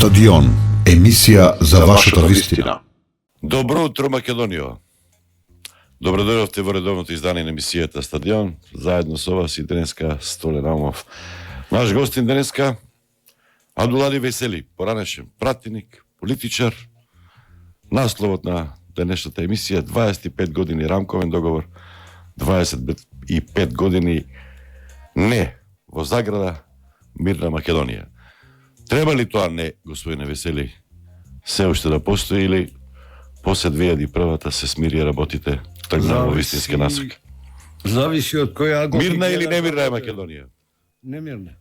Стадион, емисија за вашата вистина. Добро утро, Македонија. Добродојавте во редовното издание на емисијата Стадион. Заедно со вас и денеска Столе Рамов. Наш гостин денеска Адулади Весели, поранешен пратеник, политичар. Насловот на денешната емисија 25 години рамковен договор, 25 години не во заграда мирна Македонија. Треба ли тоа не, господине Весели, се уште да постои или после 2001-та се смири и работите тргна во вистинска насока? Зависи од кој ангол. Мирна или немирна е Македонија? Немирна.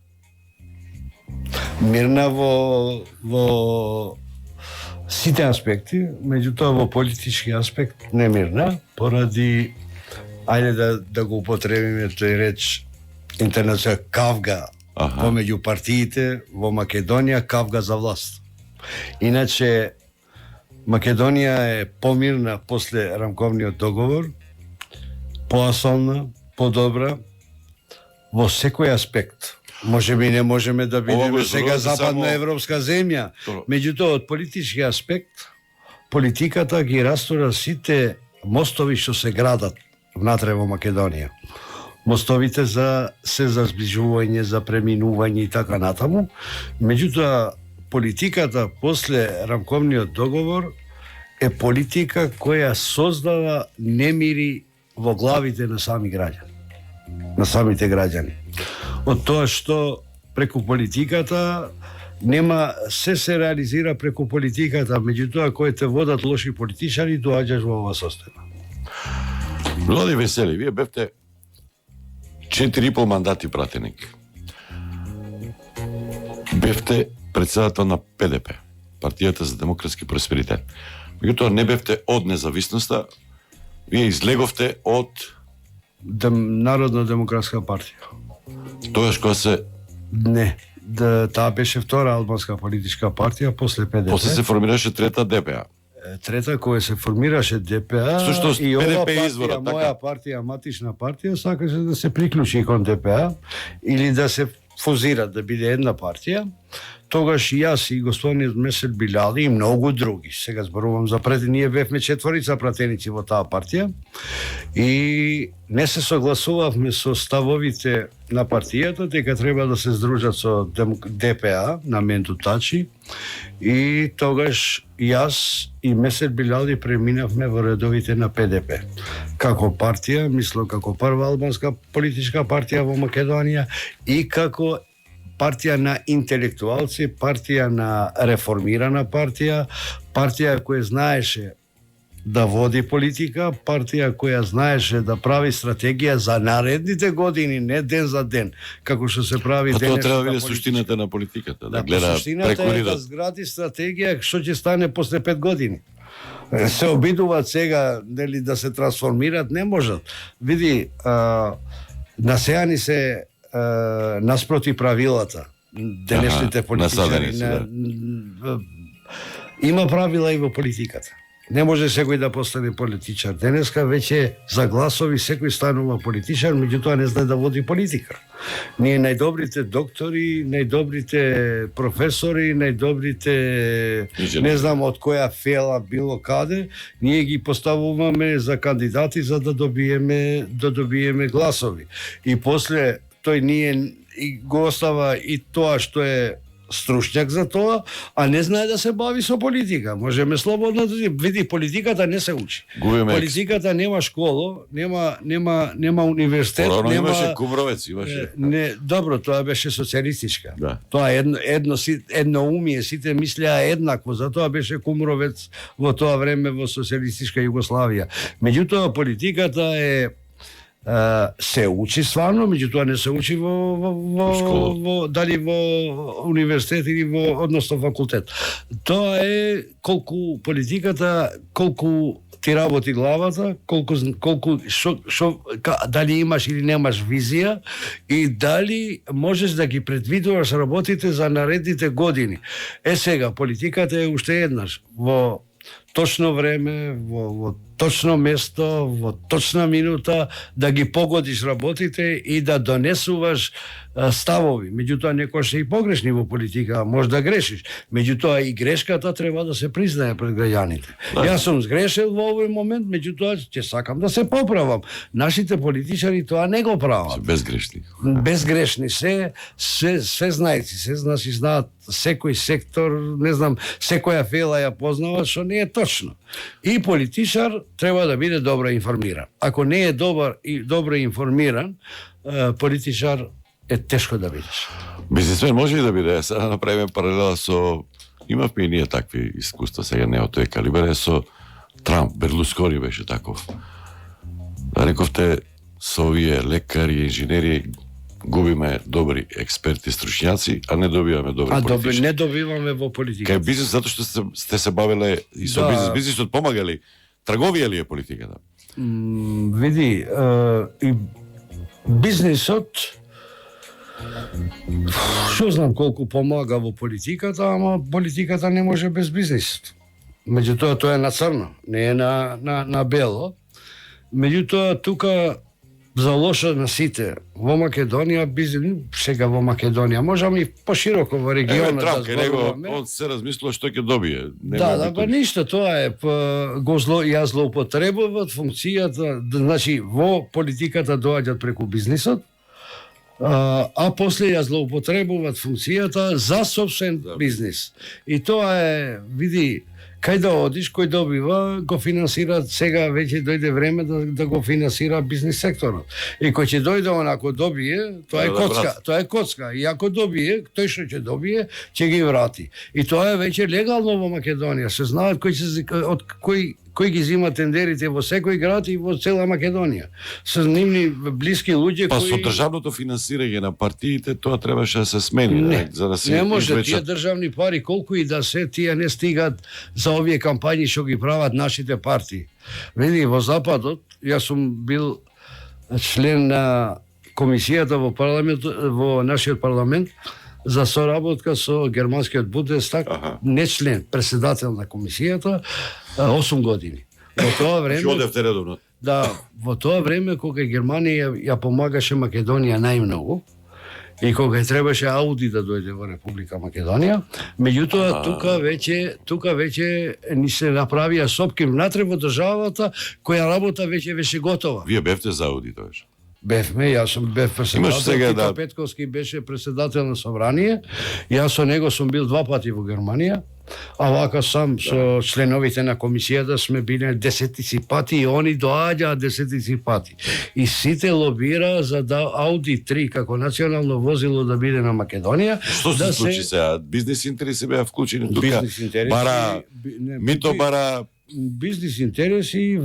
Мирна во сите аспекти, меѓутоа во политички аспект немирна, поради, ајде да го употребиме тој реч интернационал кавга помеѓу партиите во Македонија, кавга за власт. Иначе Македонија е помирна после рамковниот договор, поасолна, подобра во секој аспект. Можеби не можеме да бидеме сега западна европска земја, меѓутоа од политички аспект политиката ги растура сите мостови што се градат внатре во Македонија. Мостовите за зближување, за преминување и така натаму. Меѓутоа, политиката после рамковниот договор е политика која создава немири во главите на сами граѓани, на самите граѓани. Од тоа што преку политиката нема се реализира преку политиката, меѓутоа кои те водат лоши политичари, доаѓаш во ова состојба. Влади Весели, вие бевте 4,5 мандати пратеник. Бевте председател на ПДП, Партијата за демократски просперитет. Меѓутоа не бевте од независноста, вие излеговте од Народна демократска партија. Тоаш кога се Не, таа беше втора албанска политичка партија после ПДП. После се формираше трета ДПА. Трета која се формираше ДПА Сушто, и ова ПДП партија, извора, моја партија, матична партија, сакаше да се приклучи кон ДПА или да се фузира, да биде една партија. Тогаш и јас и господинот Месел Билали и многу други, сега зборувам за пред, ние бевме 4 пратеници во таа партија и не се согласувавме со ставовите на партијата дека треба да се здружат со ДПА на Менту Тачи и тогаш јас и Месел Билали преминавме во редовите на ПДП. Како партија, мислам како прва албанска политичка партија во Македонија и како партија на интелектуалци, партија на реформирана партија, партија која знаеше да води политика, партија која знаеше да прави стратегија за наредните години, не ден за ден, како што се прави денес. Тоа треба да биде суштината на политиката, да гледа суштината преку е ридот. да згради стратегија што ќе стане после 5 години. Се обидуваат сега дали да се трансформират, не можат. Види, насеани се наспроти правилата, денешните политичари. Има правила и во политиката. Не може секој да постане политичар. Денеска веќе за гласови секој станува политичар, меѓутоа не знае да води политика. Ние најдобрите доктори, најдобрите професори, најдобрите не знам од која фела било каде, ние ги поставуваме за кандидати за да добиеме гласови. И после тој ние го остава и тоа што е стручњак за тоа, а не знае да се бави со политика. Можеме слободно да види, политиката не се учи. Политиката нема школа, нема универзитет, нема имаше Кумровец, имаше. Не, добро, тоа беше социјалистичка. Да. Тоа едно умие, сите мислеа еднакво, затоа беше Кумровец во тоа време во социјалистичка Југославија. Меѓутоа политиката се учи стварно, меѓутоа не се учи во дали во универзитет или односно факултет. Тоа е колку политиката, колку ти работи главата, дали имаш или немаш визија и дали можеш да ги предвидуваш работите за наредните години. Сега политиката е уште еднаш во точно време, во точно место, во точна минута, да ги погодиш работите и да донесуваш ставови. Меѓутоа, некој се и погрешни во политика, може да грешиш. Меѓутоа, и грешката треба да се признае пред граѓаните. Јас сум сгрешил во овој момент, меѓутоа, ќе сакам да се поправам. Нашите политичари тоа не го прават. Безгрешни. Безгрешни се знајци, значи знаат секој сектор, не знам, секоја фела ја познава, што не е точно. И политичар треба да биде добро информиран. Ако не е добро информиран, политичар е тешко да бидеш. Бизнисмен може и да биде. Сега направиме паралела со... Имавме и ние такви искуства, сега не од тој калибар, со Трамп, Берлускони беше таков. Да рековте, со овие лекари, инженери, губиме добри експерти, стручњаци, а не добиваме добри политичари. Не добиваме во политиката. Кај бизнис, затоа што сте се бавеле и со бизнисот помагали. Трговија ли е политиката? Види, и бизнисот, што знам колку помага во политиката, ама политиката не може без бизнисот. Меѓутоа, тоа е на црно, не е на бело. Меѓутоа, тука за лошо на сите. Во Македонија, сега во Македонија, можам и пошироко во регионот да зборуваме. Он се размислува што ќе добие. Па ништо, тоа е, ја злоупотребуваат функцијата, значи во политиката доаѓаат преку бизнисот, а после ја злоупотребуваат функцијата за собствен бизнис. И тоа е, види, кај да одиш, кој добива, го финансира, сега веќе дојде време да го финансира бизнис секторот. И кој ќе дојде ако добие, тоа е коцка, И ако добие, тој што ќе добие, ќе ги врати. И тоа е веќе легално во Македонија. Се знаат кој ги зима тендерите во секој град и во цела Македонија. Се нивни блиски луѓе кои... со државното финансирање на партиите, тоа требаше да се смени, за да се не може, тие државни пари, колку и да се, тие не стигат за овие кампањи што ги прават нашите партии. Види, во Западот, јас сум бил член на комисијата во нашиот парламент, за соработка со германскиот Бундестаг, не член, председател на комисијата, 8 години. Во тоа време... Што одевте редовно? Да, во тоа време кога Германија ја помагаше Македонија најмногу, и кога требаше Ауди да дојде во Република Македонија, меѓутоа тука веќе ни се направија сопки внатре во државата, која работа веќе беше готова. Вие бевте за Ауди тоаш? Бевме, јас сум бев председател, Тито Петковски беше председател на собрание, јас со него сум бил 2 пати во Германија, а вака сам со членовите на комисијата сме биле 10 пати и они доаѓаат 10 пати. И сите лобира за да Ауди 3 како национално возило да биде на Македонија. Што се случи сега? Бизнес интереси беа вклучени тука? Мито бара... Бизнес интереси,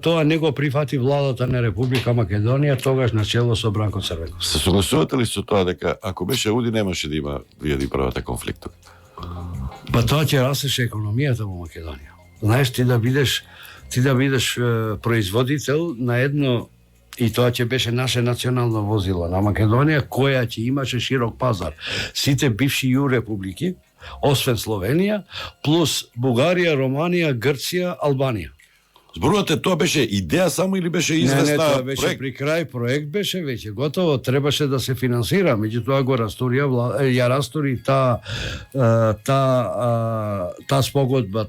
тоа не го прифати владата на Република Македонија, тогаш на чело со Бранко Црвенков. Се согласувате ли со тоа дека ако беше Ауди немаше да има вие да правите конфликт? Па тоа ќе растеше економијата во Македонија. Знаеш, ти да бидеш производител на едно, и тоа ќе беше наше национално возило на Македонија, која ќе имаше широк пазар. Сите бивши ју републики, освен Словенија, плюс Бугарија, Романија, Грција, Албанија. Зборувате, тоа беше идеја само или беше известна проект? Не, тоа беше при крај, проект беше веќе готово, требаше да се финансира, меѓутоа го ја растури таа спогодба,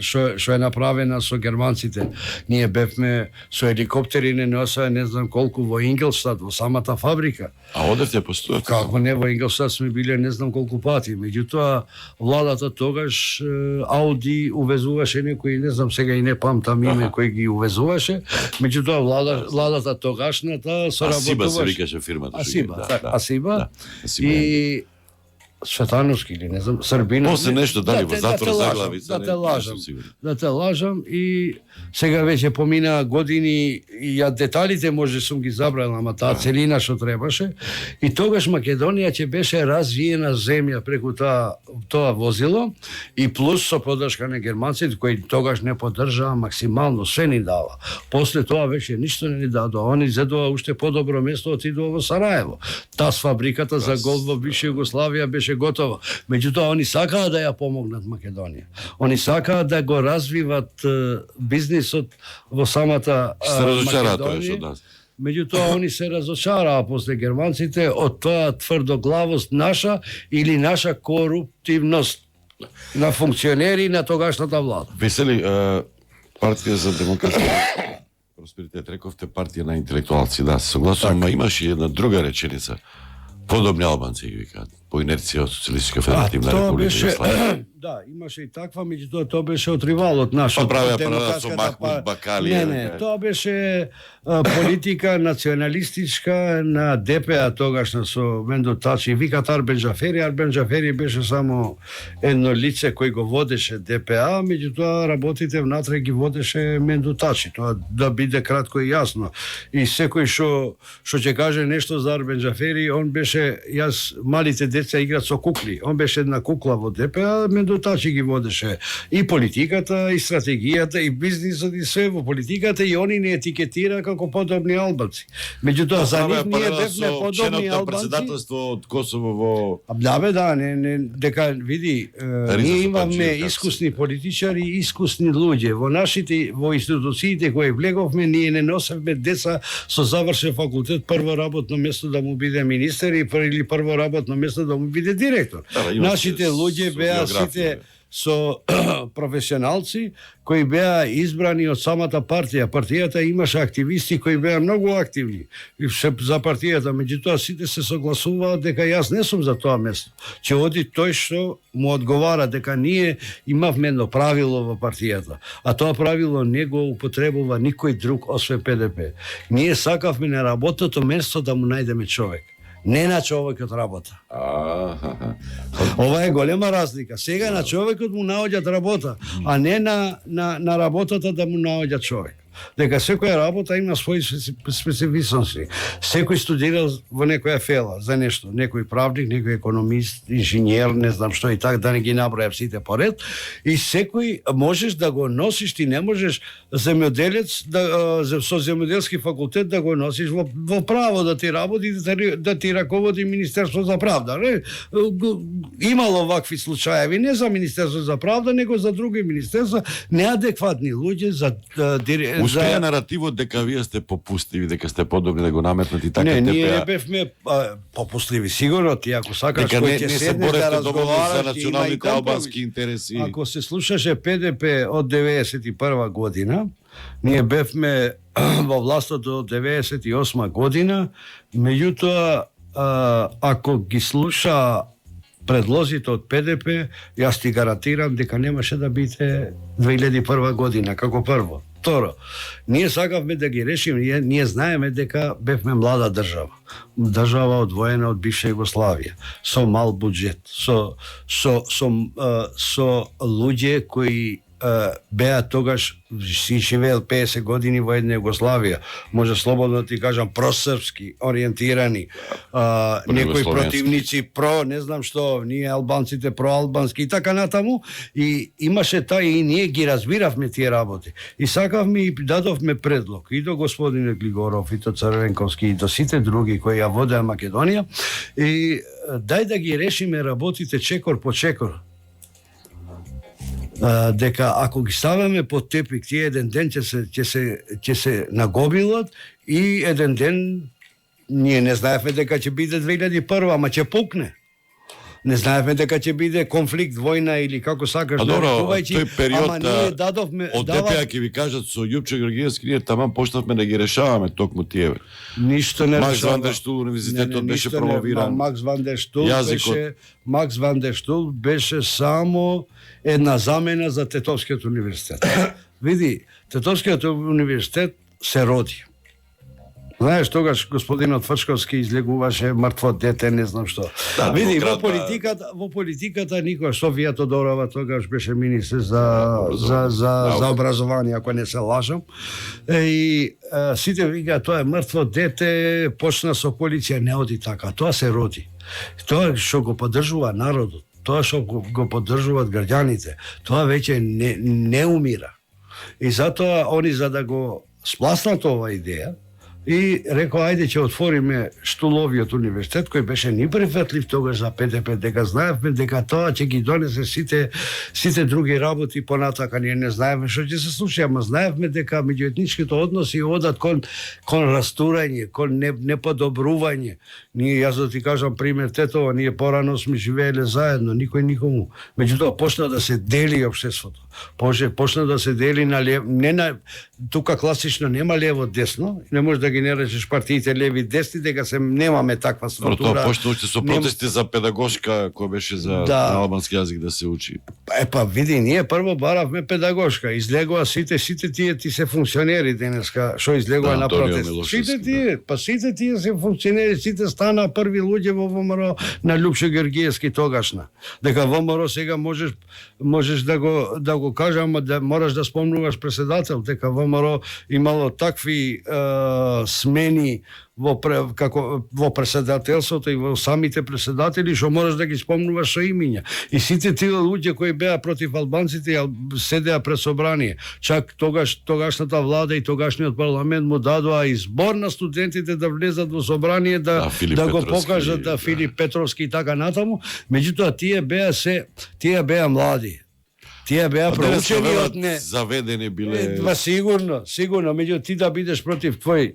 што е направена со германците. Ние бевме со еликоптери, не знам колку во Ингелстад, во самата фабрика. А одевте постојате? Како не, во Ингелстад сме биле не знам колку пати. Меѓутоа, владата тогаш Ауди увезуваше некои, не знам сега и не памтам име кој ги увезуваше. Меѓутоа, владата тогашната соработуваше. Асиба се викаше фирмата. Асиба. И Светановски или не знам, Србина. После нешто дали во затвор заглавица. Да те лажам и сега веќе помина години и ја деталите може сум ги забрал, ама таа целина што требаше. И тогаш Македонија ќе беше развиена земја преку тоа возило и плюс со поддршка на германците кои тогаш не поддржаа максимално, се ни дава. После тоа веќе ништо не ни дадоа. Они зедоа уште подобро место, отидоа во Сараево. Таа фабриката за гол во бивша Југославија беше готово. Меѓутоа, они сакаат да ја помогнат Македонија. Они сакаат да го развиват бизнисот во самата Се разочараат тоа Македонија. од нас. Меѓутоа, они се разочараа после германците од тоа тврдоглавост наша или наша коруптивност на функционери на тогашната влада. Весели, партија за демократија просперитет, рековте партија на интелектуалци, да, се согласувам, ма имаше и една друга реченица. Подобни албанци ги викаат, по инерција од Социјалистичка федеративна тоа република беше, Југославија. да, имаше и таква, меѓутоа тоа беше од ривалот наш. Па правеа од паралел со демократската Махмуд Бакали. Не, тоа беше политика националистичка на ДПА тогашна со Мендо Тачи. Викат Арбен Џафери. Арбен Џафери беше само едно лице кој го водеше ДПА, меѓутоа работите внатре ги водеше Мендо Тачи. Тоа да биде кратко и јасно. И секој што ќе каже нешто за Арбен Џафери, он беше, малите деца играат со кукли. Он беше една кукла во ДПА, Мендо Тачи ги водеше и политиката, и стратегијата, и бизнисот, и све во политиката, и они не етикетира како подобни албанци. Меѓутоа, за нив ние бевме подобни албанци. Председателство од Косово во... Да, не, дека, види, ние имаме искусни политичари и искусни луѓе. Во институциите кои влеговме, ние не носевме деца со завршен факултет, прво работно место да му биде министер или прво работно место да му биде директор. Нашите луѓе беа сите со професионалци кои беа избрани од самата партија. Партијата имаше активисти кои беа многу активни за партијата, меѓутоа сите се согласуваат дека јас не сум за тоа место. Ќе оди тој што му одговара, дека ние имавме едно правило во партијата, а тоа правило не го употребува никој друг освен ПДП. Ние сакавме на работното место да му најдеме човек. Не на човекот работа. Ова е голема разлика. Сега на човекот му наоѓаат работа, а не на работата да му наоѓа човек. Дека секоја работа има своји специфичности. Секој студирал во некоја фела за нешто, некој правник, некој економист, инженер, не знам што и така, да не ги набројам сите поред. И секој можеш да го носиш, ти не можеш земјоделец со земјоделски факултет да го носиш во право, да ти работи, да ти раководи Министерство за правда. Не? Имало вакви случаеви, не за Министерство за правда, него за други министерства, неадекватни луѓе за Успеа наративот дека вие сте попустливи, дека сте подобни да го наметнати така Не, ТПА. ние не бевме попустливи, сигурно ти ако сакаш Дека кој ќе не се седнеш да боревте доволно за разговараш, ќе има и националните компромис. албански интереси. Ако се слушаше ПДП од 91 година, ние бевме во властот од 98 година, меѓутоа ако ги слуша предлозите од ПДП, јас ти гарантирам дека немаше да биде 2001 година, како прво. Второ, ние сакавме да ги решиме, ние знаеме дека бевме млада држава. Држава одвоена од бивша Југославија, со мал буџет, со луѓе кои беа тогаш си живеел 50 години во една Југославија, може слободно ти кажам просрпски ориентирани, некои противници не знам што, ние албанците проалбански и така натаму, и имаше и ние ги разбиравме тие работи. И сакавме и дадовме предлог и до господине Глигоров, и до Црвенковски, и до сите други кои ја водеа Македонија, и дај да ги решиме работите чекор по чекор. Дека ако ги ставаме под тепик, тие еден ден ќе се нагобилат и еден ден ние не знаевме дека ќе биде 2001, ама ќе пукне. Не знаевме дека ќе биде конфликт, војна или како сакаш нарекувајќи, ама ние дадовме... Од ДПА ќе ви кажат со Јупче Георгиевски, ние таман почнавме да ги решаваме токму тие. Ништо не решава. Макс ван дер Штул универзитетот беше промовиран. Макс ван дер Штул беше само една замена за Тетовскиот универзитет. Види, Тетовскиот универзитет се роди. Знаеш, тогаш господинот Фрчковски излегуваше мртво дете, не знам што. Да, види, во политиката никош Софија Тодорова тогаш беше министер за образование, ако не се лажам. И сите викаат тоа е мртво дете, почна со полиција, не оди така. Тоа се роди. Тоа што го поддржува народот, тоа што го поддржуваат граѓаните, тоа веќе не умира. И затоа они за да го спласнат оваа идеја, и рекол ајде ќе отвориме Штуловиот универзитет кој беше ни прифатлив тогаш за ПДП, дека знаевме дека тоа ќе ги донесе сите други работи понатака. Ние не знаевме што ќе се случи, ама знаевме дека меѓуетничките односи одат кон растурање, кон неподобрување. Ние, јас да ти кажам пример Тетово, ние порано сме живееле заедно, никој никому. Меѓутоа почна да се дели општеството. Почна да се дели на лев, не на тука класично нема лево десно, не можеш да ги наречеш партиите леви десни, дека се немаме таква структура. Тоа почна уште со протести за педагошка кој беше за на албански јазик да се учи. Па види, ние прво баравме педагошка, излегува сите тие ти се функционери денеска, што излегува на протест. Сите тие се функционери, сите стана први луѓе во ВМРО на Лјупшо Георгиевски тогашна. Дека ВМРО сега можеш да го кажам, ама да мораш да спомнуваш председател, дека ВМРО имало такви смени во председателството и во самите председатели што можеш да ги спомнуваш со имиња. И сите тие луѓе кои беа против албанците седеа пред собрание. Чак тогашната влада и тогашниот парламент му дадоа избор на студентите да влезат во собрание да го покажат да Филип Петровски и така натаму. Меѓутоа тие беа млади. Тие беа проучени од не заведени биле. Сигурно, меѓу ти да бидеш против твој.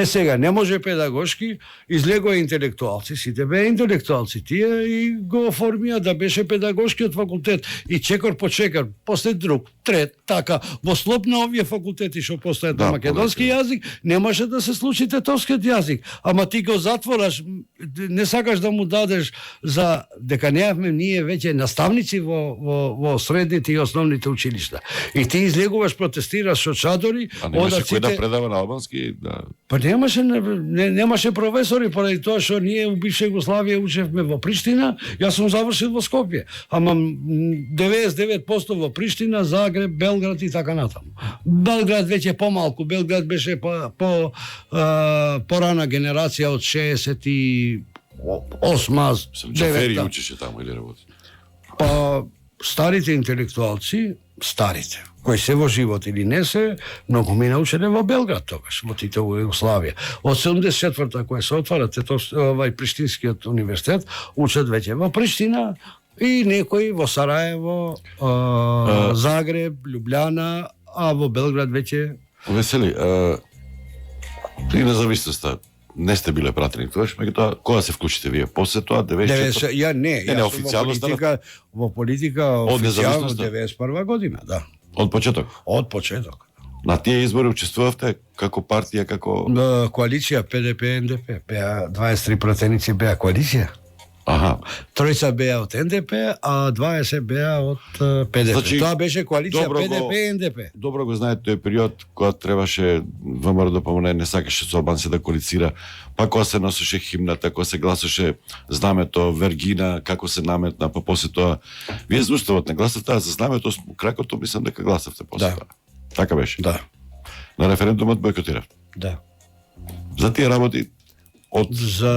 Сега не може педагошки, излегоа интелектуалци, сите беа интелектуалци, тие и го оформија да беше педагошкиот факултет и чекор по чекор, после друг, трет, така, во слоб на овие факултети што постојат на македонски јазик, немаше да се случи тетовскиот јазик, ама ти го затвораш, не сакаш да му дадеш за дека неавме ние веќе наставници во средните и основните училишта. И ти излегуваш, протестираш со чадори, а немаше кој да предава на албански, да. Па немаше професори, поради тоа што ние у бивша Југославија учевме во Приштина, јас сум завршил во Скопје, ама 99% во Приштина, Загреб, Белград и така натаму. Белград веќе помалку, Белград беше порана генерација од 68-ма, Джафери учеше таму или работи? Па старите интелектуалци, кои се во живот или не се, многу ми научеле во Белград тогаш, во Титова Југославија. Од 74-та која се отвара Приштинскиот универзитет, учат веќе во Приштина и некои во Сараево, Загреб, Љубљана, а во Белград веќе... Весели, и независноста не сте биле пратени тогаш, меѓутоа кога се вклучите вие? После тоа 94? Јас официјално во политика официјално 91 година, да. Од почеток? Од почеток. На тие избори учествувавте како партија, како... Коалиција ПДП-НДП, беа 23 пратеници беа коалиција. Аха. Тројца беа од НДП, а 20 беа од ПДП. Значи, тоа беше коалиција ПДП-НДП. Добро го знаете тој период кога требаше ВМРО да помогне, не сакаше со албанци да коалицира, па кога се носеше химната, кога се гласаше знамето Вергина, како се наметна, па после тоа вие за уставот не гласавте, а за знамето кракото мислам дека гласавте после тоа. Така беше? Да. На референдумот бойкотиравте? Да. За тие работи од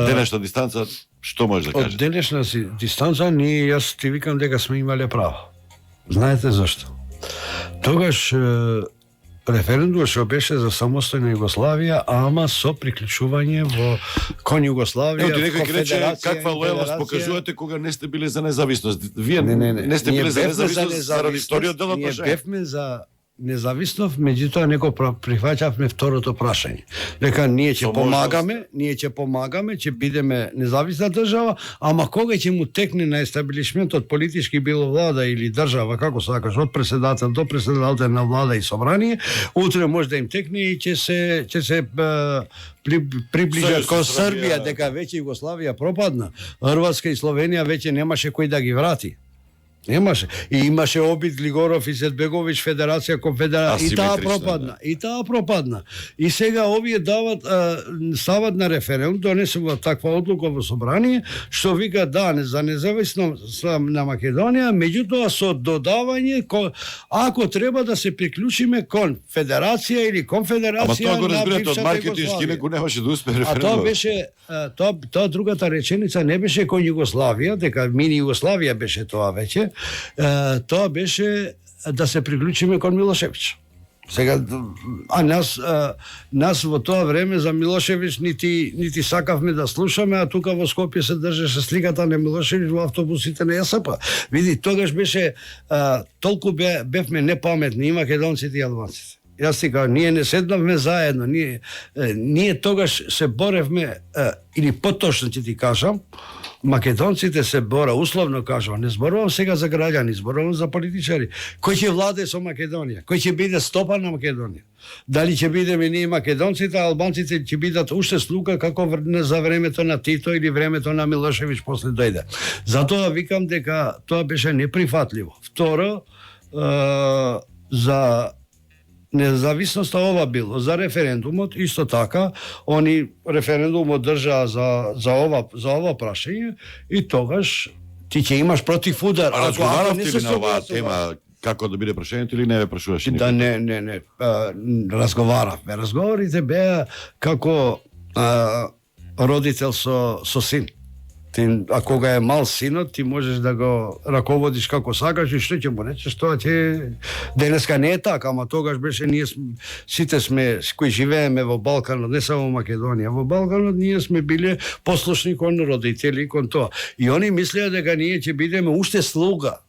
денешна дистанца што може да кажете? Од денешна дистанца јас ти викам дека сме имале право. Знаете зашто? Тогаш референдумот што беше за самостојна Југославија, ама со приклучување кон Југославија, конфедерација. Каква лојалност покажувате кога не сте биле за независност? Вие не сте биле за независност заради вториот дел од прашање? Ние бевме за независност, меѓутоа него прифаќавме второто прашање. Дека ние ќе помагаме, ќе бидеме независна држава, ама кога ќе му текне на естаблишментот политички било влада или држава, како сакаш, од председател до председател на влада и собрание, утре може да им текне и ќе се приближат кон Србија, дека веќе Југославија пропадна. Хрватска и Словенија веќе немаше кој да ги врати. Немаше. И имаше обид Глигоров и Зетбегович, Федерација, Конфедерација. И таа пропадна. И сега овие стават на референдум, донесува таква одлука во собрание, што вика за независност на Македонија, меѓутоа со додавање, ако треба да се приклучиме кон Федерација или Конфедерација на бившата Југославија. Од маркетиншки некој немаше да успее референдум. А тоа беше, тоа другата реченица не беше кон Југославија, дека мини Југославија беше тоа веќе, тоа беше да се приклучиме кон Милошевиќ. Сега, нас во тоа време за Милошевиќ нити сакавме да слушаме, а тука во Скопје се држеше сликата на Милошевиќ во автобусите на ЈСП. Види, тогаш беше толку бевме непаметни и македонците и албанците. Јас ти кажам, ние не седнавме заедно, ние тогаш се боревме, или поточно ќе ти кажам, македонците се бора, условно кажам, не зборувам сега за граѓани, зборувам за политичари. Кој ќе владе со Македонија? Кој ќе биде стопан на Македонија? Дали ќе бидеме ние македонците, а албанците ќе бидат уште слуга како за времето на Тито или времето на Милошевиќ после дојде. Затоа викам дека тоа беше неприфатливо. Второ, за независноста ова било, за референдумот исто така, они референдумот држаа за ова прашање и тогаш ти ќе имаш против удар. А разговаравте ли на оваа тема како да биде прашањето или не ве прашуваше никој? Да, не. Разговаравме. Разговорите беа како родител со син. А кога е мал синот, ти можеш да го раководиш како сакаш и што ќе му речеш, тоа ќе... Денеска не е така, ама тогаш беше, ние сите сме, кои живееме во Балканот, не само Македонија, во Балканот ние сме биле послушни кон родители и кон тоа. И они мислеа дека ние ќе бидеме уште слуга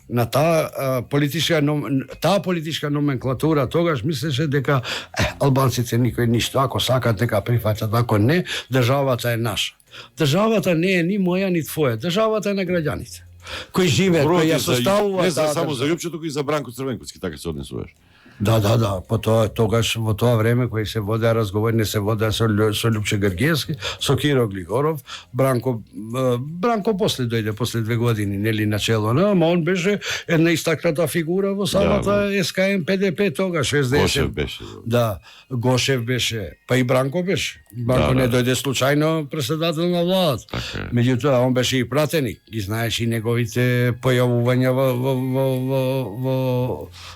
на таа политичка номенклатура. Тогаш мислеше дека албанците никој ништо, ако сакат нека прифаќат, ако не, државата е наша. Државата не е ни моја, ни твоја. Државата е на граѓаните кои живеат, кои ја составуваат. Не само за Љупче, туку и за Бранко Црвенковски, така се однесуваш. Да, тогаш во тоа време кои се водеа разговори, не се водеа со Љупче Гергиевски, со Киро Глигоров, Бранко после дојде после 2 години, нели начело, ама он беше една истакната фигура во самата СКМ ПДП тогаш, СДСМ. Гошев беше. Да, Гошев беше, па и Бранко беше. Бранко не дојде случајно председател на владата. Меѓутоа, он беше и пратеник, ги знаеш и неговите појавувања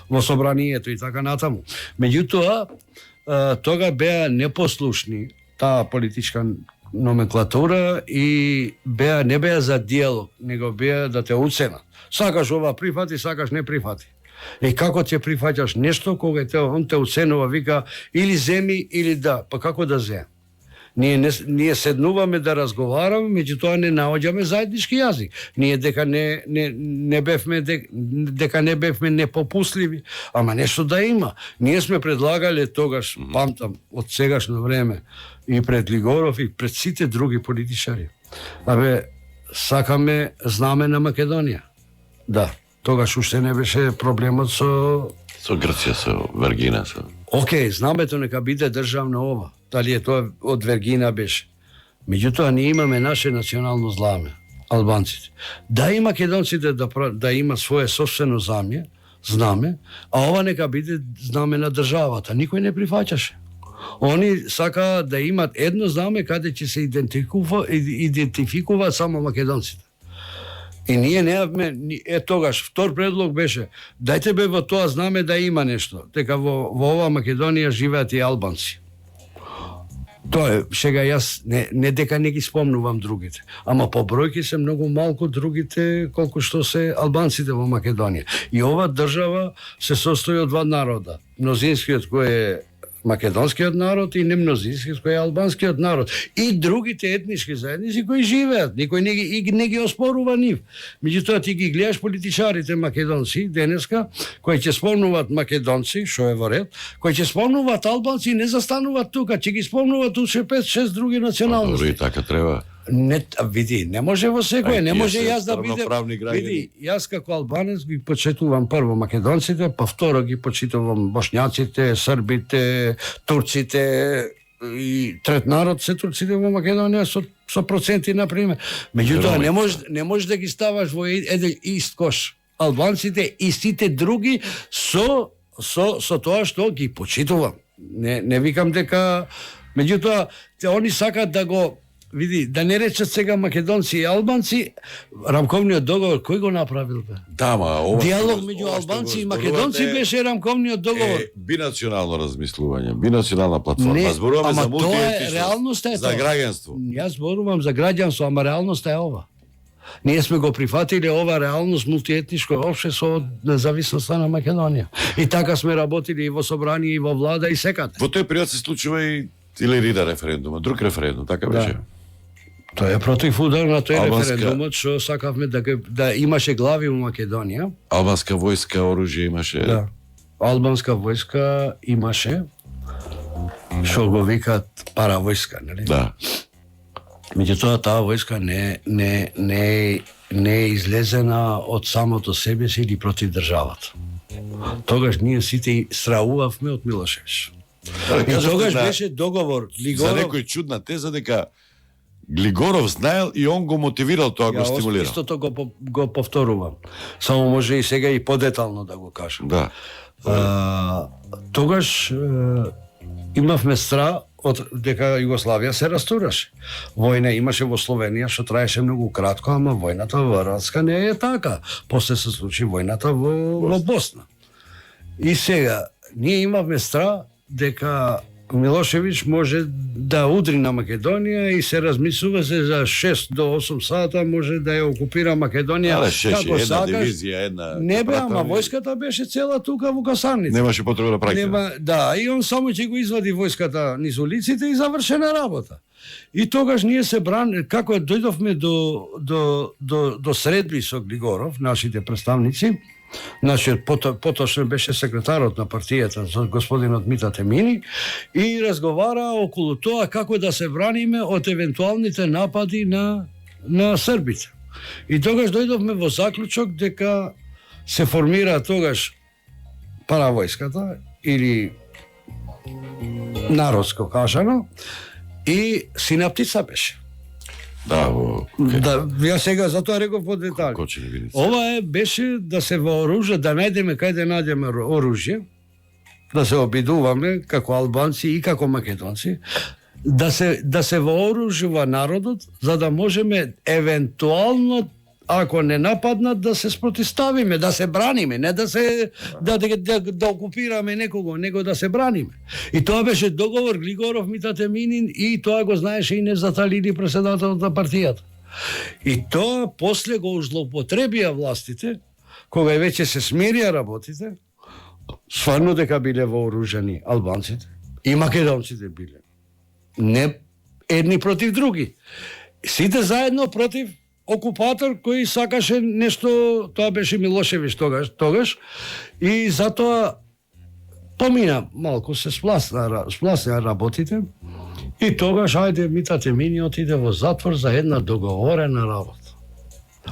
во собранието и така натаму. Меѓутоа, тога беа непослушни таа политичка номенклатура и не беа за диалог, него беа да те уценат. Сакаш ова прифати, сакаш не прифати. И како ќе прифаќаш нешто кога он те уценува, вика или земи или да, па како да земе? Ние седнуваме да разговараме, меѓутоа не наоѓаме заеднички јазик. Ние дека не бевме непопусливи, ама нешто да има. Ние сме предлагале тогаш, памтам, од сегашно време, и пред Глигоров и пред сите други политичари. Сакаме знаме на Македонија. Да, тогаш уште не беше проблемот со Грција, со Вергина. Океј, знамето нека биде државно ова. Дали е тоа од Вергина беше. Меѓутоа, ние имаме наше национално знаме, албанците. Да и македонците да има свое собствено знаме, а ова нека биде знаме на државата. Никој не прифаќаше. Они сакаа да имат едно знаме каде ќе се идентификува само македонците. И ние неавме, тогаш, втор предлог беше, дајте бе во тоа знаме да има нешто, дека во ова Македонија живеат и албанци. Тоа е, сега јас не дека не ги спомнувам другите, ама по бројки се многу малку другите колку што се албанците во Македонија. И ова држава се состои од 2 народа. Мнозинскиот кој е македонскиот народ и немнозинскиот кој е албанскиот народ. И другите етнички заедници кои живеат. Никој не ги оспорува нив. Меѓутоа ти ги гледаш политичарите македонци денеска, кои ќе спомнуваат македонци, што е во ред, кои ќе спомнуваат албанци и не застануваат тука, ќе ги спомнуваат уште 5-6 други националности. Добро, и така треба. Види, не може во секој, не може јас да бидам. Види, јас како албанец ги почитувам прво македонците, па второ ги почитувам бошњаците, србите, турците и трет народ се турците во Македонија со проценти на пример. Меѓутоа не можеш да ги ставаш во еден ист кош. Албанците и сите други со тоа што ги почитувам. Не викам дека, меѓутоа они сакат да го види, да не речат сега македонци и албанци, рамковниот договор кој го направил бе? Да, ова диалог меѓу албанци и македонци беше рамковниот договор. Бинационално размислување, бинационална платформа. Зборуваме за мултиетничност, реалноста е за граѓанство. Јас зборувам за граѓанство, ама реалноста е ова. Ние сме го прифатиле ова реалност мултиетничко општество од независноста на Македонија. И така сме работили и во собрание, и во влада, и секаде. Во тој период се случува и Илирида референдумот, друг референдум, така беше. Тој е против удар на тој Албанска- референдумот, што сакавме да имаше глави во Македонија. Албанска војска, оружје имаше. Да. Албанска војска имаше, што го викаат паравојска, нели? Да. Меѓутоа таа војска не е излезена од самото себе си или против државата. Тогаш ние сите страувавме од Милошевич. И тогаш беше договор За Глигоров. некој чудна теза дека Глигоров знаел и он го мотивирал тоа, го стимулирал. Истото го повторувам. Само може и сега и подетално да го кажам. Да. Тогаш имавме страх од дека Југославија се растураше. Војна имаше во Словенија што траеше многу кратко, ама војната во Хрватска не е така. После се случи војната во Босна. И сега ние имавме страх дека Милошевич може да удри на Македонија и се размислува се за 6 до 8 сата може да ја окупира Македонија Але шеше, како една сакаш. дивизија, една... Не бе, ама пратали. војската беше цела тука во касарница. Немаше потреба да праќа. Нема, да, и он само ќе го извади војската низ улиците и завршена работа. И тогаш ние се како дојдовме до средби со Глигоров, нашите представници, нашиот поточно беше секретарот на партијата, господинот Мита Темини, и разговара околу тоа како да се браниме од евентуалните напади на србите. И тогаш дојдовме во заклучок дека се формира тогаш паравојската или народско кажано и синаптица беше. Да, во... Да, ја сега затоа реков по детали. Кочени виница. Ова беше да се вооружа, да најдеме кај да најдеме оружје, да се обидуваме како албанци и како македонци, да се вооружува народот за да можеме евентуално ако не нападнат да се спротиставиме, да се браниме, не да се да окупираме некого, него да се браниме. И тоа беше договор Глигоров, Мита Теминин и тоа го знаеше и Невзат Алили, председателот на партијата. И тоа после го злоупотребија властите, кога веќе се смирија работите, стварно дека биле вооружени албанците и македонците биле. Не едни против други. Сите заедно против окупатор кој сакаше нешто, тоа беше Милошевич тогаш и затоа помина малку се спласна работите и тогаш ајде Мита Темини отиде во затвор за една договорена работа.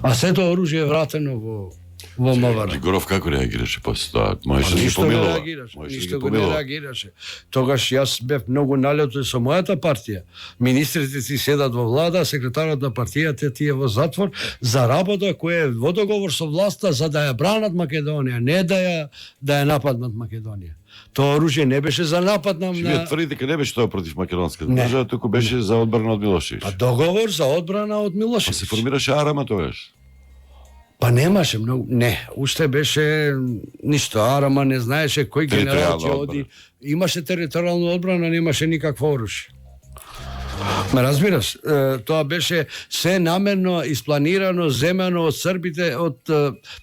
А сето оружје е вратено во МВР. Глигоров како реагираше после тоа? Можеше да ги Ништо не помилува. реагираше, Можеше да ги ништо го не помилува. реагираше. Тогаш јас бев многу налетен со мојата партија. Министрите си седат во влада, секретарот на партијата ти е во затвор за работа која е во договор со власта за да ја бранат Македонија, не да ја нападнат Македонија. Тоа оружје не беше за напад на... Вие тврдите дека не беше тоа против македонската Не. држава, туку беше за одбрана од Милошевич. Па договор за одбрана од Па Милошевич. се формираше Арама тогаш. Па немаше многу, не, уште беше ништо, Арама не знаеше кој генерал ќе Територијална оди. Имаше територијална одбрана, немаше никакво оружје. Ме разбираш, тоа беше се намерно испланирано, земено од србите, од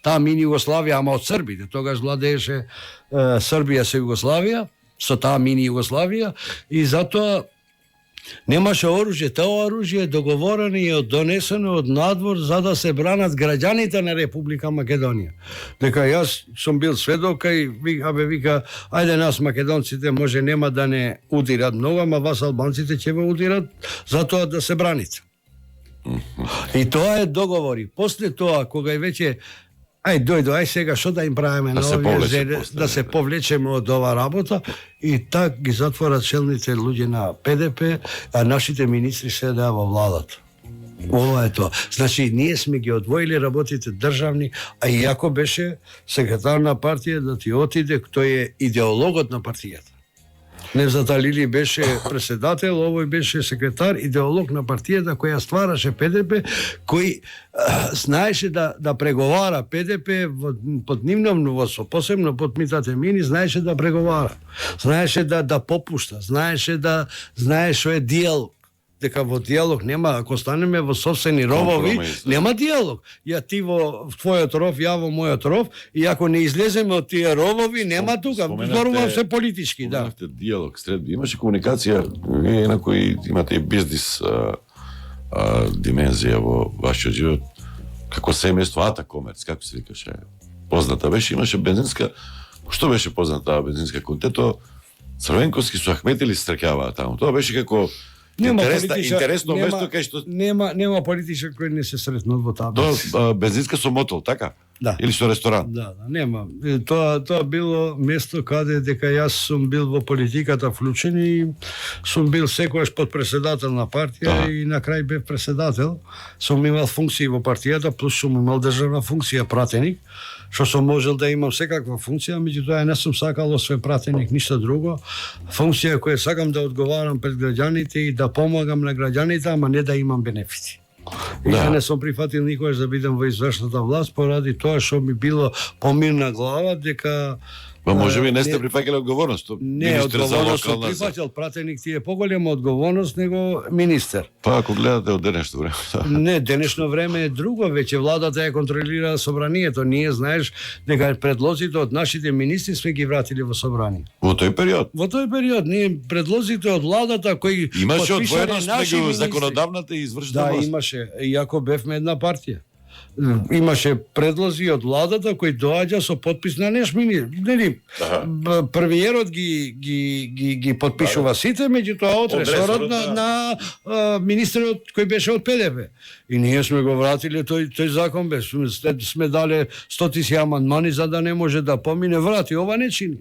таа мини Југославија, ама од србите. Тогаш владееше Србија со Југославија, со таа мини Југославија, и затоа немаше оружје. Тоа оружје е договорено и е донесено од надвор за да се бранат граѓаните на Република Македонија. Дека јас сум бил сведок и вика, ајде нас македонците може нема да не удират многу, ама вас албанците ќе ве удират затоа да се браните. И тоа е договори. После тоа, кога и веќе дојде, сега што да им правиме на се овие повлече зеле, после, да се повлечеме од ова работа, и так ги затворат челните луѓе на ПДП, а нашите министри седеа во владата. Ова е тоа. Значи, ние сме ги одвоили работите државни, а иако беше секретар на партија да ти отиде, тој е идеологот на партијата. Невзат Алили беше председател, овој беше секретар, идеолог на партијата која ствараше ПДП, кој знаеше да преговара ПДП под нивно водство, посебно под Мита Темини, знаеше да преговара. Знаеше да попушта, знаеше што е диалог. дека во диалог нема, ако станеме во собствени ровови, Компромис, да. нема диалог. Ја ти во твојот ров, ја во мојот ров, и ако не излеземе од тие ровови, нема тука. Зборувам се политички, да. Споменавте диалог, средби. Имаше комуникација, вие на кои имате и бизнис димензија во вашиот живот, како семејство Ата Комерц, како се викаше, позната беше, имаше бензинска, што беше позната таа бензинска контето, Црвенковски со Ахмети ли стрекаваа таму. Тоа беше како интересно место кај што нема политичар кој не се сретнал во таа. тоа бензинска со мотел, така? Да. Или со ресторан? Да, нема. Тоа било место каде дека јас сум бил во политиката вклучен и сум бил секогаш подпредседател на партија и на крај бев председател. Сум имал функции во партијата, плюс сум имал државна функција пратеник, што сум можел да имам секаква функција, меѓутоа не сум сакал освен пратеник ништо друго. Функција која сакам да одговарам пред граѓаните и да помагам на граѓаните, ама не да имам бенефити. И ја не сум прифатил никогаш да бидам во извршната власт поради тоа што ми било помирна глава дека Па може би не сте прифаќале одговорност. Не, одговорност сум прифатил, пратеник ти е поголема одговорност него министер. Па ако гледате од денешно време. Не, денешно време е друго, веќе владата ја контролира собранието. Ние знаеш дека предлозите од нашите министри сме ги вратили во собрание. Во тој период. Во тој период ние предлозите од владата кои Имаше потпишале одвоеност наши меѓу министри. законодавната и извршната Да, власт. имаше, иако бевме една партија. Имаше предлози од владата кои доаѓа со подпис на неш министр. Премиерот ги подпишува сите, меѓутоа од ресорот на министерот кој беше од ПДП. И ние сме го вратиле тој закон, сме дале 100.000 амандмани за да не може да помине, врати, ова не чини.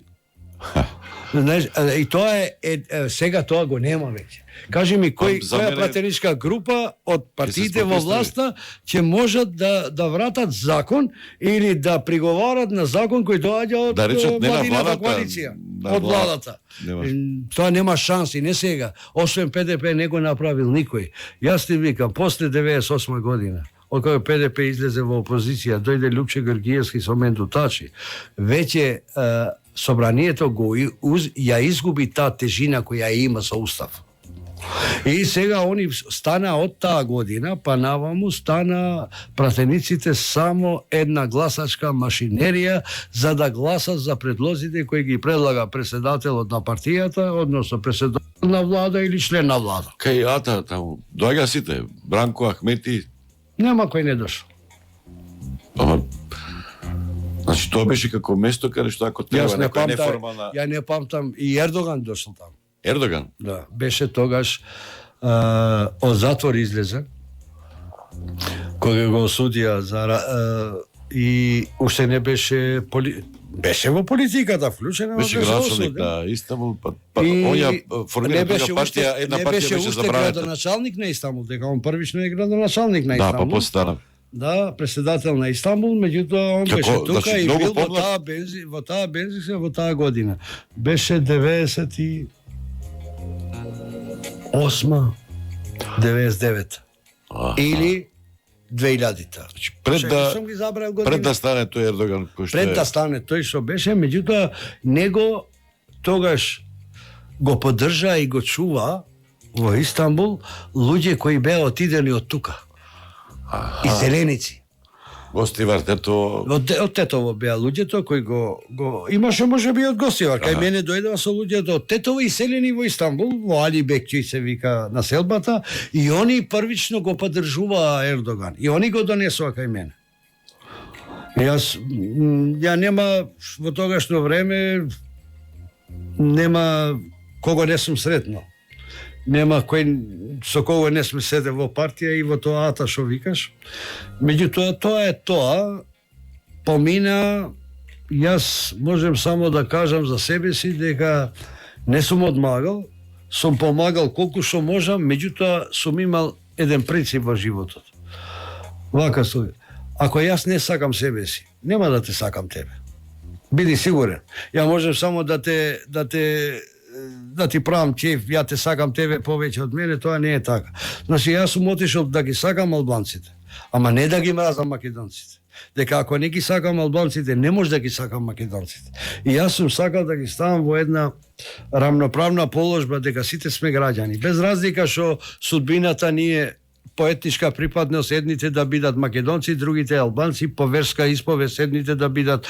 Знаеш, и тоа е сега тоа го нема веќе. Кажи ми која пратеничка група од партиите во власта ќе можат да вратат закон или да приговарат на закон кој доаѓа од владината коалиција, од владата. Тоа нема шанси, не сега. Освен ПДП не го направил никој. Јас ти викам, после 98 година, од кога ПДП излезе во опозиција, дојде Лјупче Георгиевски со Менду Тачи, веќе собранието ја изгуби таа тежина која има со устав. И сега они стана од таа година, па наваму стана пратениците само една гласачка машинерија за да гласат за предлозите кои ги предлага председателот на партијата, односно председател на влада или член на влада. Кај Ата таму доаѓа сите, Бранко, Ахмети. Нема кој не дошол. Ама значи тоа беше како место каде што ако треба некоја неформална. Ја не памтам и Ердоган дошол таму. Ердоган? Да, беше тогаш од затвор излезе, кога го осудија и уште не беше беше во политиката вклучена, беше градоначалник на Истанбул, па оја формира партија, една партија беше забранета. Не беше уште градоначалник на Истанбул, дека он првично е градоначалник на Истанбул. Да, па после стана. Да, председател на Истанбул, меѓутоа он беше тука и бил во таа бензинска во таа година. Беше 98 99 или 2000-та. Пред да стане тој Ердоган кој што пред да стане тој што беше, меѓутоа него тогаш го поддржа и го чува во Истанбул луѓе кои беа отидени од тука. И зеленици. Гостивар, Тето... Од Тетово беа луѓето кои го имаше можеби од Гостивар. Кај мене дојдува со луѓето од Тетово и селени во Истанбул, во Али Бекчи се вика населбата, и они првично го поддржуваа Ердоган. И они го донесоа кај мене. Ја нема во тогашно време нема кого не сум сретнал. Нема кој со кого не сме седе во партија и во тоа Ата што викаш. Меѓутоа тоа е тоа. Помина, јас можем само да кажам за себе си дека не сум одмагал, сум помагал колку што можам, меѓутоа сум имал еден принцип во животот. Вака стои. Ако јас не сакам себе си, нема да те сакам тебе. Биди сигурен. Ја можем само да ти правам чеф, ја те сакам тебе повеќе од мене, тоа не е така. Значи, јас сум отишол да ги сакам албанците. Ама не да ги мразам македонците. Дека ако не ги сакам албанците, не може да ги сакам македонците. И јас сум сакал да ги ставам во една рамноправна положба, дека сите сме граѓани. Без разлика што судбината ни е по етничка припадност, едните да бидат македонци, другите албанци, по верска исповест, едните да бидат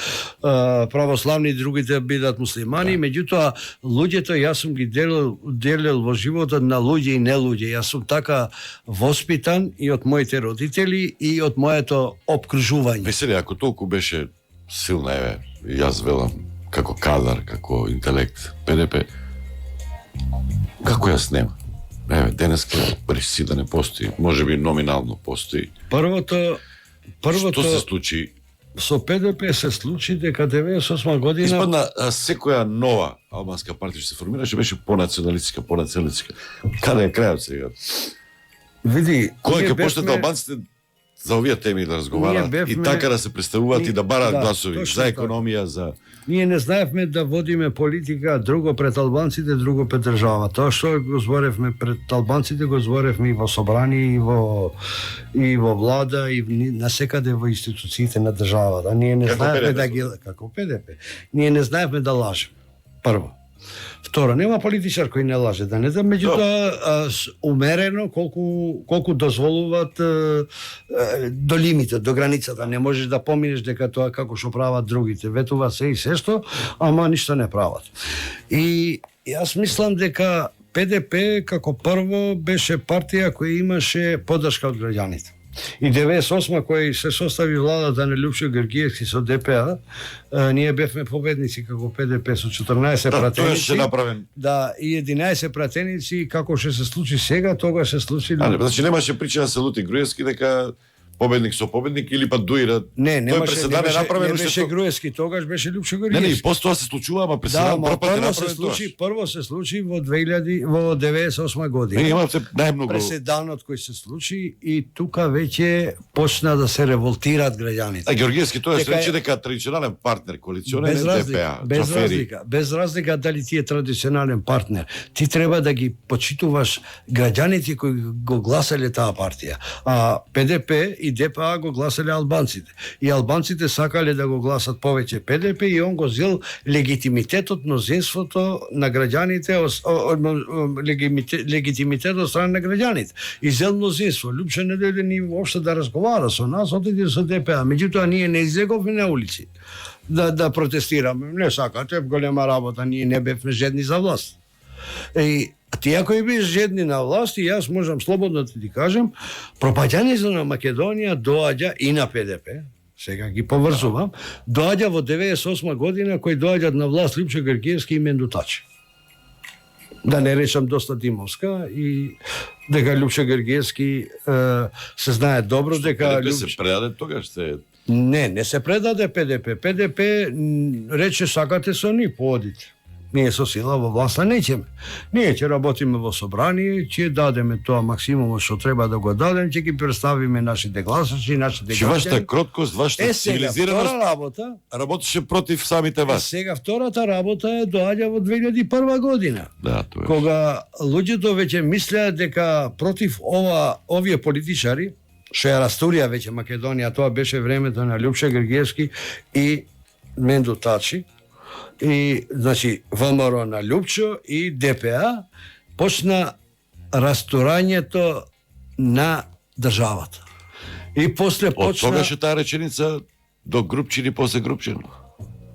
православни, другите да бидат муслимани. Меѓутоа, луѓето, јас сум ги делил во животот на луѓе и не луѓе. Јас сум така воспитан и од моите родители и од моето опкружување. Весели, ако толку беше силна, еве, јас велам, како кадар, како интелект, ПДП, како јас нема? Еве, денеска реши да не постои, може би номинално постои. Првото Што се случи? со ПДП се случи дека 98 година Испадна секоја нова албанска партија што се формираше беше понационалистичка. Каде е крајот сега? види, Кој ние ќе почнат бевме- албанците за овие теми да разговараат Ние и бевме- така да се представуваат и да бараат Да, гласови точно за така. економија, за Ние не знаевме да водиме политика друго пред албанците, друго пред држава. Тоа што го зборевме пред албанците, го зборевме и во собрание, и во влада, и насекаде во институциите на државата. Ние не Како знаевме ПДП, да ги како ПДП. Ние не знаевме да лажеме. Прво. Второ, нема политичар кој не лаже, да не да, меѓутоа умерено колку дозволуваат до лимитот, до границата. Не можеш да поминеш дека тоа како што прават другите. Ветува се и сешто, ама ништо не прават. И јас мислам дека ПДП како прво беше партија која имаше поддршка од граѓаните. И 98 кој се состави владата на Лјупчо Георгиевски со ДПА, ние бевме победници како ПДП со 14 тоа пратеници. ќе направен. Да, и 11 пратеници, како што се случи сега, тогаш се случи. Значи немаше причина да се лути Груевски дека победник со победник или па дуира. Не, Тој немаше, преседан е направен не уште беше со- Груевски, тогаш беше Лјупчо Не, Георгиевски. и после тоа се случува, ама Да, преседан ама пропат е прво се направен случи, тоа. прво се случи во 98 година. Не, имавте најмногу. Преседанот кој се случи и тука веќе почна да се револтираат граѓаните. А Георгиевски тоа Дека рече дека традиционален партнер коалиционен Без е разлика, ДПА, без шофери. разлика, без разлика дали ти е традиционален партнер. Ти треба да ги почитуваш граѓаните кои го гласале таа партија. А ПДП и ДПА го гласале албанците. И албанците сакале да го гласат повеќе ПДП и он го зел легитимитетот, мнозинството на граѓаните, легитимитетот од страна на граѓаните. И зел мнозинство. Лјупчо не дојде ни воопшто да разговара со нас, отиде со ДПА. Меѓутоа ние не излеговме на улици да протестираме. Не сакате, голема работа, ние не бевме жедни за власт. И ти ако и биш жедни на власт, и јас можам слободно да ти кажем, пропаѓањето на Македонија доаѓа и на ПДП, сега ги поврзувам, доаѓа во 98 година кој доаѓаат на власт Лјупчо Георгиевски и Мендутачи. Да не речам доста Димовска и дека Лјупчо Георгиевски се знае добро дека ПДП се предаде тогаш се Не се предаде ПДП. ПДП рече сакате со ни, поодите. Ние со сила во власта неќеме. Ние ќе работиме во собрание, ќе дадеме тоа максимумот што треба да го дадеме, ќе ги представиме нашите гласачи, нашите Чи вашата граѓани. кроткост, вашата Е, сега, втора цивилизираност работа, работеше против самите вас. сега втората работа е доаѓа во 2001 година. Да, тоа е. Кога луѓето веќе мислеа дека против овие политичари, што ја растурија веќе Македонија, тоа беше времето на Лјупчо Георгиевски и Мендутачи, и значи ВМРО на Лјупчо и ДПА, почна растурањето на државата. И после Од почна... тогаш е таа реченица до Групчин и после Групчин.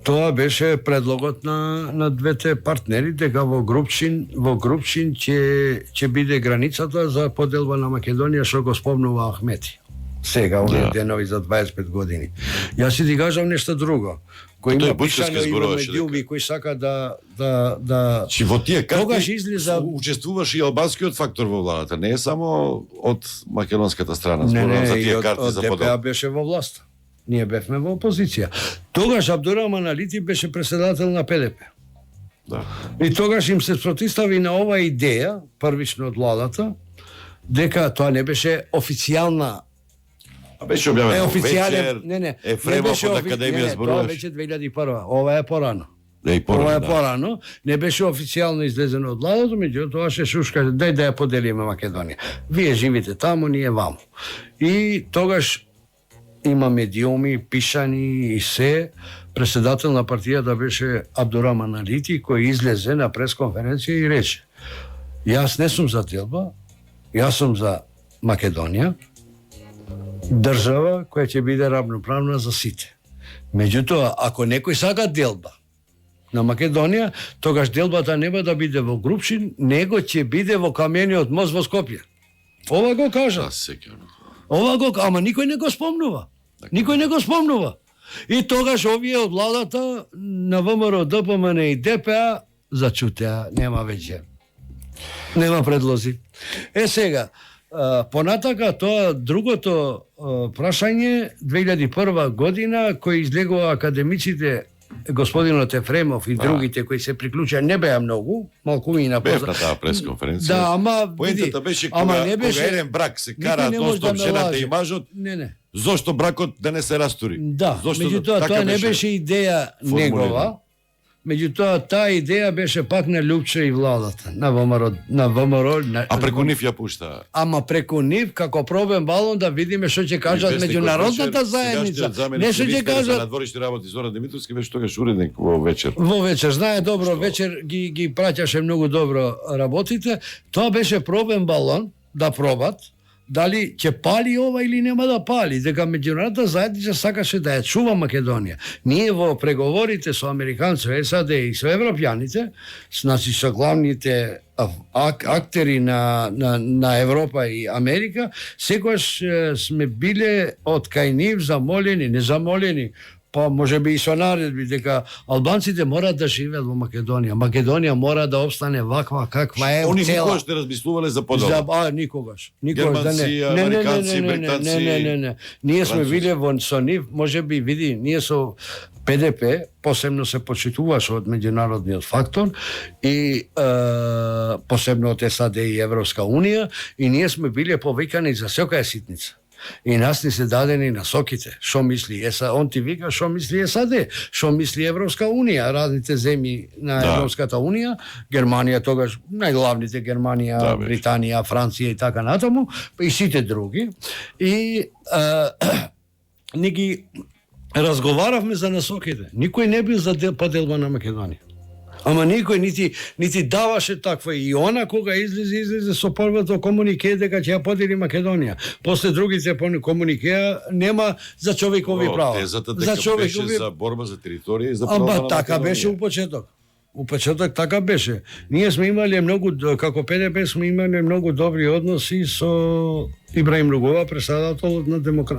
Тоа беше предлогот на двете партнери дека во Групчин ќе биде границата за поделба на Македонија што го спомнува Ахмети. Сега оние денови за 25 години. Јас си ти кажам нешто друго. Кој Тој има Бучевски пишано, има зборуваше медиуми кој сака да Чи во тие Тогаш карти излиза- учествуваше и албанскиот фактор во владата, не е само од македонската страна, Не, зборувам за и тие од карти за ДПА подел. беше во власт. Ние бевме во опозиција. Тогаш Абдураман Алити беше председател на ПДП. Да. И тогаш им се протистави на ова идеја, првично од владата, дека тоа не беше официјална А беше објавено официјален, вечер, не Ефремов беше од тоа Академија зборуваше. веќе 2001. Ова е порано. И Ова е да. порано, не беше официјално излезено од владата, меѓутоа ќе шушка, дај да ја поделиме Македонија. Вие живите таму, ние ваму. И тогаш има медиуми, пишани и се. Председател на партијата беше Абдураман Алити, кој излезе на пресконференција и рече: јас не сум за делба, јас сум за Македонија, држава која ќе биде равноправна за сите. Меѓутоа, ако некој сака делба на Македонија, тогаш делбата нема да биде во Групшин, него ќе биде во камениот мост во Скопје. Ова го кажа. Да, сеќавам. Ама никој не го спомнува. Никој не го спомнува. И тогаш овие од владата на ВМРО, ДПМН и ДПА зачутеа, нема веќе. Нема предлози. Сега, понатака тоа другото прашање 2001 година кој излегува академиците господинот Ефремов и другите кои се приклучаа не беа многу, малкумина Бев на таа пресконференција. Да, ама поентата беше ама не кога беше еден брак се кара никој не може ностоп да ме жената лаже. и мажот, Не. зошто бракот да не се растури? Да, Зошто меѓутоа така тоа не беше идеја формулирано. негова. Меѓутоа таа идеја беше пак на Лјупче и владата, на ВМРО, А преку нив ја пушта. Ама преку нив како пробен балон да видиме што ќе кажат меѓународната заедница. Не што ќе кажат на дворишни работи Зоран Димитровски беше тогаш уредник во вечер. во вечер. Знае добро, вечер ги праќаше многу добро работите. Тоа беше пробен балон да пробат дали ќе пали ова или нема да пали, дека меѓународната заедница сакаше да ја чува Македонија. Ние во преговорите со американци, САД и со европјаните, значи со главните актери на Европа и Америка, секогаш сме биле од кај нив замолени, незамолени, па може би и со наредби, дека албанците мораат да живеат во Македонија. Македонија мора да опстане ваква каква е Они цела. никогаш не размислувале за подобро. Никогаш. Германци, американци, британци, Не. Ние сме французи. биле со нив, може би, види, ние со ПДП посебно се почитуваше од меѓународниот фактор и посебно од САД и Европска Унија, и ние сме биле повикани за секоја ситница. И нас ни се дадени насоките. Што мисли САД? Он ти вика што мисли САД, што мисли Европска Унија, разните земји на Европската Унија, Германија тогаш, најглавните Германија, Да, Британија, Франција и така натаму, и сите други. И ни ги разговаравме за насоките. Никој не бил за поделба на Македонија. Ама никој нити даваше таква, и она кога излезе со првото комунике дека ќе ја подели Македонија. После другите комуникеа нема за човекови права. Тезата дека беше за борба за територија и за права на Ама така Македонија. беше у почеток. У почеток така беше. Ние сме имале многу, како ПДП сме имале многу добри односи со Ибраим Ругова, председателот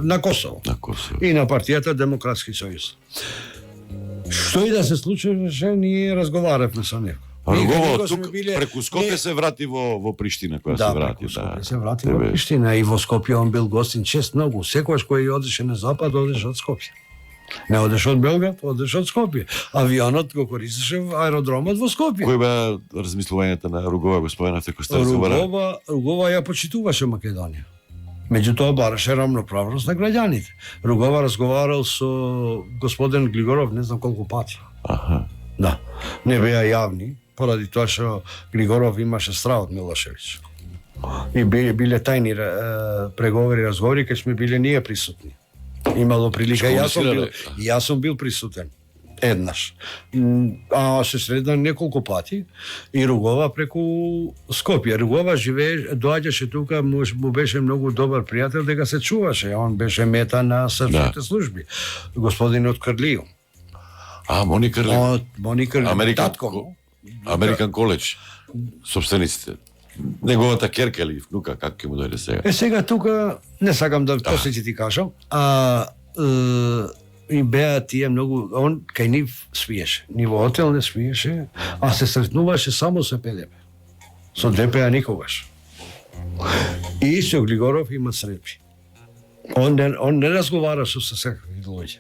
на Косово. На Косово. И на партијата Демократски сојуз. Што и да се случуваше, ние разговаравме со него. Ругова тук преку Скопје се врати во Приштина, која се врати. Преку Скопје се врати во Приштина, и во Скопје он бил гостин чест многу. Секојаш кој одеше на запад, одеше од Скопје. Не одеше од Белград, одеше од Скопје. Авионот го користеше во аеродромот во Скопје. Кој беа размислувањата на Ругова, господинот Коста разговара? Ругова ја почитуваше Македонија. Меѓутоа бараше равноправност на граѓаните. Ругова разговарал со господин Глигоров не знам колку пати. Аха. Да. Не беа јавни, поради тоа што Глигоров имаше страх од Милошевиќ. И биле тајни преговори, разговори, кај сме биле ние присутни. Имало прилика, јас сум бил присутен еднаш. А се средна неколку пати и Ругова преку Скопје. Ругова доаѓаше тука, му беше многу добар пријател, дека се чуваше. Он беше мета на српските служби. Господинот Крлио. Мони Крлио. Мони Крлио. Татко. Американ коледж. Собствениците. Неговата керка или внука, како ќе му дојде сега? Сега тука не сакам да после ќе ти кажам, и беа тие многу, он кај нив свиеше. Ни во хотел не свиеше, а се сретнуваше само со ПДП. Со ДПА никогаш. И со Глигоров има средби. Он не разговара со секој луѓе.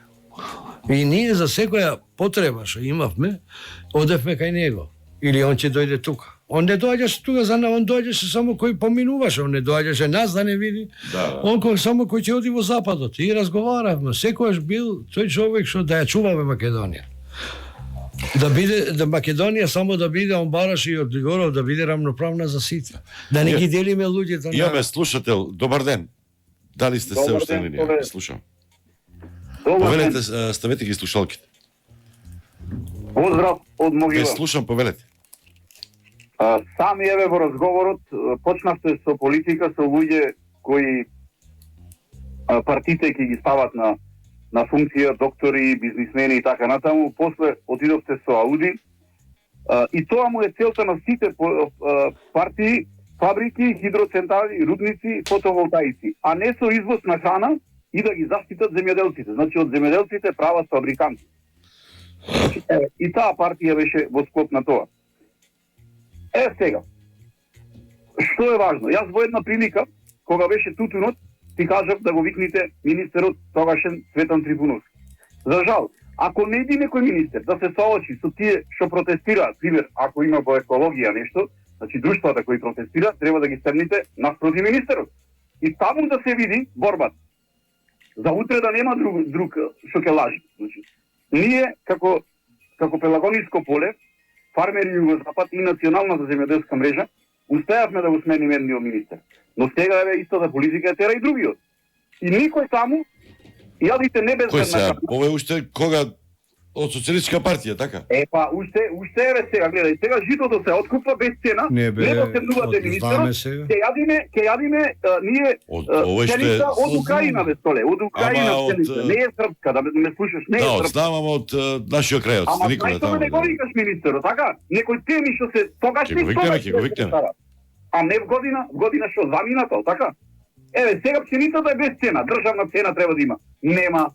И ние за секоја потреба што имавме, одевме кај него. Или он ќе дојде тука. Он не доаѓаше тука за нас, он доаѓаше само кој поминуваше, он не доаѓаше нас да не види. Да. Он само кој ќе оди во западот и разговаравме. Секојаш бил тој човек што да ја чуваме Македонија. Да Македонија само да биде, он бараше и од Григоров да биде рамноправна за сите. Да не ги делиме луѓето на... Имаме слушател. Добар ден. Дали сте се уште на линија? Слушам. Повелете, ставете ги слушалките. Поздрав од Могила. Ве слушам, повелете. Сами еве во разговорот почнавте со политика, со луѓе кои партите ќе ги стават на функција, доктори, бизнисмени и така натаму, после отидовте со Ауди, и тоа му е целта на сите партии, фабрики, хидроцентрали, рудници, фотоволтаици, а не со извоз на храна и да ги заштитат земјоделците. Значи од земјоделците прават фабриканти. И таа партија беше во склоп на тоа. Сега, што е важно? Јас во една прилика, кога беше тутунот, ти кажав да го викните министерот тогашен Цветан Трифуновски. За жал, ако не иди некој министер да се соочи со тие што протестираат, пример, ако има во екологија нешто, значи друштвата кои протестираат, треба да ги стемните наспроти министерот. И таму да се види борбата. За утре да нема друг што ќе лажи. Значи, ние како Пелагониско поле, фармери Југозапад и националната земјоделска мрежа, успеавме да го смениме едниот министер. Но сега е истата политика тера и другиот. И никој таму, јадите не без... Кој сега? Ова е уште кога од социјалистичка партија, така? Па, уште еве сега, гледај, сега житото се откупва без цена, не да се мнувате министерот, ќе јадиме ние пшеница од Украина, бе столе, од Украина пшеница, не е српска, да ме слушаш, не е српска. Да, знам, ама од нашиот крај, од Николе таму. Ама не го викаш министерот, така? Некој теми што се тогашни ќе го викнеме. А не в година што заминато, така? Еве, сега пшеницата е без цена, државна цена треба да има. Нема.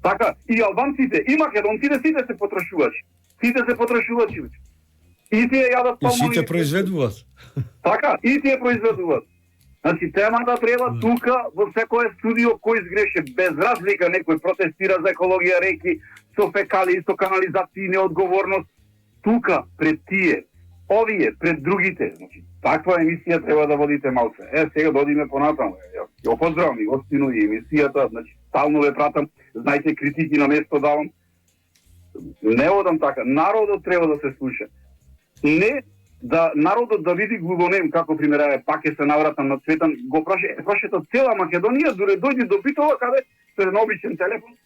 Така, и албанците, и македонците, сите се потрошувачи. Сите се потрошувачи. И тие јадат помоли. И сите произведуваат. Така, и тие произведуваат. Значи, темата треба тука, во секој студио, кој изгреше, без разлика, некој протестира за екологија реки, со фекали, со канализација, неодговорност. Тука, пред тие, овие, пред другите. Значи, таква емисија треба да водите малце. Сега додиме понатаму. Ја поздравам и гостину и емисијата, значи, стално ве пратам, знајте, критики на место давам. Не одам така. Народот треба да се слуша. Не да народот да види глугонем, како примерава, пак се навратам на Цветан, го прашето цела Македонија, дуре дојде до Битола, каде се на обичен телефон,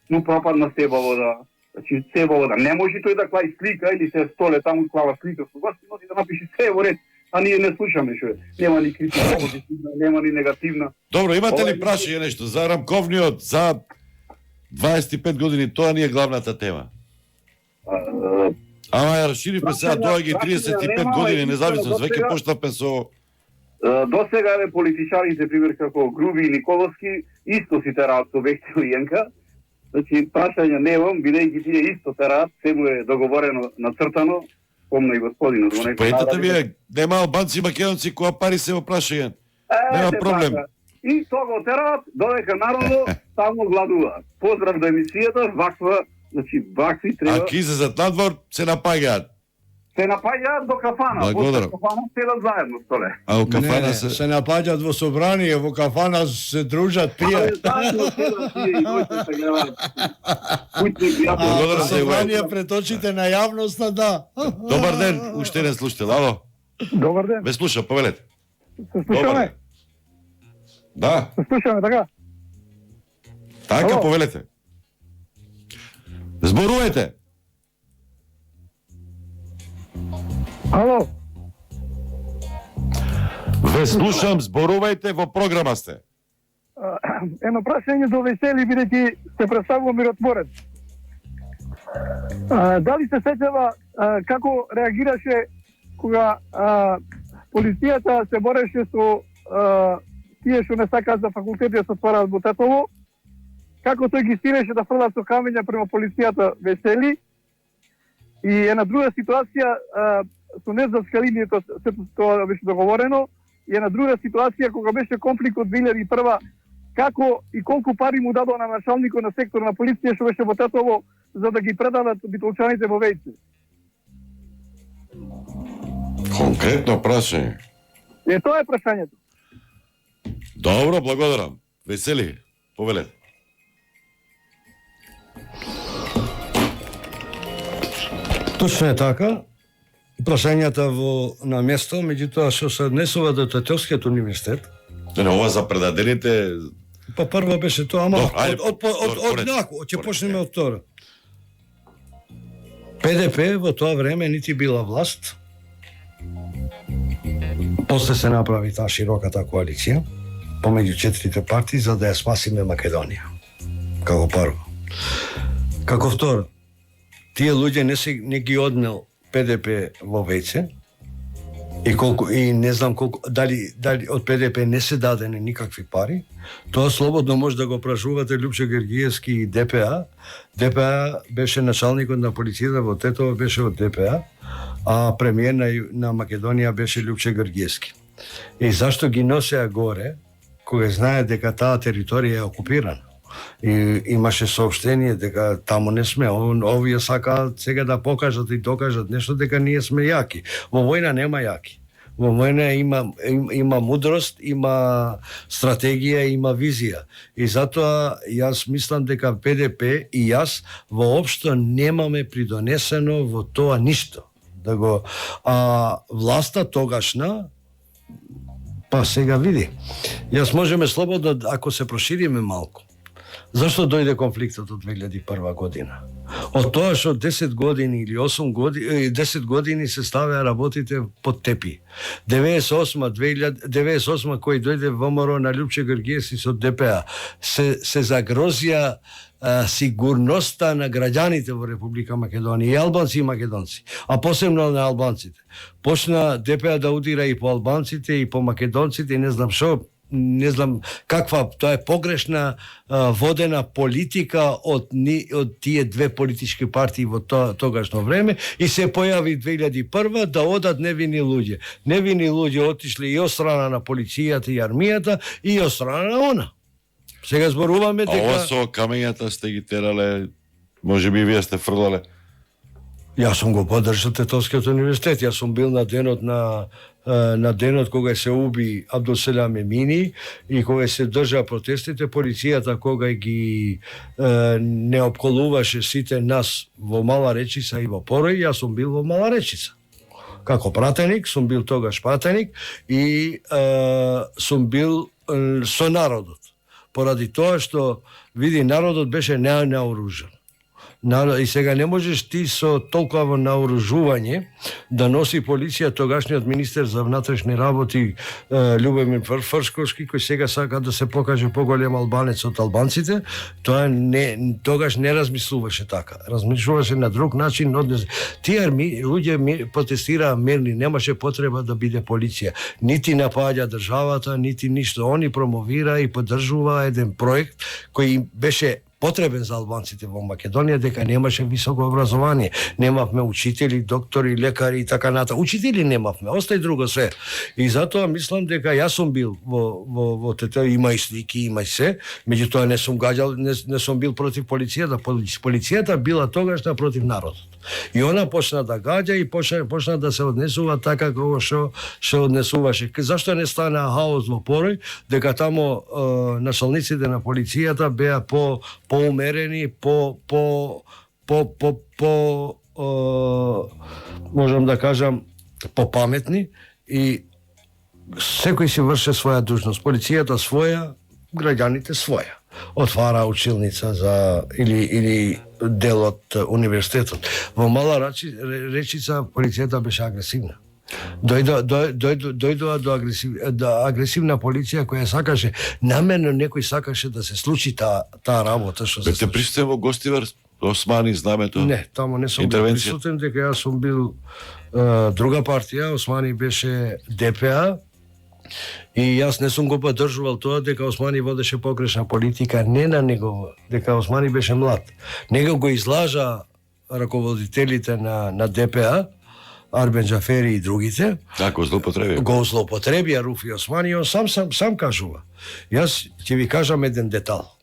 но пропадна Себа вода. Значи, Себа вода. Не може тој да клај слика или се столе таму клава слика, кога се носи да напиши се во ред, а ние не слушаме што е. Нема ни критика позитивна, нема ни негативна. Добро, имате ли прашање нешто за рамковниот, за 25 години, тоа не е главната тема. Ама ја расширивме сега, тоа ги 35 години независност, веќе почнавме со... До сега еве политичарите, пример како Груби и Николовски, исто си тераат со Бехтел и Јенка. Значи, прашање немам, бидејќи тие исто тераат, се му е договорено, нацртано, помна и господинот. Поентата ми е, нема албанци и македонци која пари се во прашање. Нема проблем. И тоа го тераат, додека народо таму гладува. Поздрав до емисијата, ваква, значи, вакви треба... А ки излезат надвор, се напаѓаат. Се напаѓаат до кафана. Благодарам. После кафана седат заедно, столе. А во кафана не, се напаѓаат во собрание, во кафана се дружат, пијат. Благодарам за собрание пред очите на јавноста, да. Добар ден, уште еден слушател, ало. Добар ден. Ве слушам, повелете. Се слушаме? Да. Се слушаме, така? Така, повелете. Зборувајте. Ало? Ве слушам, зборувајте, во програма сте. Едно прашање до Весели, бидејќи се представува миротворец. Дали се сеќава како реагираше кога полицијата се бореше со тие што не сакаат за факултети да се отвораат во Тетово, како тој ги стиреше да фрлат со камења према полицијата Весели, и една друга ситуација со незаскалинието, сето тоа беше договорено, и една друга ситуација кога беше конфликтот 2001, како и колку пари му дадоа на началникот на сектор на полиција што беше во Тетово за да ги предадат битолчаните во Вејци. Конкретно прашање. Тоа е прашањето. Добро, благодарам. Весели, повелете. Точно е така. Прашањата на место, меѓутоа што се однесува до Тетовскиот универзитет, Не, ова за предадените па прво беше тоа, ама Добро, ајде, од нако, ќе почнеме од второ. ПДП во тоа време нити била власт. После се направи таа широката коалиција помеѓу четирите партии за да ја спасиме Македонија. Како прво. Како второ, тие луѓе не ги однел ПДП во веќе и не знам колку дали од ПДП не се дадени никакви пари. Тоа слободно може да го прашувате Лјупчо Гергиевски и ДПА. ДПА беше началникот на полицијата во Тетово, беше од ДПА, а премиер на Македонија беше Лјупчо Гергиевски. И зашто ги носеа горе кога знае дека таа територија е окупирана? И имаше соопштение дека таму не сме. Овие сакаат сега да покажат и докажат нешто дека ние сме јаки. Во војна нема јаки. Во војна има мудрост, има стратегија, има визија. И затоа јас мислам дека ПДП и јас воопшто немаме придонесено во тоа ништо. Власта тогашна, па сега види. Јас можеме слободно, ако се прошириме малку. Зашто дојде конфликтот од 2001 година? Од тоа што 10 години или 8 години, 10 години се ставеа работите под тепи. 98 кој дојде ВМРО на Лјупчо Гергиевски со ДПА, се загрозија сигурноста на граѓаните во Република Македонија, и албанци и македонци, а посебно на албанците. Почна ДПА да удира и по албанците и по македонците и не знам што, не знам каква, тоа е погрешна водена политика од тие две политички партии во тогашно време и се појави 2001 да одат невини луѓе. Невини луѓе отишли и од страна на полицијата и армијата и од страна на она. Сега зборуваме дека... ова со камењата сте ги терале, може би вие сте фрлале. Јас сум го поддржал Тетовскиот универзитет. Јас сум бил на денот кога се уби Абдулселам Емини и кога се држа протестите, полицијата кога ги не опколуваше сите нас во Мала Речица и во Порој, јас сум бил во Мала Речица. Како пратеник, сум бил тогаш пратеник и сум бил со народот. Поради тоа што, види, народот беше ненаоружен. И сега не можеш ти со толкова наоружување да носи полиција тогашниот министер за внатрешни работи Љубомир Фршковски, кој сега сака да се покаже поголем албанец од албанците. Тоа тогаш не размислуваше така. Размислуваше на друг начин. Тие луѓе протестираа мирни, немаше потреба да биде полиција. Нити напаѓа државата, нити ништо. Они промовира и поддржува еден проект кој беше потребен за албанците во Македонија, дека немаше високо образование. Немавме учители, доктори, лекари и така натаму. Учители немавме, остај друго све. И затоа мислам дека јас сум бил во тето, има и слики, има и се, меѓутоа не сум гаѓал, не сум бил против полицијата. Полицијата била тогашна против народот. И она почна да гаѓа и почна да се однесува така како што однесуваше. Зашто не стана хаос во Порој, дека таму началниците на полицијата беа поумерени, можам да кажам, попаметни и секој си врше своја дужност. Полицијата своја, граѓаните своја. Отвара училница или дел од универзитетот. Во Мала Речица полицијата беше агресивна. Дојдоа до агресивна полиција која сакаше, намерно некој сакаше да се случи таа работа што се случи. Бете присутен во Гостивар, Османи, знамето? Не, таму не сум бил присутен, дека јас сум бил друга партија, Османи беше ДПА, и јас не сум го поддржувал тоа дека Османи водеше погрешна политика, не на него, дека Османи беше млад. Него го излажа раководителите на ДПА, Арбен Джафери и другите. Да, го злоупотребија. Го злоупотребија Руфи Османи, он сам кажува. Јас ќе ви кажам еден детал.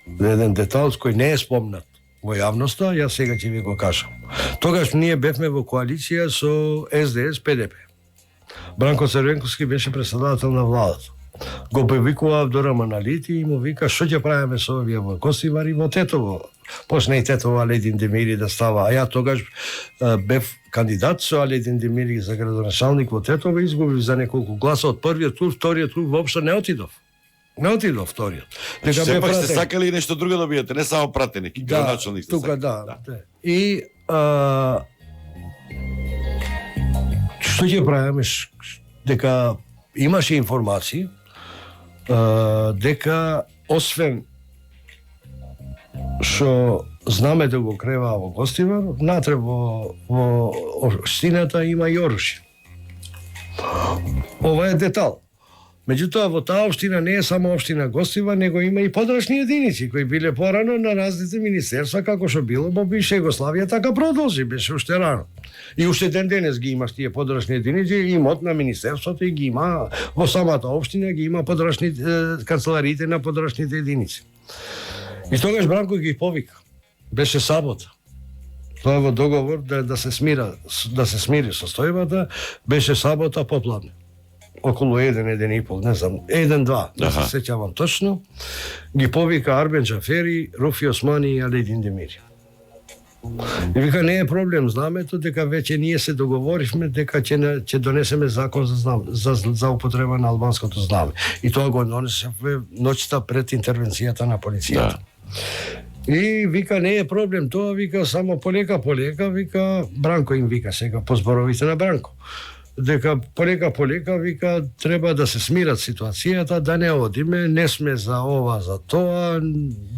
Еден детал кој не е спомнат во јавноста, јас сега ќе ви го кажам. Тогаш ние бевме во коалиција со СДС ПДП. Бранко Црвенковски беше председател на владата. Го повикува Авдора Маналити и му вика што ќе правиме со овие во Костивар и во Тетово. Почна и тетова Аледин Демири да става, а ја тогаш бев кандидат со Аледин Демири за градоначалник во Тетово, изгубив за неколку гласа од првиот тур, вториот тур воопшто не отидов. Не отидов вториот. Дека бе Сепак сте пратен. сакали и нешто друго да биете, не само пратеник, и градоначалник сте тука сакали. да. И што ќе правиме дека имаше информации дека освен што знаме да го креваа во Гостивар, внатре во општината има и оружје. Ова е детал. Меѓутоа, во таа општина не е само општина Гостивар, него има и подрачни единици кои биле порано на разните министерства, како што било во бивша Југославија, така продолжи, беше уште рано. И уште ден денес ги имаш тие подрачни единици, имот на министерството и ги има во самата општина, ги има подрачни канцелариите на подрачните единици. И тогаш Бранко ги повика. Беше сабота. Тоа во договор да се смири состојбата, беше сабота попладне. Околу 1:30, не знам, 1-2, не се сеќавам точно. Ги повика Арбен Джафери, Руфи Османи и Аледин Демири. И вика, не е проблем, знамето, дека веќе ние се договоривме дека ќе донесеме закон за употреба на албанското знаме. И тоа го донесевме ноќта пред интервенцијата на полицијата. И вика, не е проблем тоа, вика, само полека, вика, Бранко им вика сега по зборовите на Бранко. Дека полека, вика, треба да се смират ситуацијата, да не одиме, не сме за ова, за тоа,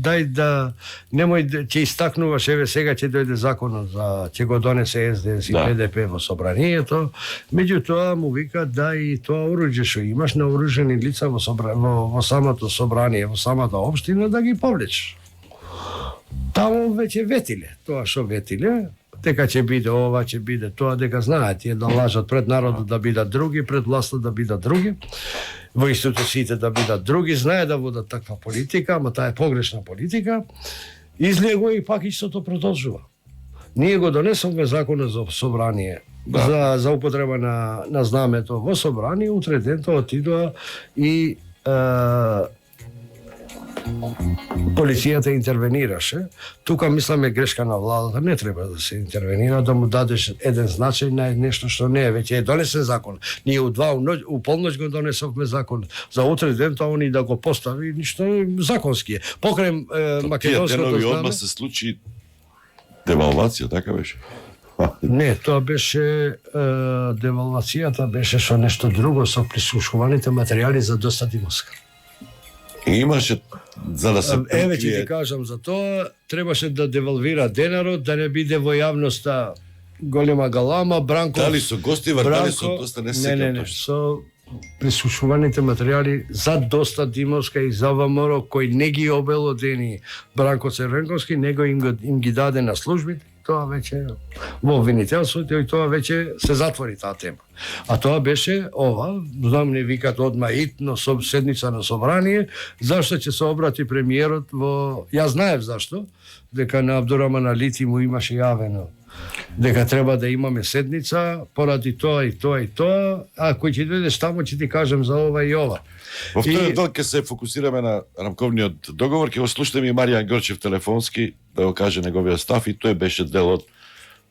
дај да, немој, ќе истакнуваш, еве сега ќе дојде законот ќе го донесе СДС и ПДП во собранието, меѓутоа му вика, да и тоа оружје што имаш на оружени лица во самото собрание, во самата општина, да ги повлечеш. Таму веќе ветиле, тоа што ветиле, дека ќе биде ова, ќе биде тоа, дека знаат тие да лажат пред народот да бидат други, пред власта да бидат други, во институциите да бидат други, знае да водат таква политика, ама таа е погрешна политика, излего и пак истото продолжува. Ние го донесовме законот за собрание, за употреба на знамето во собрание, утре ден тоа отидоа и полицијата интервенираше. Тука мисламе грешка на владата, не треба да се интервенира, да му дадеш еден значај на нешто што не е, веќе е донесен закон. Ние у полноќ го донесовме закон. За утре ден тоа они да го постави, ништо законски е. Покрај македонското знаме. знаме. Одма се случи девалвација, така беше? Не, тоа беше девалвацијата беше со нешто друго, со прислушуваните материјали за доста Димовска. И имаше, за да се Еве ќе ти кажам за тоа, требаше да девалвира денарот, да не биде во јавноста голема галама, Бранко... Дали со Гостивар, дали со доста не се сеќам точно. Со прислушуваните материјали за доста Димовска и за ВМРО, кој не ги обелодени Бранко Цервенковски, него им ги даде на службите, тоа веќе во обвинителството и тоа веќе се затвори таа тема. А тоа беше ова, знам не викат одма итно седница на собрание, зашто ќе се обрати премиерот во... Јас знаев зашто, дека на Абдураман Алити му имаше јавено дека треба да имаме седница поради тоа и тоа и тоа, а кој ќе дојдеш таму ќе ти кажем за ова и ова. Во вториот дел ќе се фокусираме на рамковниот договор, ќе го слушнеме и Маријан Горчев телефонски да го каже неговиот став, и тој беше дел од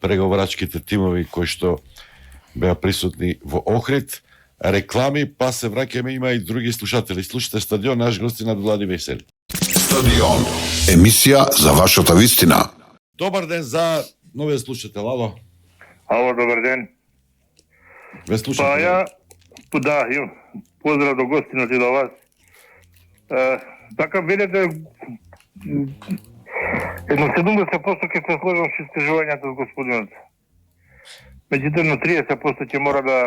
преговорачките тимови кои што беа присутни во Охрид. Реклами, па се враќаме, има и други слушатели. Слушате Стадион, наш гости на Влади Весели. Стадион. Емисија за вашата вистина. Добар ден за новиот слушател, ало. Ало, добар ден. Ве слушате. Па ја, поздрав до гостинот и до вас. Така видите, едно 70% ќе се сложам со истражувањето с господинот. Меѓутоа 30% ќе мора да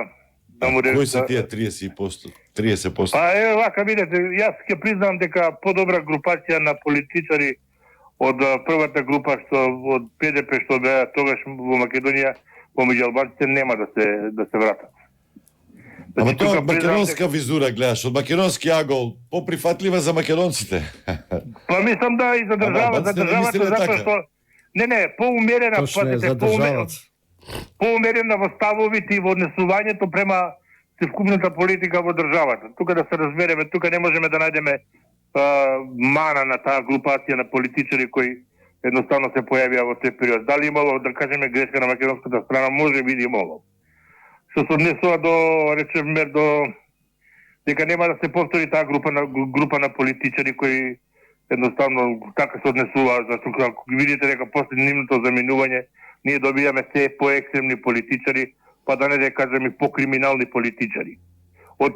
му Кои се тие 30%? 30%? Па вака видите, јас ќе признам дека подобра групација на политичари од првата група што од ПДП што беа тогаш во Македонија помеѓу албанците нема да се вратат. Ама тоа македонска визура гледаш, од македонски агол, поприфатлива за македонците. Па мислам да и за државата затоа што не, поумерена, поумерена во ставовите и во однесувањето према цевкупната политика во државата. Тука да се разбереме, тука не можеме да најдеме мана на таа групација на политичари кои едноставно се појавија во тој период. Дали имало, да кажеме, грешка на македонската страна, може би имало. Што се однесува до, речеме, до дека нема да се повтори таа група на политичари кои едноставно така се однесува, зашто ако видите дека после нивното заминување ние добиваме се поекстремни политичари, па да не да кажем и покриминални политичари од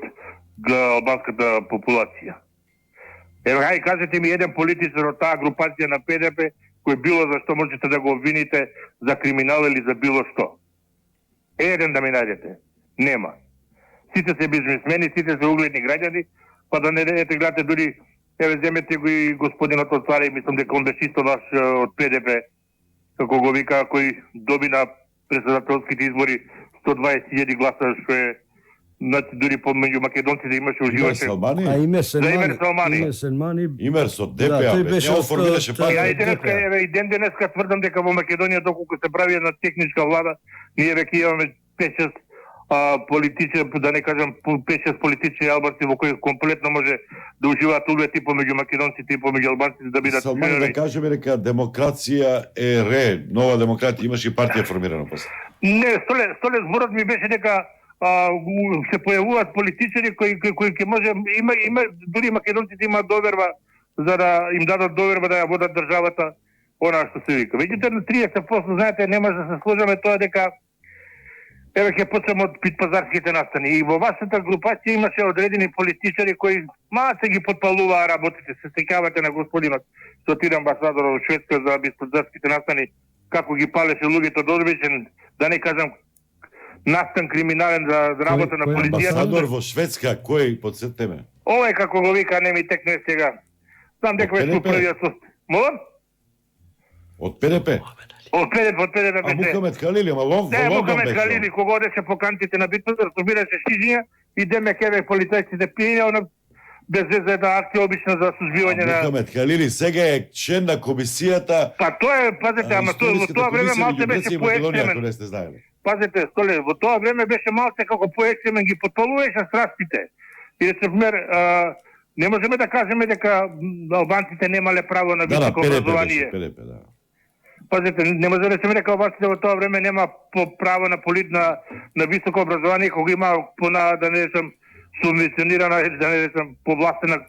албанската популација. Еве, хај кажете ми еден политичар од таа групација на ПДП кој било за што можете да го обвините за криминал или за било што. Еден да ми најдете. Нема. Сите се бизнисмени, сите се угледни граѓани, па да не дадете гледате дури, еве земете го и господинот од Царе, мислам дека он беше исто наш од ПДП, како го вика, кој доби на председателските избори 120.000 гласа, што е дури помеѓу македонците имаше уживаше. А Имер Селмани. Имер со ДПА, него формираше партија. И ден денеска тврдам дека во Македонија, доколку се прави една техничка влада, ние веќе имаме 5-6 политичи, да не кажам 5-6 политични албанци во кои комплетно може да уживаат углед и помеѓу македонците и помеѓу албанците да бидат. Салмани, да кажеме дека демокрација е ре, нова демократија, имаше и партија формирана после. Не, столе зборот ми беше дека се појавуваат политичари кои ќе може има дури македонците имаат доверба за да им дадат доверба да ја водат државата, она што се вика. Веќе на 30% знаете не може да се сложиме тоа дека еве ќе почнеме од питпазарските настани. И во вашата групација имаше одредени политичари кои се ги потпалуваа работите. Се сеќавате на господинот Сотир амбасадор во Шведска за питпазарските настани, како ги палеше луѓето додобичен, да не кажам настан криминален за работа на полицијата. Амбасадор во Шведска, кој подсетеме? Ова е како го вика, не ми текне сега. Знам дека беше првиот со... Молам? Од ПДП? Од ПДП. А Мухамед Халили, ама Лондон беше. Не, Мухамед Халили, кога одеше по кантите на битвата, собираше шижиња и деме кеве полицајците пиење, она без веза една акција обично за сузбивање на... Мухамед Халили сега е член на комисијата... Па тоа е, пазете, ама во тоа време малце беше поекстремен. Пазете, Столе, во тоа време беше малце како поекстремен, ги потпалуваше страстите. И речемер, не можеме да кажеме дека албанците немале право на високо образование. ПДП, да. Пазете, не може да речеме дека албанците во тоа време нема право на високо образование, кога има да не речем субвенционирана, да не речем повластена,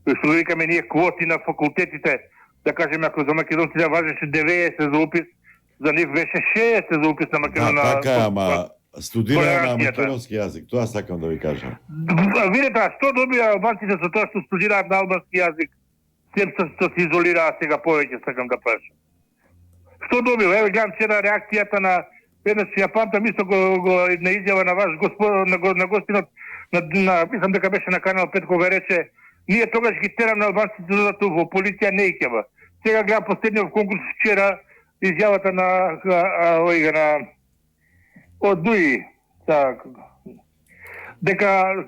што викаме ние квоти на факултетите, да кажеме ако за македонците важеше 90 за упис, за нив беше 60 за упис на македонија. Така, ама студира на македонски јазик, тоа сакам да ви кажам. Видите, што добија албанците со тоа што студираат на албански јазик, сем што се изолираат сега повеќе, сакам да прашам. Што добил? Еве гледам вчера реакцијата на еднаш ја памтам исто на изјава на ваш на гостинот мислам дека беше на канал 5 кога рече ние тогаш ги терам на албанците додату во полиција не икева. Сега гледам последниот конкурс вчера изјавата на од Дуи дека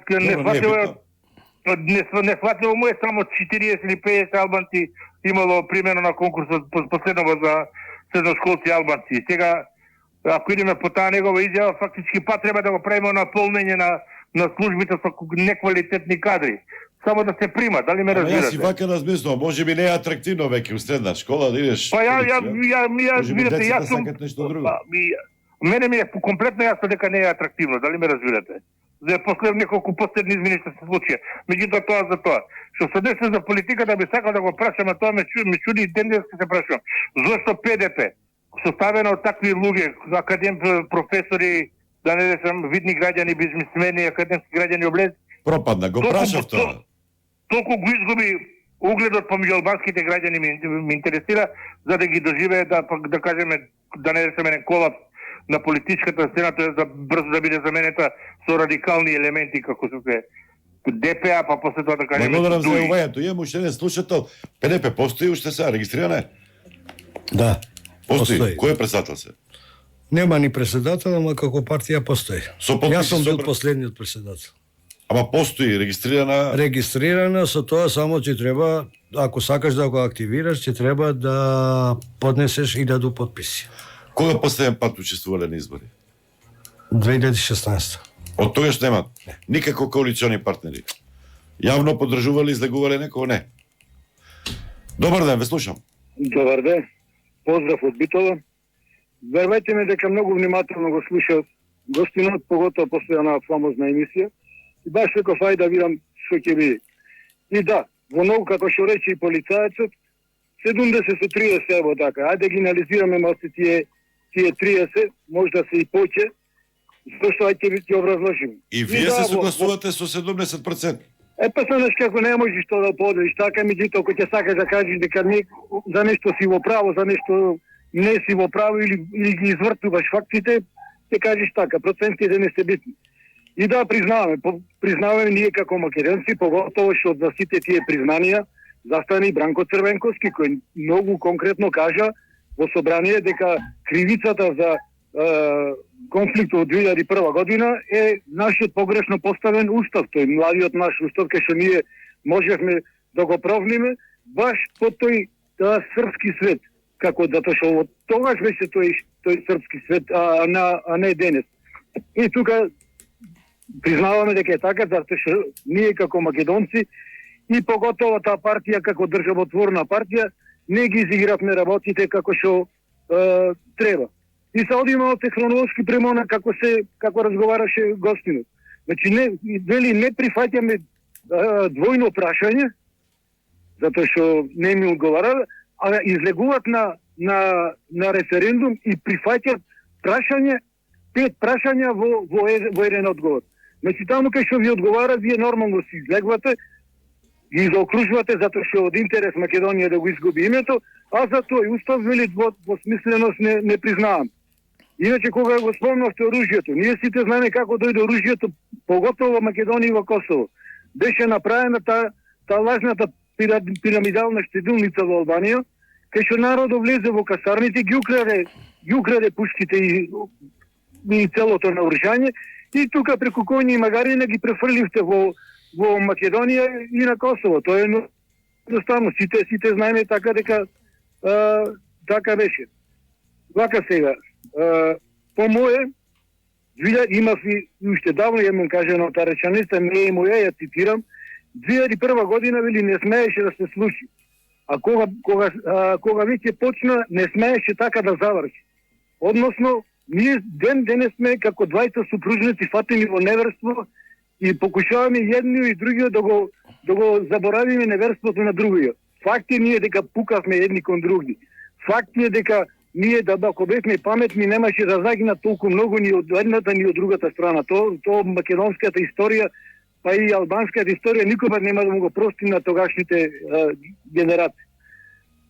несватливо му е само 40 или 50 албанци имало примено на конкурсот последново за средношколци албанци. Сега ако идеме по таа негова изјава, фактички па треба да го правиме наполнење на службите со неквалитетни кадри. Само да се прима, дали ме разбирате? Јас си вака размислувам, може би не е атрактивно веќе у средна школа да идеш. Па може би видите, децата сакат нешто друго. Мене ми е комплетно јасно дека не е атрактивно, дали ме разбирате? За после неколку последни измени што се случија. Меѓутоа тоа за тоа. Што се деше за политика да би сакал да го прашам, а тоа ме чуди и ден денеска се прашувам. Зошто ПДП составено од такви луѓе, професори, да не речам видни граѓани, бизнисмени, академски граѓани облез, пропадна, го прашав тоа. Толку го изгуби угледот помеѓу албанските граѓани ми интересира за да ги доживее да кажеме да не речеме еден колапс на политичката сцена, тоа за брзо да биде заменета со радикални елементи како се ДПА, па после тоа да кажеме. Благодарам за јавувањето. Имам уште еден слушател. ПДП постои уште сега регистрирана е? Да. Постои. Кој е председател се? Нема ни председател, ама како партија постои. Јас сум бил последниот председател. Ама постои регистрирана? Регистрирана, со тоа само ти треба, ако сакаш да го активираш, ти треба да поднесеш 1000 потписи. Кога последен пат учествувале на избори? 2016. Од тогаш немат никако коалициони партнери. Јавно поддржувале, излегувале некој? Не. Добар ден, ве слушам. Добар ден. Поздрав од Битола. Верувајте ме дека многу внимателно го слушав гостинот, поготово после една фамозна емисија. И баш реков, ајде да видам што ќе биде. И да, во многу, како што рече и полицајецот, 70 со 30 ево така. Ајде ги анализираме малце тие 30, можда се и повеќе. Зошто ајде ќе образложиме. И вие се согласувате со 70%? Па знаеш како не можеш тоа да поделиш така, меѓутоа ако ќе сакаш да кажеш дека не за нешто си во право, за нешто не си во право или ги извртуваш фактите, ќе кажеш така, процентите не се битни. И да, признаваме ние како македонци, поготово што за сите тие признанија застане и Бранко Црвенковски, кој многу конкретно кажа во собрание дека кривицата за конфликтот од 2001 година е нашиот погрешно поставен устав, тој младиот наш устав, кај што ние можевме да го провниме баш по тој српски свет, како затоа што тогаш беше тој српски свет, а не денес. И тука признаваме дека е така, затоа што ние како македонци и поготово таа партија како државотворна партија не ги изигравме работите како што треба. И се одиме од хронолошки премона како разговараше гостинот. Значи не прифаќаме двојно прашање, затоа што не ми одговарале, а излегуваат на референдум и прифаќаат прашање, 5 прашања во еден одговор. Значи таму кај што ви одговара, вие нормално си излегвате, ги заокружувате затоа што од интерес Македонија да го изгуби името, а за тој устав вели во смисленост не признавам. Иначе кога го спомнавте оружјето, ние сите знаеме како дојде оружјето, поготово во Македонија и во Косово. Беше направена таа лажната пирамидална штедилница во Албанија, кај што народот влезе во касарните, ги украде пушките и целото наоружјање, и тука преку коњи и магарина ги префрливте во Македонија и на Косово. Тоа е едноставно, сите знаеме така дека така беше. Вака сега, по моје, имав и уште давно ја му кажено таа реченица, не е моја, ја цитирам, 2001 година вели не смееше да се случи. А кога веќе почна, не смееше така да заврши. Односно, ние денес сме како двајца супружници фатени во неверство и покушаваме едниот и другиот да го заборавиме неверството на другиот. Факт е ние дека пукавме едни кон други. Факт е дека ние ако бевме паметни немаше да загина толку многу ни од едната ни од другата страна. Тоа македонската историја, па и албанската историја никога нема да му го прости на тогашните генерации.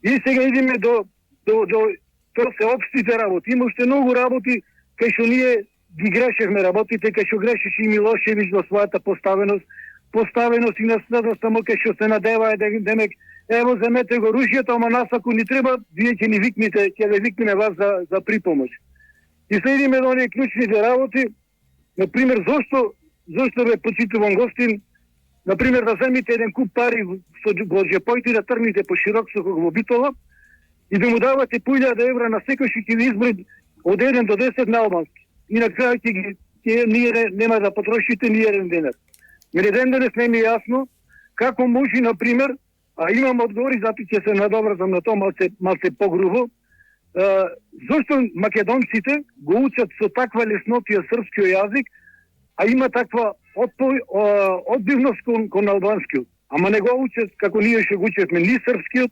И сега идеме до тоа се општите работи. Има уште многу работи кај што ние ги грешевме работите, кај што грешеше и Милошевиќ во својата поставеност и наследност, само кај што се надева демек ево земете го оружјето, ама нас ако ни треба, вие ќе ни викнете, ќе ве викнеме вас за припомош. И следиме до оние клучните работи, например, зошто ве почитувам гостин, например, да земите еден куп пари со джепојти да тргнете по Широксоког во Битола и да му давате по 1000 евра на секој што ќе ви изброи од 1 до 10 на албански. И на крај ние нема да потрошите ни еден денар. Мене ден денес не ми е јасно како може, например, а имам одговори, затоа ќе се надобразам на тоа малце погрубо, зошто македонците го учат со таква леснотија српскиот јазик, а има таква одбивност кон албанскиот. Ама не го учат како ние што го учевме ни српскиот,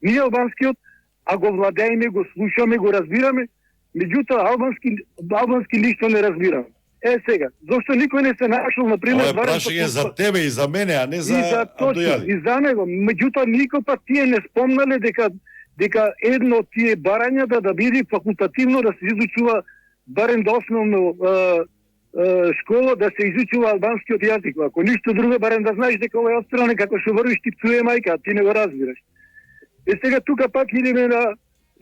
ни албанскиот, а го владееме, го слушаме, го разбираме, меѓутоа албански ништо не разбираме. Сега, зошто никој не се нашол, например... Ова е прашање за тебе и за мене, а не за Андојади. И за него. Меѓутоа, никој пат тие не спомнале дека едно од тие барања да биде факултативно, да се изучува барем до основно школа, да се изучува албанскиот јазик. Ако ништо друго, барем да знаеш дека ова е отстране, како што врвиш ти пцуе мајка, ти не го разбираш. Сега тука пак идеме на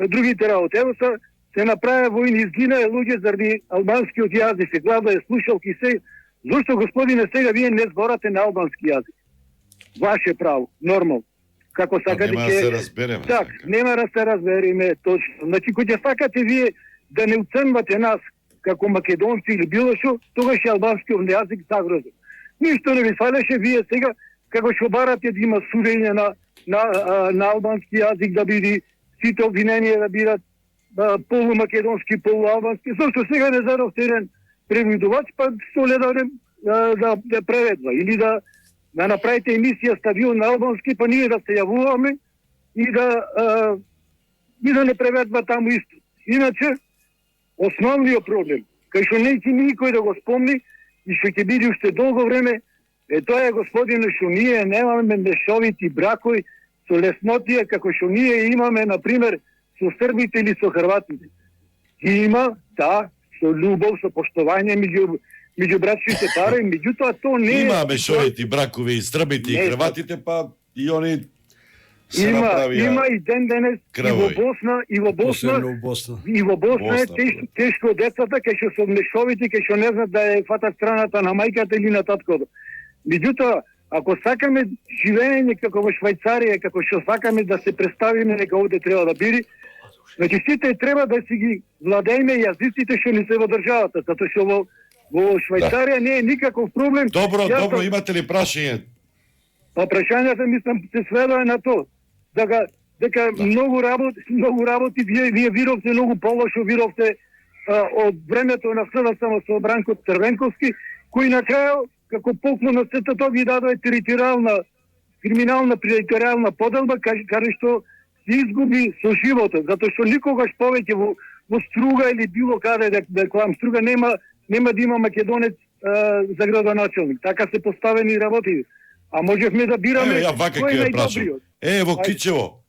другите работи. Ево се направи војни, изгинаа луѓе заради албанскиот јазик, се гледа е слушалки се. Зошто, господине, сега вие не зборате на албански јазик? Ваше право, нормално. Како сакате нема да се разбереме. Так, нема да се разбереме, точно. Значи, кој ќе сакате вие да не уценвате нас како македонци или било што, тогаш е албанскиот јазик загрозен. Ништо не ви фалеше, вие сега, како што барате да има судење на албански јазик да биде сите обвиненија да бидат полумакедонски, полуалбански. Зошто сега не задовте еден преведувач, па Соледар да преведува или да направите емисија стадион на албански, па ние да се јавуваме и да не преведува таму исто. Иначе, основниот проблем, кај што неќе никој да го спомни и што ќе биде уште долго време, тоа е, господине, што ние немаме мешовити бракови со леснотија, како што ние имаме, например, со србите или со хрватите. И има, со љубов, со поштовање меѓу братските пари, меѓутоа то не е... Има мешовити бракови и србите и хрватите, па и они се има направија и ден денес и во Босна е тешко децата кај што се мешовити, кај што не знаат да ја фатат страната на мајката или на таткото. Меѓутоа, ако сакаме живење како во Швајцарија, како што сакаме да се представиме дека овде треба да биде, значи сите треба да си ги владееме јазиците што ни се во државата, затоа што во Швајцарија не е никаков проблем. Добро, имате ли прашање? Па прашањата мислам се сведува на тоа. Дека многу работи, вие вировте многу полошо, вировте од времето на СДСМ со Бранко Црвенковски, кој на крај како поклон на сето тоа ги дадоа криминална територијална поделба, каде што се изгуби со животот, затоа што никогаш повеќе во Струга или било каде да клам Струга нема да има македонец за градоначелник. Така се поставени работи. А можевме да бираме кој е најдобриот. Во Кичево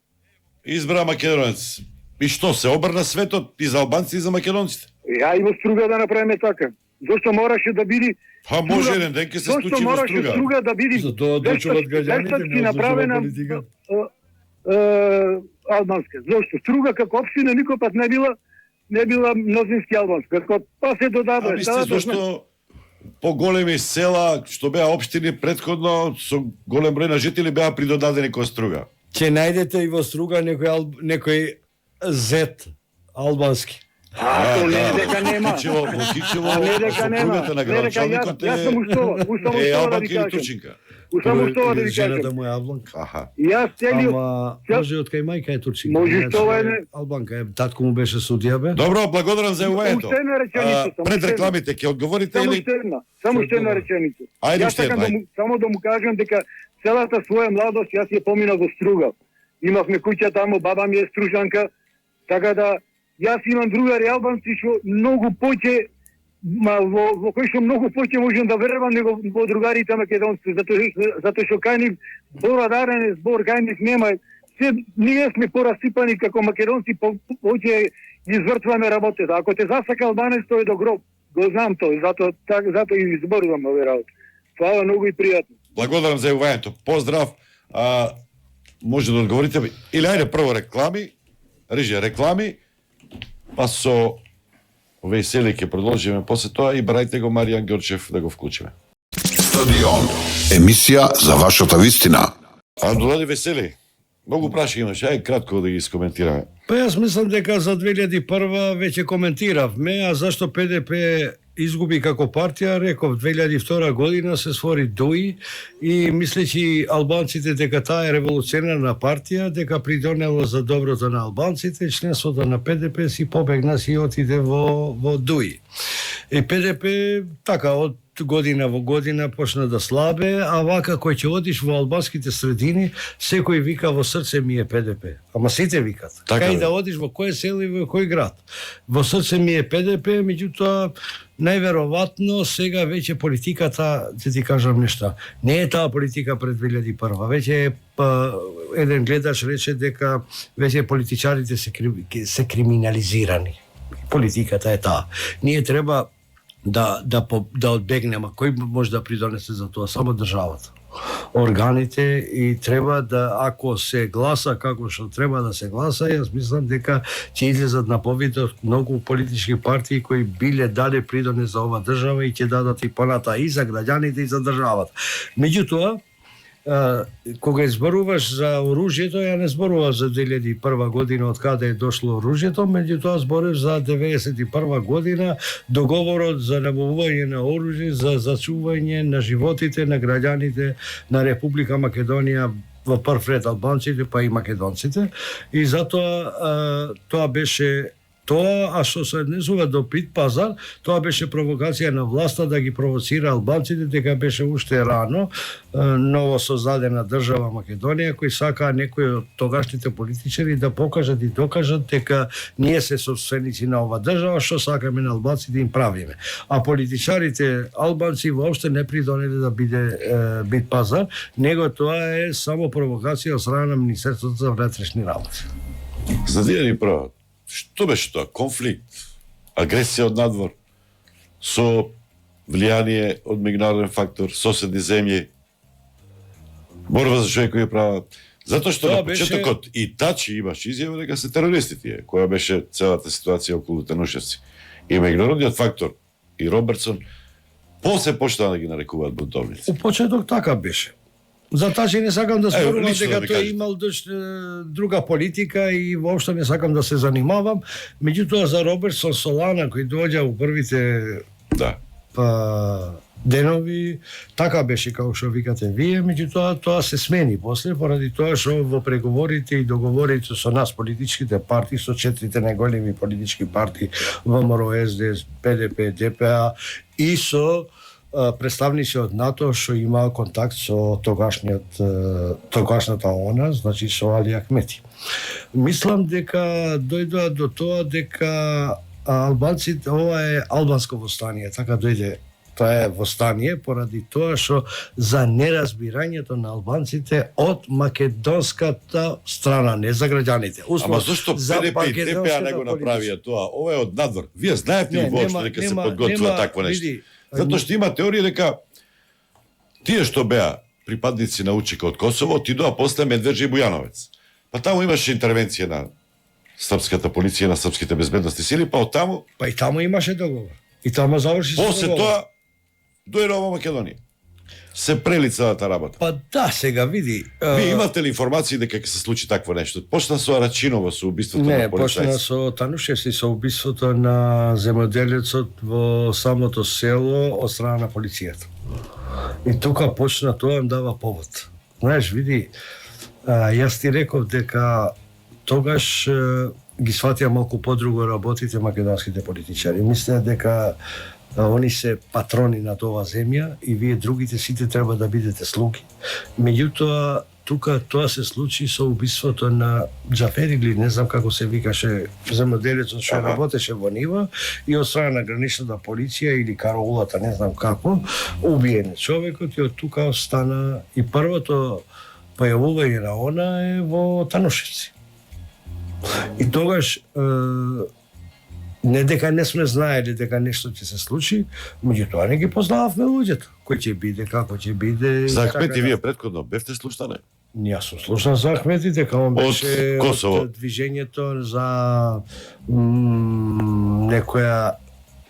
избра македонец. И што се обрна светот и за албанци и за македонците? И во Струга да направиме така. Зошто мораше да биде Па може еден ден ќе се случи во Струга. Зошто мораше Струга да биде за тоа одлучуваат граѓаните, не направена политика. Албанска. Зошто Струга како општина никој пат не била мнозински албанска. Па се додава. Мислите зашто поголеми села што беа општини претходно со голем број на жители беа придодадени кон Струга? Ќе најдете и во Струга некој зет албански. То не е дека нема. Во Кичево, Не дека нема. сопругата на градоначалникот Јас сум уштова да ви Албанка или кажам. Турчинка? Само што да ви Жената кажам. му е албанка. Аха. Јас целиот Ама може од кај мајка е турчинка. Може што е албанка е, татко му беше судија бе. Добро, благодарам за јавувањето. Уште една реченица, само Пред уште една. рекламите ќе одговорите или Само уште една реченица. Ајде Јас уште сакам една. само да му кажам дека целата своја младост јас ја поминав во Струга. Имавме куќа таму, баба ми е стружанка, така да јас имам другари албанци што многу поќе во кој што многу поќе можам да верувам него во другарите македонци, затоа што кај нив зборадарен збор, кај нив нема. Ние сме порасипани како македонци, поќе извртваме работата. Ако те засака албанец, тој е до гроб. Го знам тој, затоа и изборувам овие работи. Фала многу и пријатно. Благодарам за јавувањето. Поздрав. Може да одговорите или ајде прво реклами, режија реклами, па со Весели ќе продолжиме после тоа и барајте го Маријан Ѓорчев да го вклучиме. Стадион. Емисија за вашата вистина. Додади Весели. Многу прашања имаш, ај кратко да ги искоментираме. Па јас мислам дека за 2001 веќе коментиравме, а зашто ПДП изгуби како партија, реков 2002 година се створи ДОИ и мислејќи албанците дека таа е револуционерна партија, дека придонело за доброто на албанците, членството на ПДП си побегна си отиде во ДОИ. И ПДП така од година во година почна да слабе, а вака кој ќе одиш во албанските средини, секој вика во срце ми е ПДП. Ама сите викат. Така Кај е. да одиш во кој село и во кој град. Во срце ми е ПДП, меѓутоа најверојатно сега веќе политиката, ќе ти кажам нешта, не е таа политика пред 2001. Веќе еден гледач рече дека веќе политичарите се криминализирани. Политиката е таа. Ние треба да одбегнеме. Кој може да придонесе за тоа? Само државата. Органите и треба да, ако се гласа како што треба да се гласа, јас мислам дека ќе излезат на повидот многу политички партии кои биле дали придонес за ова држава и ќе дадат и поната и за граѓаните и за државата. Меѓутоа, кога зборуваш за оружјето, ја не зборував за 2001 година од каде е дошло оружјето, меѓутоа зборев за 1991 година договорот за набавување на оружје за зачување на животите на граѓаните на Република Македонија во прв ред албанците, па и македонците, и затоа тоа беше тоа, а што се однесува до Пит пазар, тоа беше провокација на власта да ги провоцира албанците, дека беше уште рано ново создадена држава Македонија, кои сакаа некои од тогашните политичари да покажат и докажат дека ние се собственици на ова држава, што сакаме на албанците им правиме. А политичарите албанци воопште не придонеле да биде Бит пазар, него тоа е само провокација од страна на Министерството за внатрешни работи. За да ни прават. Што беше тоа? Конфликт, агресија од надвор, со влијание од меѓународен фактор, соседни земји, борба за човекови права. Затоа што Тоа на почетокот и Тачи имаше изјава дека се терористи тие, која беше целата ситуација околу Танушевци. И меѓународниот фактор и Робертсон после почнаа да ги нарекуваат бунтовници. У почеток така беше. За Тачи не сакам да спорувам лично дека да ми тој кажете. имал друга политика и воопшто не сакам да се занимавам. Меѓутоа за Робертсон Солана кој доаѓа у првите Да. денови, така беше како што викате вие, меѓутоа тоа се смени после поради тоа што во преговорите и договорите со нас политичките партии, со четирите најголеми политички партии ВМРО, СДС, ПДП, ДПА и со представници од НАТО што имаа контакт со тогашната ООН, значи со Али Ахмети. Мислам дека дојдоа до тоа дека албанците, ова е албанско востание, така дојде, тоа е востание поради тоа што за неразбирањето на албанците од македонската страна, не за граѓаните. Ама зашто ПДП и ДПА не го направија тоа? Ова е од надвор. Вие знаете ли воопшто дека се подготвува такво нешто? Затоа што има теорија дека тие што беа припадници на УЧК од Косово отидоа после Медведжа и Бујановец. Па таму имаше интервенција на српската полиција, на српските безбедности сили, па од таму Па и таму имаше договор. И таму заврши со после договор. тоа дојде ова Македонија. Се прели целата работа. Па да, сега види. Вие имате ли информации дека ќе се случи такво нешто? Почна со Арачинова, со убиството Не, на почна полицајци. со Танушевци, со убиството на земјоделецот во самото село од страна на полицијата. И тука почна тоа им дава повод. Знаеш, види, јас ти реков дека тогаш ги сватија малку подруго работите македонските политичари. Мислеа дека они се патрони на тоа земја и вие другите сите треба да бидете слуги. Меѓутоа, тука тоа се случи со убиството на Џафер или не знам како се викаше земјоделецот што работеше во нива и од страна на граничната полиција или караулата, не знам како, убиен човекот и од тука стана и првото појавување на она е во Танушевци. И тогаш не дека не сме знаели дека нешто ќе се случи, меѓутоа не ги познававме луѓето. Кој ќе биде, како ќе биде. За Ахмети вие претходно бевте слушнале? Јас сум слушнал за Ахмети, дека он беше Косово. од движењето за некоја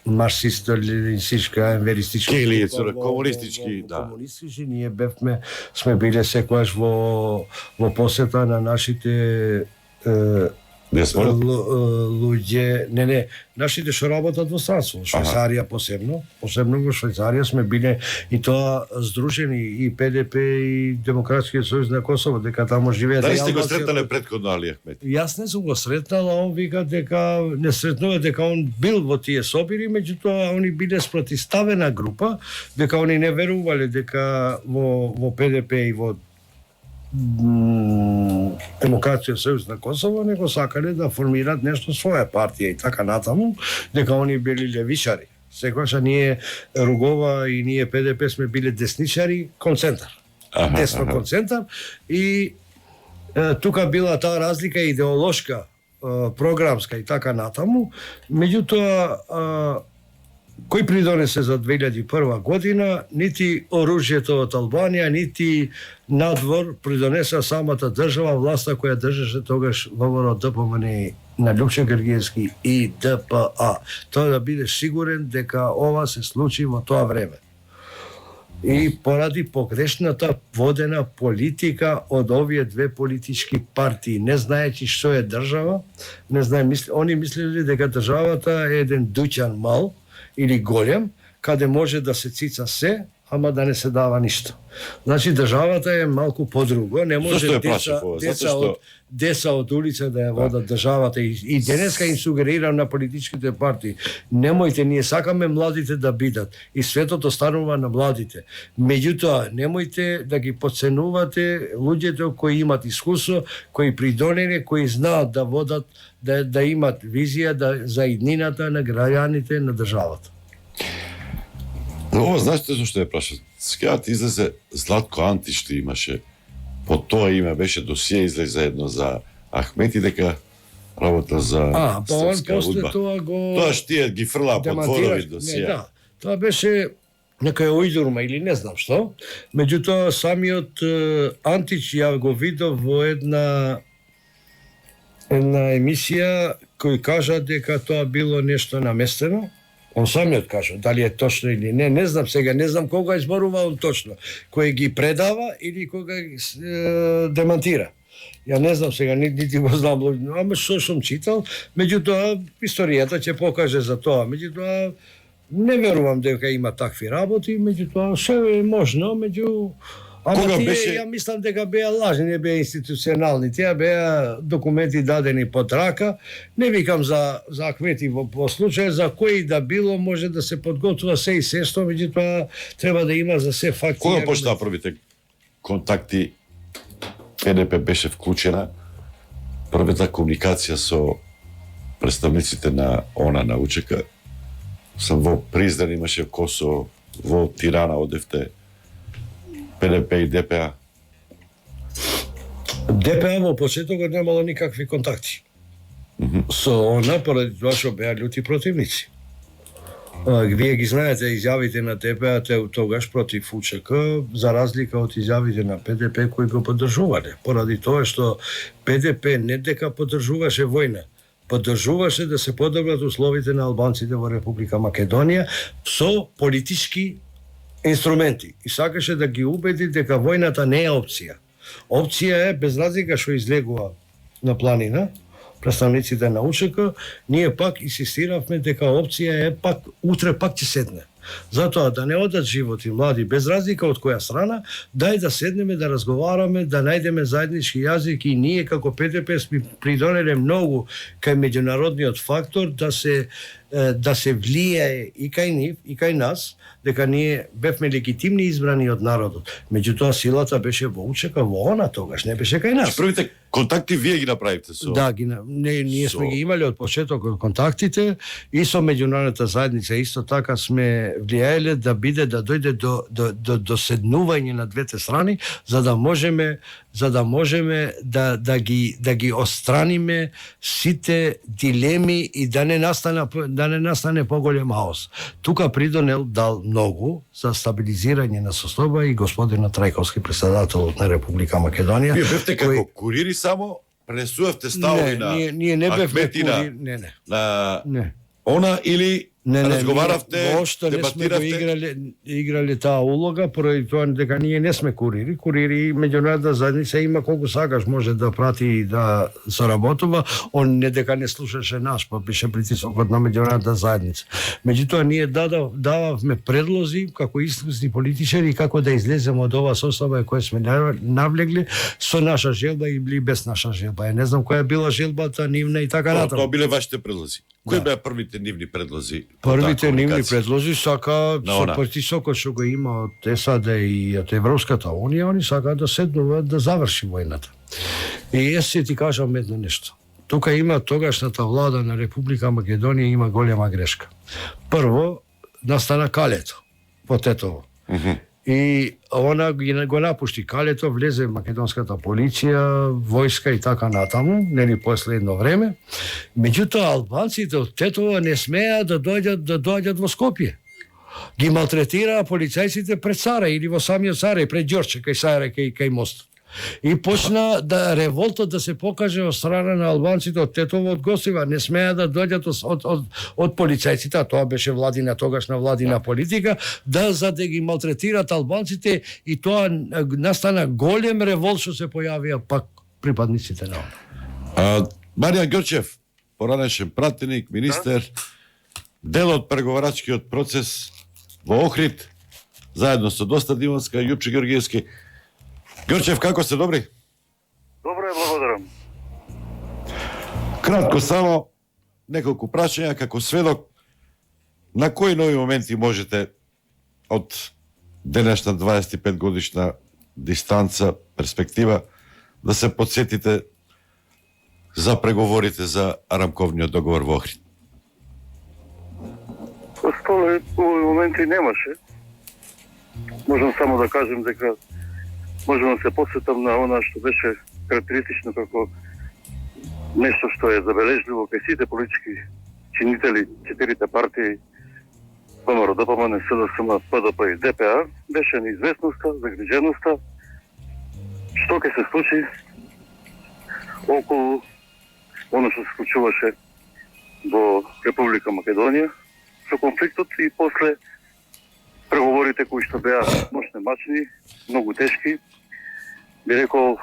марксисто-ленинистичка, енверистичка Или група комунистички, да. Комунистички, ние сме биле секојаш во посета на нашите луѓе, нашите што работат во странство, во Швајцарија посебно во Швајцарија сме биле и тоа здружени и ПДП и Демократскиот сојуз на Косово, дека таму живеат. Дали сте го сретнале претходно Али Ахмети? Јас не сум го сретнал, а он вика дека не сретнува дека он бил во тие собири, меѓутоа они биле спротивставена група, дека они не верувале дека во ПДП и во Демократскиот сојуз на Косово него сакале да формираат нешто своја партија и така натаму, дека они били левичари. Секогаш ние Ругова и ние ПДП сме биле десничари кон центар. Десно кон центар и тука била таа разлика идеолошка, програмска и така натаму. Меѓутоа кој придонесе за 2001 година, нити оружјето од Албанија, нити надвор придонеса самата држава, власта која држеше тогаш ВМРО ДПМН на Лјупчо Гергиевски и ДПА. Тоа да биде сигурен дека ова се случи во тоа време. И поради погрешната водена политика од овие две политички партии, не знаејќи што е држава, они мислеле дека државата е еден дуќан мал или голем, каде може да се цица се, ама да не се дава ништо. Значи државата е малку подруго, не може Зашто е прашав ова? Затоа што деца од улица да ја водат државата и денеска им сугерирам на политичките партии. Немојте, ние сакаме младите да бидат и светот останува на младите. Меѓутоа, немојте да ги подценувате луѓето кои имат искуство, кои придонеле, кои знаат да водат, да имат визија за иднината на граѓаните на државата. ова знаете зашто ја прашав? Скејат излезе Златко Антич што имаше по тоа име беше досие излезе заедно за Ахмети дека работа за Па он српска после удба. тоа го Тоа што тие ги фрла по дворови досија. Не, да. Тоа беше некоја ујдурма или не знам што. Меѓутоа самиот Антич ја го видов во една емисија кој кажа дека тоа било нешто наместено. Он самиот кажа, дали е точно или не знам сега, не знам кога изборува он точно, кој ги предава или кога демантира. Ја не знам сега, нити го знам, ама што сум читал, меѓутоа историјата ќе покаже за тоа. Меѓутоа не верувам дека има такви работи, меѓутоа се е можно, ама Кога тие, беше- ја мислам дека беа лажни, не беа институционални, тие беа документи дадени под рака. Не викам за Ахмети во случај, за кој да било може да се подготвува се и сешто, меѓутоа треба да има за се факти. Кога почнаа првите контакти? ПДП беше вклучена, првата комуникација со представниците на на УЧК. Сам во Призрен имаше Косово, во Тирана одевте ПДП и ДПА. ДПА во почетокот немало никакви контакти. Со поради тоа што беа љути противници. Вие ги знаете изјавите на ДПА тогаш против УЧК, за разлика од изјавите на ПДП кои го поддржувале. Поради тоа што ПДП не дека поддржуваше војна, поддржуваше да се подобрат условите на албанците во Република Македонија со политички инструменти. И сакаше да ги убеди дека војната не е опција. Опција е, без разлика што излегува на планина, представниците на УЧК, ние пак инсистиравме дека опција е пак, утре пак ќе седне. Затоа да не одат животи млади, без разлика од која страна, дај да седнеме, да разговараме, да најдеме заеднички јазик и ние како ПДП сме придонеле многу кај меѓународниот фактор да се влијае и кај нив, и кај нас, дека ние бевме легитимни избрани од народот. Меѓутоа силата беше во УЧК, во тогаш, не беше кај нас. Првите контакти вие ги направивте со... Да, ние сме ги имале од почетокот контактите и со меѓународната заедница исто така сме влијаеле да дојде до седнување на двете страни за да можеме да ги отстраниме сите дилеми и да не настане поголем хаос. Тука придонел дал многу за стабилизирање на состојба и господинот Трајковски, председателот на Република Македонија. Вие бевте како курири само, пренесувавте ставови на ние не бевме Ахметина, курири, на или разговаравте, воопшто не сме го играле таа улога, поради тоа дека ние не сме курири. Курири меѓународна заедница има колку сакаш може да прати и да соработува, он не дека не слушаше нас, па беше притисокот на меѓународната заедница. Меѓутоа ние дававме предлози како искусни политичари како да излеземе од ова состојба која сме навлегли со наша желба или без наша желба. Не знам која била желбата нивна и така натаму. Тоа биле вашите предлози. Кои беа првите нивни предлози? Првите нивни предлози со притисокот што го има од САД и од Европската Унија, они сакаат да седнуваат да заврши војната. И јас ќе ти кажам едно нешто. Тука има тогашната влада на Република Македонија има голема грешка. Прво, настана калето во Тетово. И она го напушти калето, влезе македонската полиција, војска и така натаму, нели после едно време. Меѓутоа албанците од Тетово не смеа да доаѓат во Скопје. Ги малтретираа полицајците пред Сара или во самиот Сара и пред Ѓорче кај Сара кај мостот. И почна револтот да се покаже од страна на албанците од Тетово, од Гостива. Не смеа да дојдат од полицајците, а тоа беше тогашна владина политика, за да ги малтретират албанците и тоа настана голем револт што се појавија пак припадниците на она. Маријан Ѓорчев, поранешен пратеник, министер, дел од преговарачкиот процес во Охрид, заедно со Доста Димовска, Јупче Георгиевски. Ѓорчев, како сте, добри? Добро е, благодарам. Кратко само, неколку прашања како сведок, на кои нови моменти можете од денешна 25 годишна дистанца, перспектива, да се подсетите за преговорите за рамковниот договор во Охрид? По столе овој моменти немаше. Можам само да кажем дека можам да се посетам на она што беше карактеристично како нешто што е забележливо кај сите политички чинители, четирите партии ВМРО, ДПМН, СДСМ, ПДП и ДПА, беше неизвестноста, загриженоста, што ќе се случи околу оно што се случуваше во Република Македонија со конфликтот и после преговорите кои што беа мощни, многу тешки, би рекол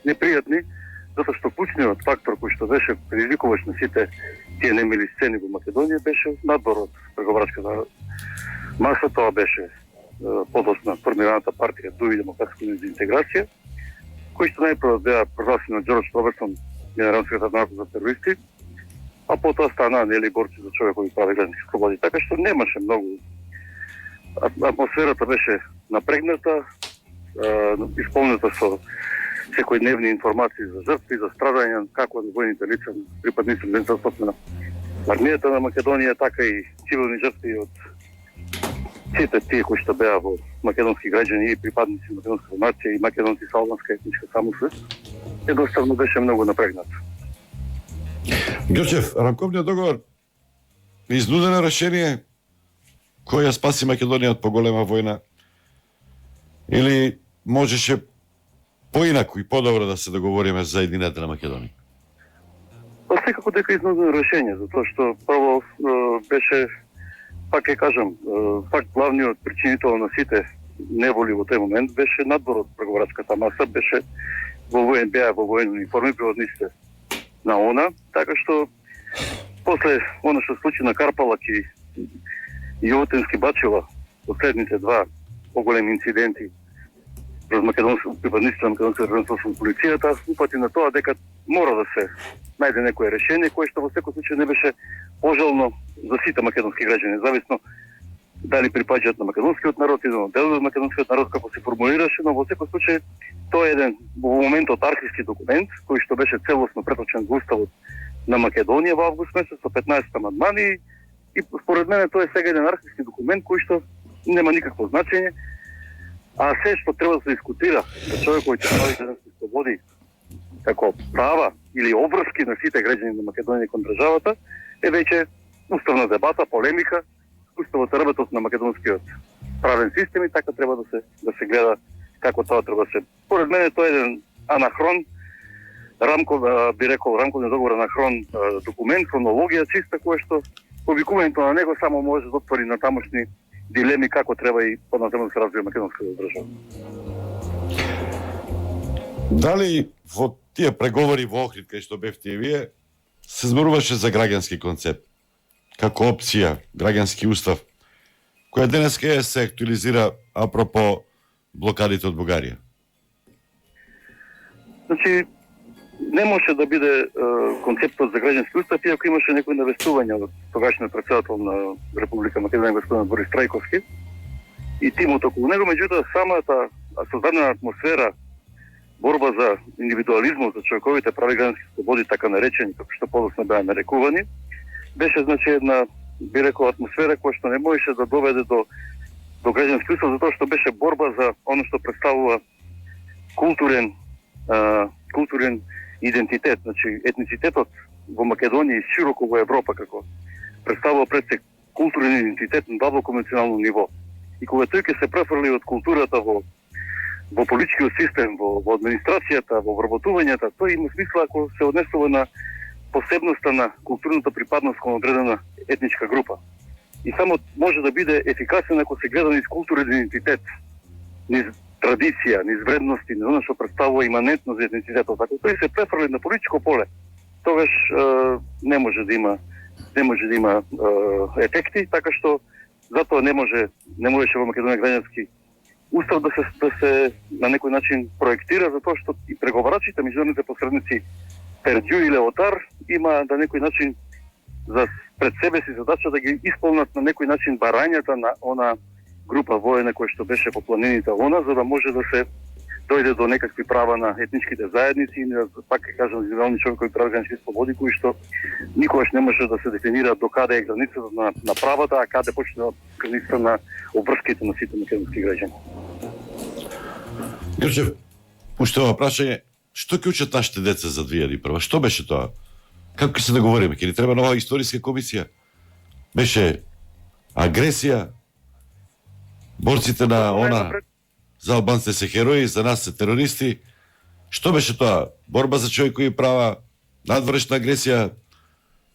непријатни, затоа што клучниот фактор кој што беше предизвикуваш на сите тие немили сцени во Македонија беше надбор од преговарачката маса. Тоа беше подосна формираната партија ДУИ, Демократска за интеграција, кои што најпрво беа прогласени од Џорџ Робертсон, генерален секретар на за терористи, а потоа стана нели борци за човекови права и граждански слободи. Така што немаше многу. Атмосферата беше напрегната, исполнета со секојдневни информации за жртви, за страдања, како од војните лица, припадници на Денсовството на армијата на Македонија, така и цивилни жртви од сите тие кои што беа во македонски граѓани и припадници на македонската нација и македонци со албанска етничка самосвест. Едноставно беше многу напрегнат. Ѓорчев, рамковниот договор изнудено решение кој ја спаси Македонија од поголема војна или можеше поинаку и подобро да се договориме за едината на Македонија? Па секако дека изнудено решение, затоа што прво беше, пак ќе кажам, пак главниот причинител на сите неволи во тој момент беше надбор од преговарачката маса, беше беа во воени униформи приводниците на ОНА, така што после она што случи на Карпалак и Јовотински Бачева, последните два поголеми инциденти пред припадниците на македонското гражданство со полицијата, упати на тоа дека мора да се најде некое решение кое што во секој случај не беше пожелно за сите македонски граѓани, зависно дали припаѓаат на македонскиот народ или на дел од македонскиот народ, како се формулираше, но во секој случај тоа е еден во моментот архивски документ кој што беше целосно преточен во уставот на Македонија во август месец со 15 амандмани и според мене тоа е сега еден архивски документ кој што нема никакво значење, а се што треба да се дискутира за човековите права и граждански слободи како права или обврски на сите граѓани на Македонија кон државата е веќе уставна дебата, полемика, уставот работот на македонскиот правен систем и така треба да се гледа како тоа треба да се. Поред мене тоа е еден анахрон, би рекол рамковниот договор анахрон документ, хронологија чиста која што повикувањето на него само може да отвори на тамошни дилеми како треба и понатаму да се развива македонската држава. Дали во тие преговори во Охрид кај што бевте и вие се зборуваше за граѓански концепт како опција, граѓански устав, која денеска се актуализира апропо блокадите од Бугарија? Значи, не може да биде концептот за граѓански устав, иако имаше некои навестувања од тогашниот претседател на Република Македонија господин Борис Трајковски и тимот околу него, меѓутоа самата создадена атмосфера, борба за индивидуализмот, за човековите права и граѓански слободи, така наречени, како што подоцна беа нарекувани, беше значи една, би рекол, атмосфера која што не можеше да доведе до граѓански устав, затоа што беше борба за оно што представува културен идентитет, значи етницитетот во Македонија и широко во Европа како представува пред се културен идентитет на длабоко национално ниво. И кога тој ќе се префрли од културата во политичкиот систем, во администрацијата, во вработувањата, тој има смисла ако се однесува на посебноста на културната припадност кон одредена етничка група. И само може да биде ефикасен ако се гледа низ културен идентитет, низ традиција, низ вредности, низ оно што представува иманентно за етницитетот. Ако тој се префрли на политичко поле, тогаш не може да има ефекти, така што затоа не можеше во Македонија граѓански устав да се на некој начин проектира, затоа што и преговарачите, меѓународните посредници Пердју и Леотар има на некој начин пред себе си задача да ги исполнат на некој начин барањата на она група воена која што беше по планините за да може да се дојде до некакви права на етничките заедници и пак ќе кажам индивидуални човекови права и гранични слободи кои што никогаш не може да се дефинира до каде е границата на правата, а каде почнува границата на обврските на сите македонски граѓани. Грчев, уште ова прашање, што ќе учат нашите деца за 2001? Што беше тоа? Како ќе се договориме? Ќе ни треба нова историска комисија? Беше агресија? Борците на она за албанците се херои, за нас се терористи. Што беше тоа? Борба за човекови права, надворешна агресија,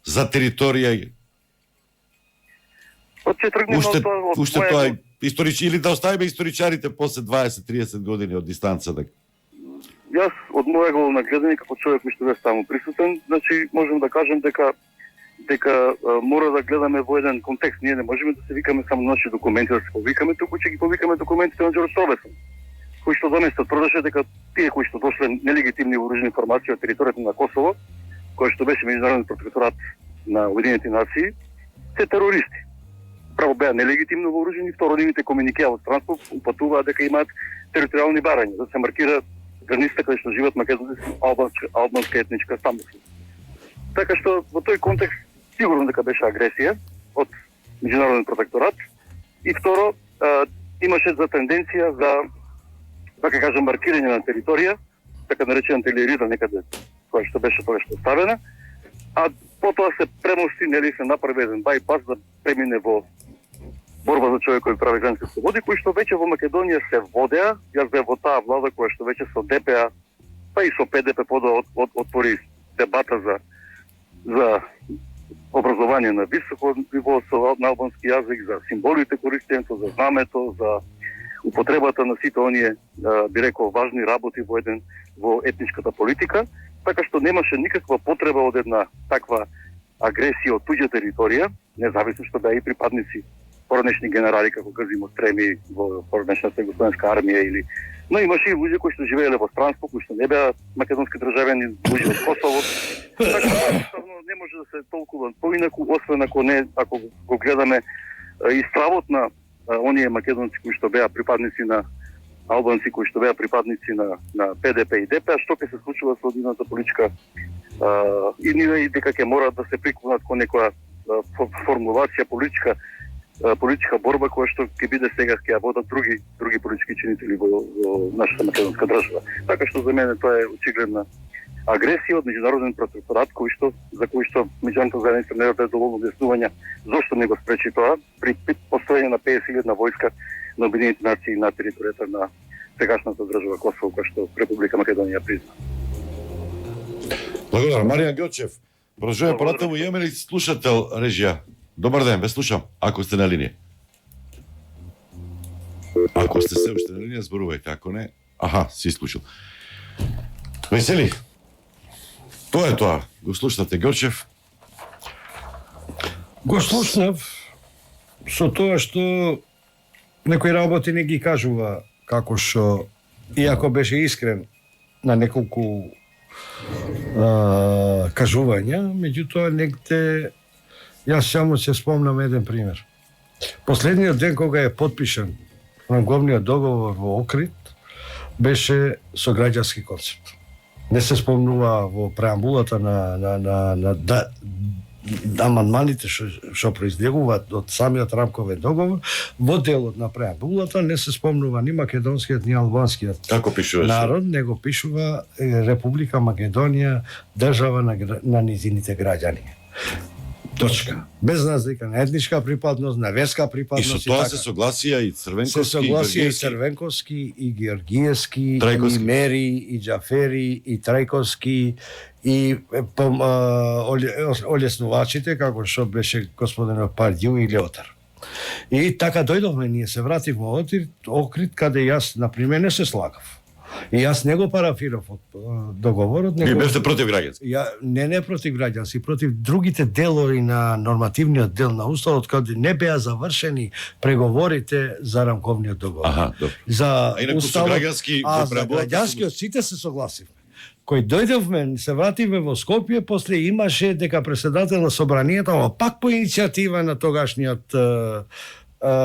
за територија. Уште тоа или да оставиме историчарите после 20-30 години од дистанца. Јас од моја головна гледање како човек кој што бе таму присутен, значи можем да кажем дека мора да гледаме во еден контекст. Ние не можеме да се викаме само наши документи, да се повикаме, туку ќе ги повикаме документите на Џорџ Робесон, кои што донесат продаже дека тие кои што дошле нелегитимни вооружени формации од територијата на Косово, кој што беше меѓународен протекторат на Уединените нации, се терористи. Право беа нелегитимно вооружени, второ нивните комуникеа во странство упатуваат дека имаат територијални барања, да се маркира границата каде што живеат македонци албанска етничка самост. Така што во тој контекст сигурно дека беше агресија од меѓународен протекторат и второ имаше за тенденција за така кажам маркирање на територија, така наречената Илирида некаде која што беше тогаш поставена, а потоа се премости, нели се направи еден байпас да премине во борба за човекови права и гранични слободи, кои што веќе во Македонија се водеа. Јас бев во таа влада која што веќе со ДПА, па и со ПДП отвори дебата за образование на високо ниво на албански јазик, за символите користењето, за знамето, за употребата на сите оние, би рекол, важни работи во етничката политика, така што немаше никаква потреба од една таква агресија од туѓа територија, независно што беа и припадници поранешни генерали како Газимо Стреми во поранешната југословенска армија но имаше и луѓе кои што живееле во странство, кои што не беа македонски државјани, луѓе од Косово. Така што не може да се толкува поинаку, освен ако го гледаме и стравот на оние македонци кои што беа припадници на албанци, кои што беа припадници на ПДП и ДП, што ќе се случува со одината политичка и ниве и дека ќе мора да се приклонат кон некоја формулација политичка борба која што ќе биде сега ќе ја водат други политички чинители во нашата македонска држава. Така што за мене тоа е очигледна агресија од меѓународен протекторат за кој што меѓународната заедница не даде доволно објаснувања зошто не го спречи тоа при постоење на 50.000 војска на Обединените нации на територијата на сегашната држава Косово, која што Република Македонија призна. Благодарам. Маријан Ѓочев, продолжуваме понатаму. Имаме ли слушател, режија? Добар ден, ве слушам, ако сте на линија. Ако сте се уште на линија, зборувајте, ако не... Аха, си слушал. Весели, тоа е тоа. Го слушнате Ѓочев? Го слушнав со тоа што некои работи не ги кажува како што, иако беше искрен на неколку кажувања, меѓутоа негде јас само се спомнам еден пример. Последниот ден кога е подпишан ранговниот договор во Охрид беше со граѓански концепт. Не се спомнува во преамбулата на амандманите што произлегуваат од самиот рамковен договор, во делот на преамбулата не се спомнува ни македонскиот ни албанскиот народ, него пишува Република Македонија, држава на низините граѓани. Точка. Без разлика на етничка припадност, на верска припадност. И со тоа се согласија и Црвенковски, се согласија и Црвенковски, и Георгиевски, и Мери, и Џафери, и Трајковски, и олеснувачите, како што беше господинот Пердју и Леотар. И така дојдовме, ние се вративме во Охрид, каде јас, например, не се слагав. И јас не го парафирав договорот, Вие него бевте против граѓански. не против граѓански, против другите делови на нормативниот дел на уставот, каде не беа завршени преговорите за рамковниот договор. Аха, добро. За А инаку со граѓански а во за преработката граѓанскиот сите се согласивме. Кој дојдовме, се вративме во Скопје, после имаше дека председател на собранието, ама пак по иницијатива на тогашниот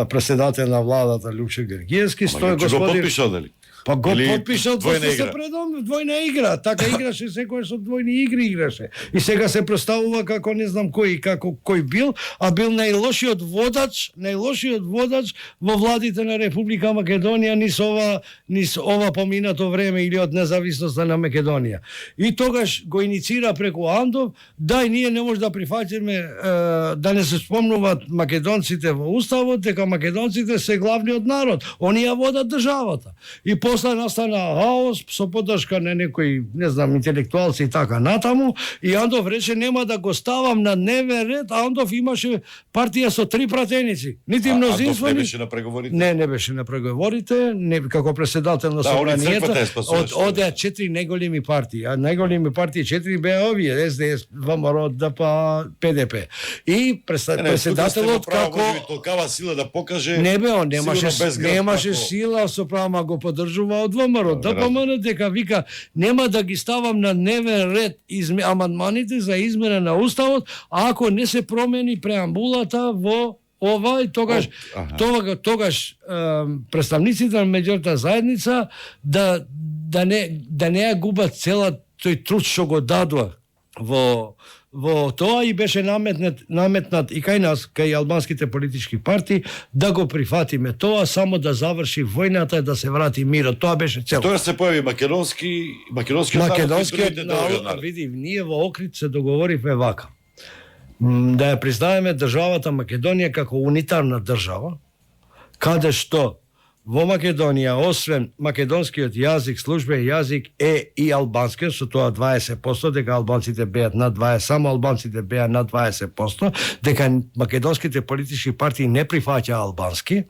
председател на владата Лјупчо Гергиевски, стој Го господин подпишал дали? Па го Или подпишал, двојна после се игра? предом двојна игра, така играше секој со двојни игри играше. И сега се представува како не знам кој бил, а бил најлошиот водач во владите на Република Македонија низ ова поминато време или од независноста на Македонија. И тогаш го иницира преку Андов, дај ние не може да прифатиме да не се спомнуваат македонците во уставот, дека македонците се главниот народ, они ја водат државата. И после настана хаос со поддршка на некои, не знам, интелектуалци и така натаму, и Андов рече нема да го ставам на дневен ред, а Андов имаше партија со 3 пратеници. Нити мнозинство, не беше на преговорите? Не беше на преговорите, не како председател на собранието. Одеа 4 најголеми партии, а најголеми партии 4 беа овие, СДС, ВМРО, ДП, ПДП. И председателот како толкава сила да покаже. Не бе, он немаше како... сила, сопрама го поддржува од ВМРО. ДПМН дека вика нема да ги ставам на дневен ред амандманите за измена на уставот, ако не се промени преамбулата во ова, и тогаш представниците на меѓународната заедница да не ја губат цела тој труд што го дадува во тоа, и беше наметнат и кај нас, кај албанските политички партии, да го прифатиме тоа, само да заврши војната и да се врати мирот. Тоа беше цел. Тоа се појави македонскиот народ. Види, ние во Окрит се договоривме вака. Да ја признаеме државата Македонија како унитарна држава, каде што во Македонија, освен македонскиот јазик, службен јазик е и албанскиот, со тоа 20%, дека албанците беат над 20%, само албанците беа над 20%, дека македонските политички партии не прифаќа албански,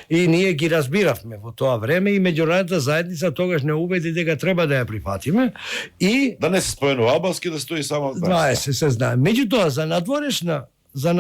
и ние ги разбиравме во тоа време, и меѓународната заедница тогаш не убеди дека треба да ја прифатиме, и да не се споменува албански, да стои само 20 се знае. Меѓутоа, за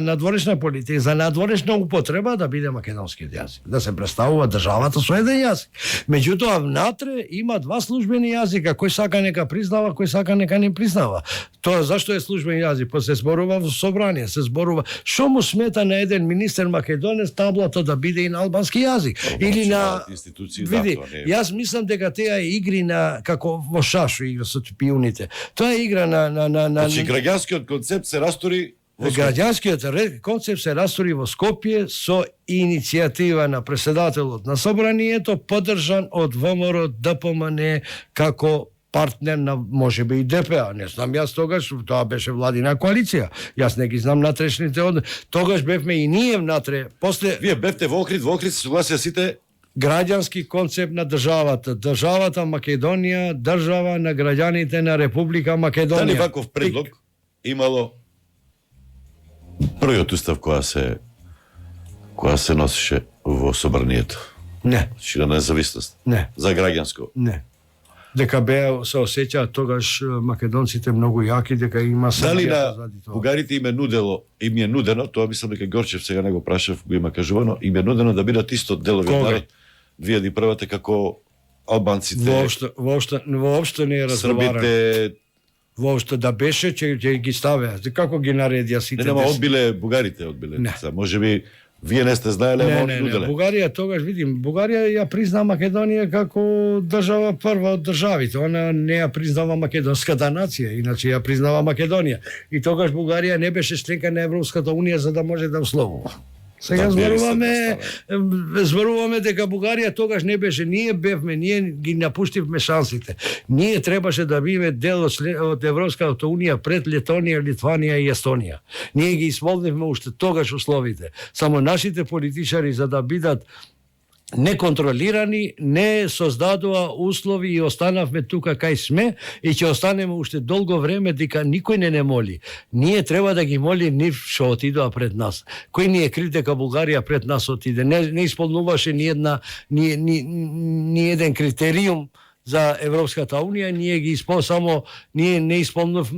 надворешна политика, за надворешна употреба да биде македонскиот јазик, да се представува државата со еден јазик. Меѓутоа, внатре има 2 службени јазика, кој сака нека признава, кој сака нека не признава. Тоа зашто е службен јазик? Па се зборува во собрание, се зборува што му смета на еден министер македонец таблата да биде и на албански јазик или на институции. Види, јас мислам дека теа игри на како во шашо игра со пиуните. Тоа е игра на Значи граѓанскиот концепт се растури. Граѓанскиот концепт се растури во Скопје со иницијатива на председателот на собранието, поддржан од ВМРО, ДПМН како партнер на можеби и ДПА. Не знам јас тогаш, тоа беше владина коалиција. Јас не ги знам натрешните тогаш бевме и ние внатре. После Вие бевте во Окрит се согласија сите граѓански концепт на државата. Државата Македонија, држава на граѓаните на Република Македонија. Дали ваков предлог имало првиот устав која се носише во собранието? Не. Значи на независност? Не. За граѓанско? Не. Дека беа се осеќаат тогаш македонците многу јаки, дека има дали на бугарите им е нудено, тоа мислам дека Горчев сега не го прашав, го има кажувано, им е нудено да бидат исто делови од народ 2001 како албанците. Воопшто не е разговарано. Србите. Воопшто да беше, ќе ги ставеа. Како ги наредија сите? Нема, одбиле бугарите, одбиле. Можеби вие не сте знаеле, ама они нуделе. Бугарија тогаш, видим, Бугарија ја призна Македонија како држава прва од државите. Она не ја признава македонската нација, иначе ја признава Македонија. И тогаш Бугарија не беше членка на Европската унија за да може да условува. Сега зборуваме дека Бугарија тогаш не беше, ние ги напуштивме шансите. Ние требаше да биме дел од Европската унија пред Летонија, Литванија и Естонија. Ние ги исполнивме уште тогаш условите. Само нашите политичари за да бидат неконтролирани, не создадува услови и останавме тука кај сме и ќе останеме уште долго време дека никој не моли. Ние треба да ги моли нив што отидоа пред нас. Кој ни е крив дека Бугарија пред нас отиде? Не исполнуваше ни еден критериум за Европската унија, ние ги само ние не исполнив,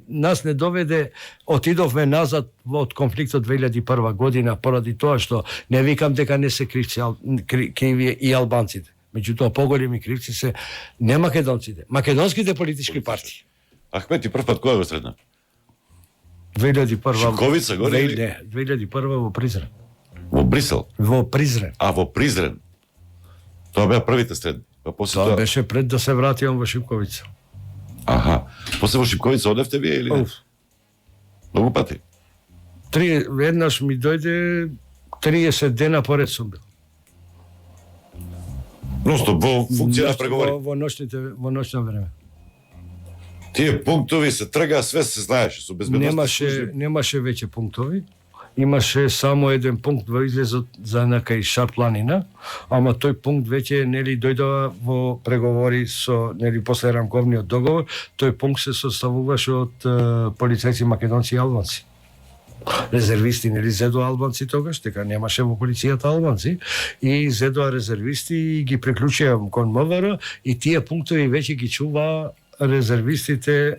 нас не доведе, отидовме назад од конфликтот 2001 година поради тоа што не викам дека не се криви и албанците. Меѓутоа поголеми кривци се не македонците, македонските политички партии. Ахмети прв пат која го средна? 2001 Шипковица горе или? Не, 2001 во Призрен. Во Брисел? Во Призрен. А, во Призрен. Тоа беа првите средни. Па после Тоа беше пред да се вратиам во Шипковица. Аха. После во Шипковица одевте вие или не? Многу пати. Еднаш ми дојде 30 дена поред сум бил. Просто во функција на преговори. Во ноќно време. Тие пунктови се трга, све се знаеше со безбедност. Немаше веќе пунктови. Имаше само еден пункт во излезот за кај Шар планина, ама тој пункт веќе дојдова во преговори со после рамковниот договор. Тој пункт се составуваше од полицајци македонци и албанци. Резервисти зедоа албанци тогаш, дека немаше во полицијата албанци, и зедоа резервисти и ги приклучија кон МВР, и тие пунктови веќе ги чуваа резервистите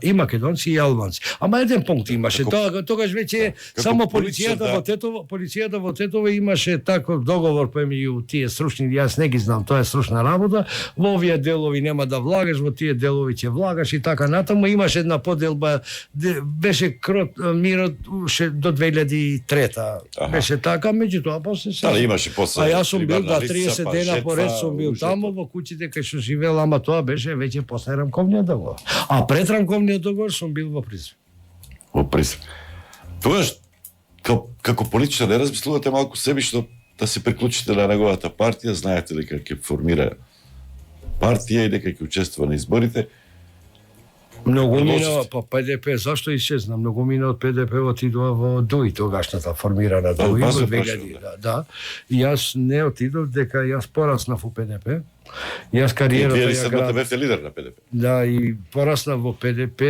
и македонци и албанци. Ама еден пункт имаше. Тогаш веќе само полицијата во Тетово имаше таков договор помеѓу тие стручни, јас не ги знам, тоа е стручна работа. Во овие делови нема да влагаш, во тие делови ќе влагаш и така натаму. Имаше една поделба, беше мирот уште до 2003-та. Беше така, меѓутоа после се. Дали имаше после. А јас сум бил 30 дена поред сум бил таму во куќите кај што живеел, ама тоа беше веќе после рамковниот договор. А пред рамковниот договор сум бил во Призрен. Во Призрен. Тогаш, како политичар, не размислувате малку себично да се приклучите на неговата партија, знаете ли дека ќе формира партија и дека ќе учествува на изборите? Многу мина, па ПДП, зашто исчезна? Многу мина од ПДП отидува во ДУИ, тогашната формирана ДУИ во 2000. Да. Јас не отидов, дека јас пораснав во ПДП. Јас кариерата ја градев. Бевте лидер на ПДП. Да, и пораснав во ПДП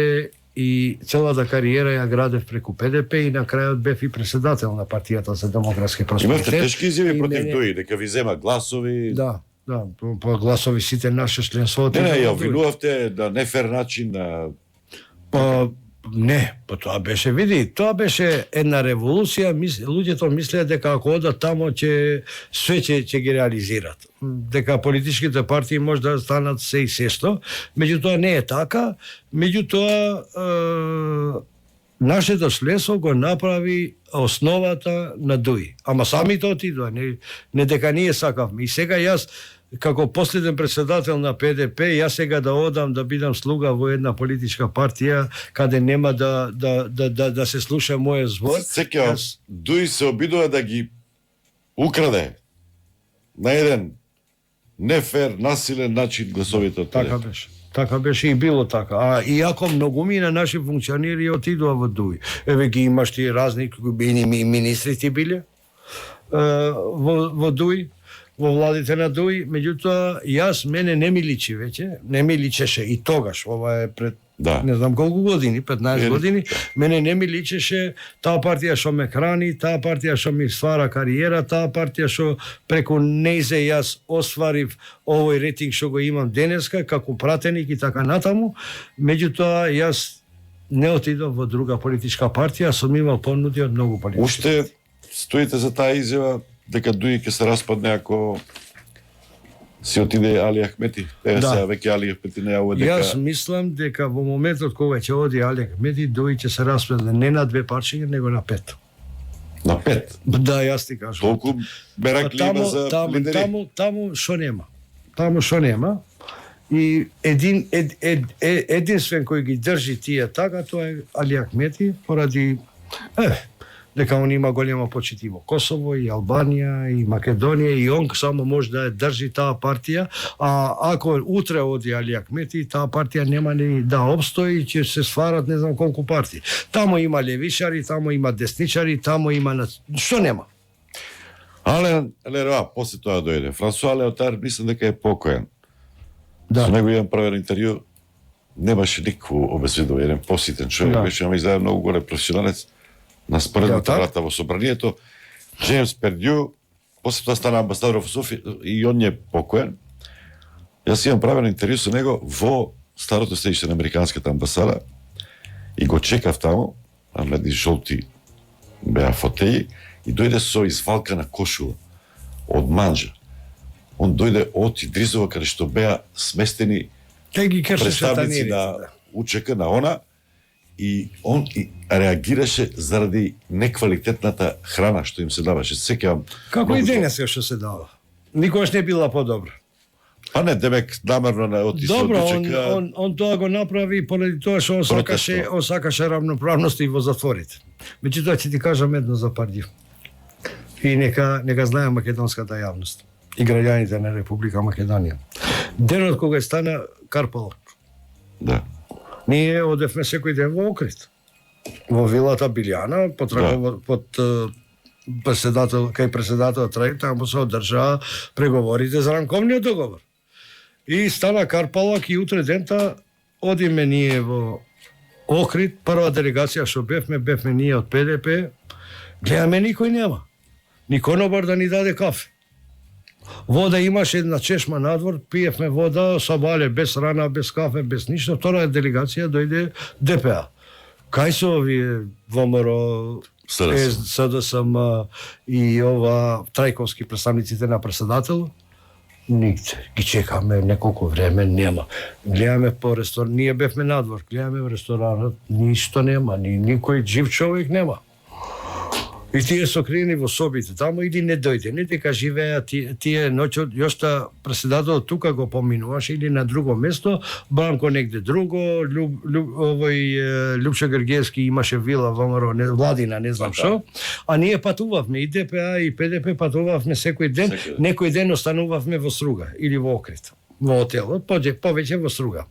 и целата кариера ја градев преку ПДП и на крајот бев и председател на партијата за демократски просперитет. Имавте тешки изјави против ДУИ, дека ви зема гласови. Да, по гласови сите наши членството. Не, ја обвинувавте на нефер начин на Не, тоа беше, види, тоа беше една револуција, луѓето мислеа дека ако одат тамо ќе све ќе ги реализират. Дека политичките партии може да станат се и сесто, меѓутоа не е така, меѓутоа нашето членство го направи основата на ДУИ. Ама самите отидоа, не дека ние сакавме. И сега јас како последен председател на ПДП, јас сега да одам да бидам слуга во една политичка партија каде нема да се слуша мојот збор. Секој ДУИ се обидува да ги украде на еден нефер, насилен начин гласовите од Така беше. Така беше и било така. А иако многумина наши функционери отидоа во ДУИ. Еве ги имаш ти разни министрите биле во ДУИ, во владите на ДУИ, меѓутоа мене не ми личи веќе, не ми личеше и тогаш, ова е пред не знам колку години, 15 години, мене не ми личеше таа партија што ме храни, таа партија што ми ствара кариера, таа партија што преку нејзе јас остварив овој рейтинг што го имам денеска како пратеник и така натаму, меѓутоа јас не отидов во друга политичка партија, сум имал понуди од многу политички. Уште стоите за таа изјава дека ДУИ ќе се распадне ако си отиде Али Ахмети? Сега веќе Али Ахмети не јавува дека... Јас мислам дека во моментот кога ќе оди Али Ахмети, ДУИ ќе се распадне не на 2 парчиња, него на 5. На 5? Да, јас ти кажам. Толку беракли има за лидери? Таму шо нема. Таму шо нема. И единствен кој ги држи тие така, тоа е Али Ахмети, поради дека он има голема почит и во Косово, и Албанија, и Македонија, и он само може да држи таа партија, а ако утре оди Али Ахмети, таа партија нема ни да обстои, ќе се сварат не знам колку партии. Таму има левишари, таму има десничари, таму има... Што нема? Ален Лероа, после тоа дојде. Франсуа Леотар, мислам дека е покоен. Да. Со него имам правен интервју, немаше никакво обезбедување, еден поситен човек, Да. беше, ама издаде многу голем професионалец на споредната Леотар? врата во собранието. Джеймс Пердју, после тоа стана амбасадор во Софија и он е покоен. Јас имам правен интервју со него во старото седиште на американската амбасада и го чекав таму, а медни жолти беа фотеи, и дојде со извалкана кошула од манџа. Он дојде од Идризова, каде што беа сместени Те ги кершеше представници танирите. на Да. УЧК на она, и он реагираше заради неквалитетната храна што им се даваше. Сеќавам. Како и многу денес што се дава. Никогаш не била подобра. А не, демек намерно на отише од Добро, УЧК. он тоа го направи поради тоа што он сакаше равноправност и во затворите. Меѓутоа ќе ти кажам едно за Пардју. И нека знае македонската јавност и граѓаните на Република Македонија. Денот кога стана Карпалак, Да. ние одевме секој ден во Охрид. Во вилата Билјана, под председател, кај председател Трај, таму се одржаа преговорите за рамковниот договор. И стана Карпалак и утре дента одиме ние во Охрид, прва делегација што бевме ние од ПДП, гледаме никој нема. Ни конобар да ни даде кафе. Вода имаше една чешма надвор, пиевме вода, сабале, без рана, без кафе, без ништо. Втора делегација дојде ДПА. Кај се овие ВМРО, СДСМ и ова Трајковски представниците на председател? Нигде. Ги чекаме неколку време, нема. Гледаме по ресторан, ние бевме надвор, гледаме во ресторанот, ништо нема, никој жив човек нема. И тие сокриени во собите таму или не дојде, не дека живеа тие ноќот, јошта председателот тука го поминуваше или на друго место, Бранко негде друго, Лјупчо Гергиевски имаше вила во ВМРО, Владина, не знам што, а ние патувавме и ДПА и ПДП патувавме секој ден, некој ден останувавме во Струга или во Охрид, во отелот, повеќе во Струга.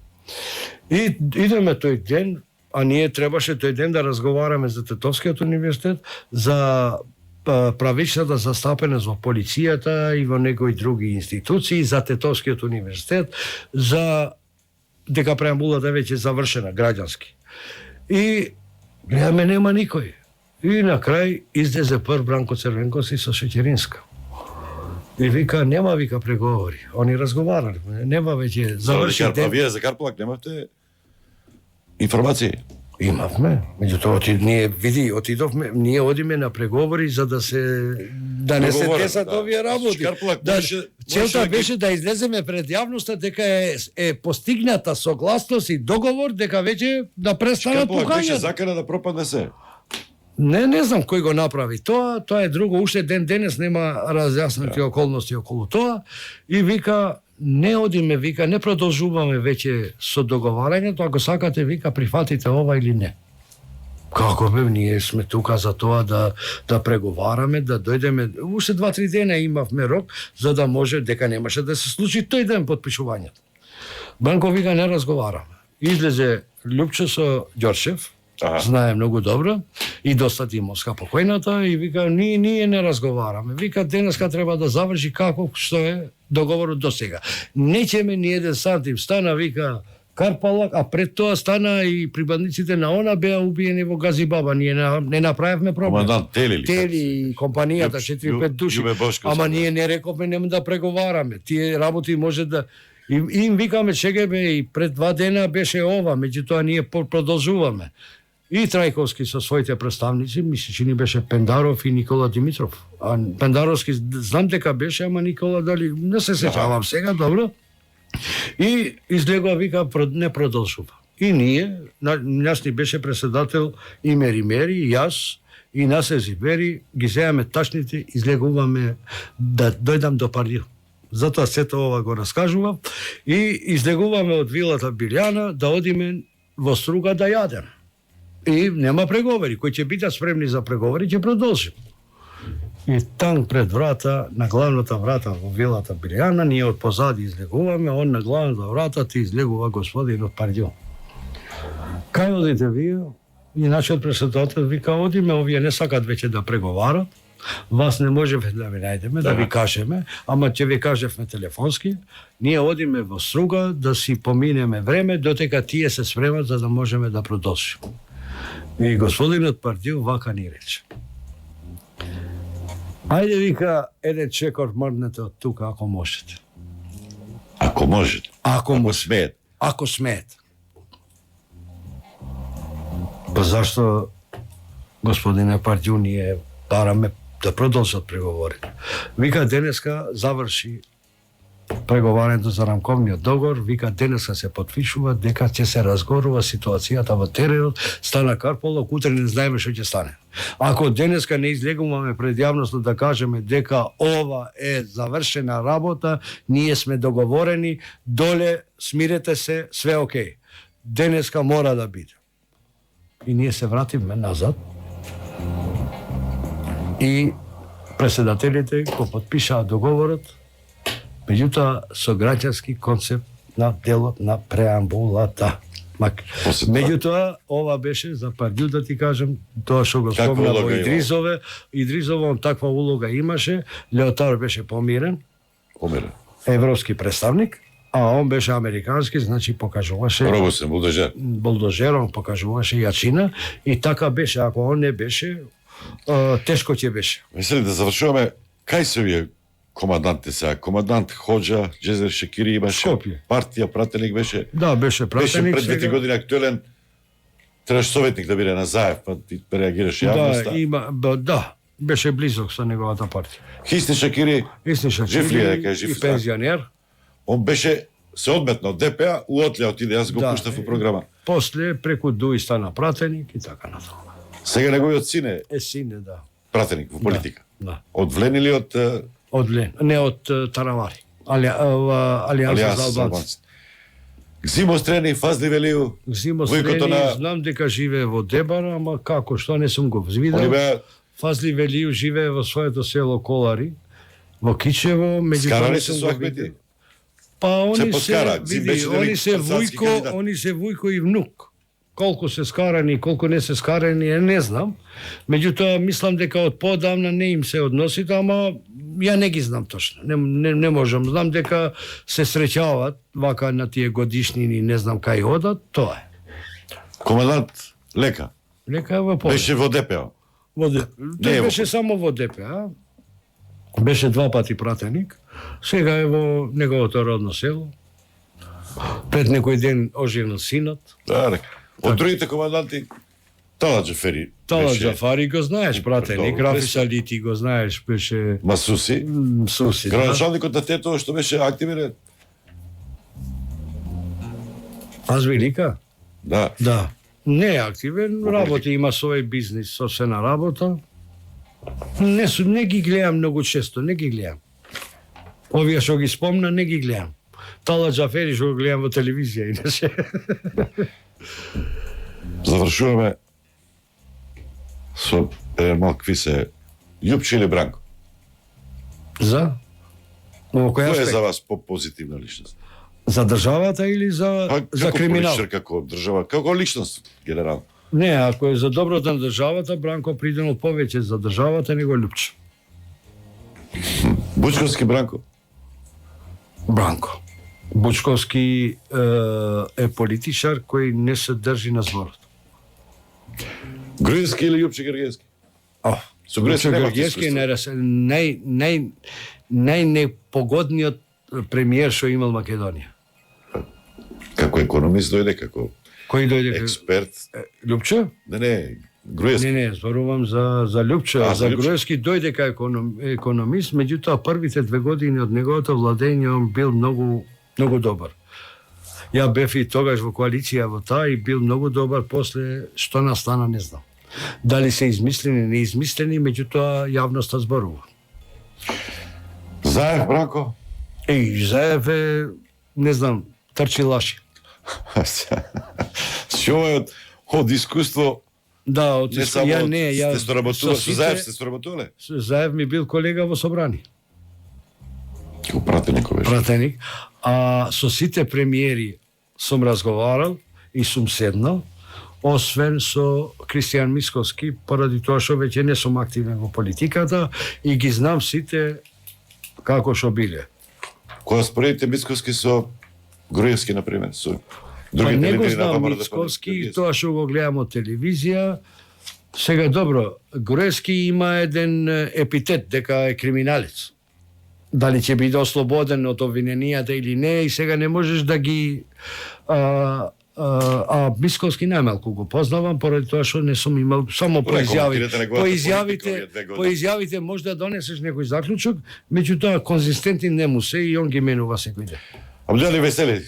И идеме тој ден, а ние требаше тој ден да разговараме за Тетовскиот универзитет, за правичната застапеност во полицијата и во некои други институции, за Тетовскиот универзитет, за дека преамбулата веќе завршена граѓански. И гледаме нема никој. И на крај излезе прв Бранко Црвенковски со Шеќеринска. И вика, нема преговори. Они разговарале. Нема веќе завршен ден. А вие за Карпалак немавте информации? Имавме, меѓутоа ние отидовме, ние одиме на преговори за да не се десат овие работи. Целта беше да излеземе пред јавноста дека е постигната согласност и договор дека веќе да престанат пукањата. Карпалак беше закана да пропадне се. Не знам кој го направи тоа е друго, уште денес нема разјаснати околности околу тоа и вика не одиме, вика, не продолжуваме веќе со договарањето, ако сакате, вика, прифатите ова или не. Како бе, ние сме тука за тоа да преговараме, да дојдеме, уште 2-3 дена имавме рок, за да може, дека немаше да се случи тој ден подпишувањето. Бранко вика, не разговараме. Излезе Лјупчо со Ѓорчев, знае многу добро, и доста Димовска покојната, и вика, ние не разговараме. Вика, денеска треба да заврши како што е договорот до сега. Неќеме ни еден сантим, стана, вика, Карпалак, а пред тоа стана и прибандниците на она беа убиени во Газибаба. Ние не направивме проблем. Командант Тели и компанијата, 4-5 души. Ама ние не рековме нема да преговараме. Тие работи може да... Им викаме, чекаме, и пред 2 дена беше ова, меѓутоа ние продолжуваме. И Трајковски со своите представници, мисли, че ни беше Пендаров и Никола Димитров. А Пендаровски знам дека беше, ама Никола дали, не се сеќавам сега, добро. И излегува, вика, не продолжува. И ние, нас ни беше председател Имери Мери, јас, и Насе Зибери, ги земаме тачните, излегуваме да дојдам до Пардју. Затоа сето ова го раскажувам. И излегуваме од вилата Билјана да одиме во Струга да јадеме. И нема преговори. Кои ќе бидат спремни за преговори, ќе продолжим. И там пред врата, на главната врата во вилата Билјана, ние од позади излегуваме, он на главната врата ти излегува господин од Пардју. Кај одите вие? И нашиот председател вика, одиме, овие не сакат веќе да преговарат, Вас не можеме да ви најдеме, да ви кажеме, ама ќе ви кажевме телефонски, ние одиме во Струга да си поминеме време дотека тие се спремат за да можеме да продолжиме. И господинот Пардију вака ни рече. Ајде, вика, еден чекор мрднете од тука ако можете. Ако можете. Ако смеете. Ако смеете. Па зашто, господине Пардију, ние бараме да продолжат преговори. Вика, денеска заврши преговарањето за рамковниот договор, вика, денеска се потпишува дека ќе се разгорува ситуацијата во теренот, стана Карполок, утре не знаеме што ќе стане. Ако денеска не излегуваме пред јавноста да кажеме дека ова е завршена работа, ние сме договорени, доле смирете се, све окей. Денеска мора да биде. И ние се вратиме назад и преседателите го потпишаа договорот, меѓутоа со граѓански концепт на делот на преамбулата. Меѓутоа, ова беше за Пардију, да ти кажем, тоа што го спомна во Идризове. Идризово он таква улога имаше, Леотар беше помирен, европски представник, а он беше американски, значи покажуваше Робусен, булдожер, он покажуваше јачина и така беше, ако он не беше, тешко ќе беше. Мислам да завршуваме, кај се вие команданте сега? Командант Хоџа, Джезер Шекири имаше, Скопје. партија, пратеник беше. Да, беше пратеник. Беше пред 2 години актуелен, требаш советник да биде на Заев, па ти реагираш јавноста. Да, беше близок со неговата партија. Хисни Шекири, жив ли е дека е жив? И пензионер. Он беше, се одметна од ДПА, уотле отиде, јас го пуштав во програма. После, преку Дуи стана пратеник и така натаму. Сега неговиот син е сине, да. Пратеник во политика. Да. Од Влен или од... Од Влен, не од Тарамари. Алијанса за албанци. Зимо Стрени, Фазли Велију, Зимо Стрени, знам дека живее во Дебара, ама како, што не сум го видел. Фазли Велију живее во своето село Колари, во Кичево, скарани се со Ахмети? Па они се Вујко и внук. Колку се скарани, колку не се скарани, не знам. Меѓутоа, мислам дека од поодамна не им се односите, ама ја не ги знам точно. Не можам. Знам дека се среќаваат вака на тие годишнини, не знам кај одат, тоа е. Командант Лека? Лека е во Поле. Беше во ДПА? Тој беше само во ДПА. Беше 2 пати пратеник. Сега е во неговото родно село. Пред некој ден оженил синот. Да, од другите команданти, Тала Џафери. Тала Џафари го знаеш, пратеник. Рафи Салити го знаеш, беше... Масуси. Суси, градоначалникот на Тетово што беше активиран. Аз Велика? Да. Да. Не е активен, работи, има свој бизнис, собствена работа. Не ги гледам многу често, не ги гледам. Овие што ги спомна, не ги гледам. Тала Џафери што го гледам во телевизија, иначе. Завршуваме со еден мал квиз е Јупче или Бранко? За? Кој е за вас по-позитивна личност? За државата или за криминал? Како држава, како личност, генерално? Не, ако е за доброто на државата, Бранко приденал повеќе за државата него Љупче. Бучковски Бранко? Бранко. Бучковски е политичар кој не се држи на зборот. Груевски или Јупче Гергевски? Со Груевски Гергевски е најнепогодниот премиер што имал Македонија. Како економист дојде, како кој дојде експерт? Љупче? Не, Груевски. Не, зборувам за Љупче. За Груевски дојде како економист, меѓутоа првите 2 години од неговото владење он бил многу добар. Ја бев и тогаш во коалиција во таа и бил многу добар, после што настана не знам. Дали се измислени, не измислени, меѓутоа јавноста зборува. Заев Бранко? Заев е, не знам, трчи лаши. Што е од искуство? Да, од искуство. Сте соработувале, со Заев сте соработувале? Заев ми бил колега во собрани. Како пратеник беше? Пратеник. А со сите премиери сум разговарал и сум седнал. освен со Кристијан Мисковски, поради тоа што веќе не сум активен во политиката и ги знам сите како што биле. Кога споредите Мицковски со Груевски, например, со Па другите не го лидери на знам ВМРО Мицковски, тоа што го гледам од телевизија. Сега добро, Груевски има еден епитет дека е криминалец. Дали ќе биде ослободен од обвиненијата или не, и сега не можеш да ги Мисковски најмалку го познавам, поради тоа што не сум имал само по изјавите. По изјавите може да донесеш некој заклучок, меѓутоа конзистентни не му се и он ги менува секој ден. Абдјали Весели,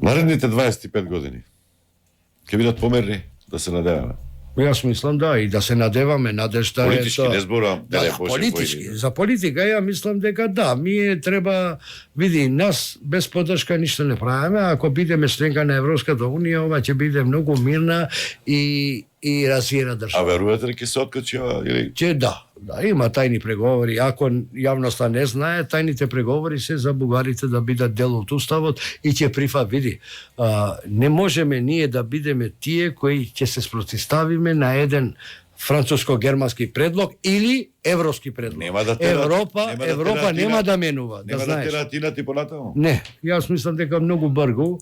наредните 25 години ќе бидат померни, да се надеваме. Јас мислам да, и да се надеваме, надежда е Политички тоа. не зборувам, да, политички. За политика ја мислам дека да, ние треба, види, нас без поддршка ништо не правиме, ако бидеме членка на Европската Унија, ова ќе биде многу мирна и развиена држава. А верувате ли ќе се откачи ова или Че да, има тајни преговори. Ако јавноста не знае, тајните преговори се за бугарите да бидат дел од уставот и ќе види. Не можеме ние да бидеме тие кои ќе се спротивставиме на еден француско-германски предлог или европски предлог. Нема да терат, Европа нема да менува, да знаеш. Нема да терат инати понатаму? Не, јас мислам дека многу брзо,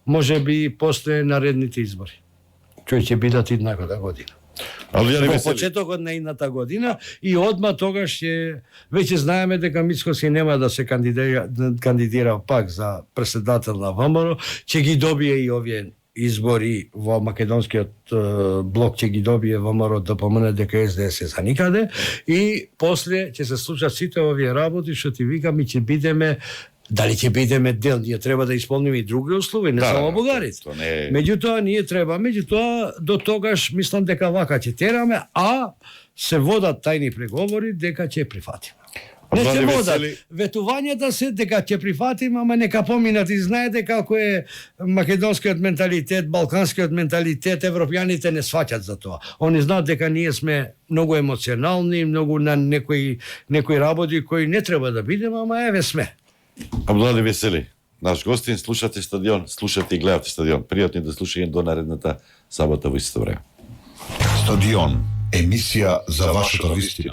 можеби после наредните избори, кои ќе бидат идната година. Абдјали Во Весели, почетокот на идната година и одма тогаш веќе знаеме дека Мицковски нема да се кандидира пак за претседател на ВМРО, ќе ги добие и овие избори во македонскиот блок, ќе ги добие ВМРО да помине дека СДС е за никаде и после ќе се случат сите овие работи што ти викам и ќе бидеме. Дали ќе бидеме дел, ние треба да исполниме и други услови, не само бугарите. Меѓутоа ние треба, до тогаш мислам дека вака ќе тераме, а се водат тајни преговори дека ќе прифатиме. Не се водат. Ветувањата се дека ќе прифатиме, ама нека поминат и знаете како е македонскиот менталитет, балканскиот менталитет, европјаните не сваќат за тоа. Они знаат дека ние сме многу емоционални, многу на некои работи кои не треба да бидеме, ама еве сме. Абдјали Весели, наш гостин, слушате Стадион, слушате и гледате Стадион. Пријатни да слушање до наредната сабота во исто време. Стадион, емисија за вашата вистина.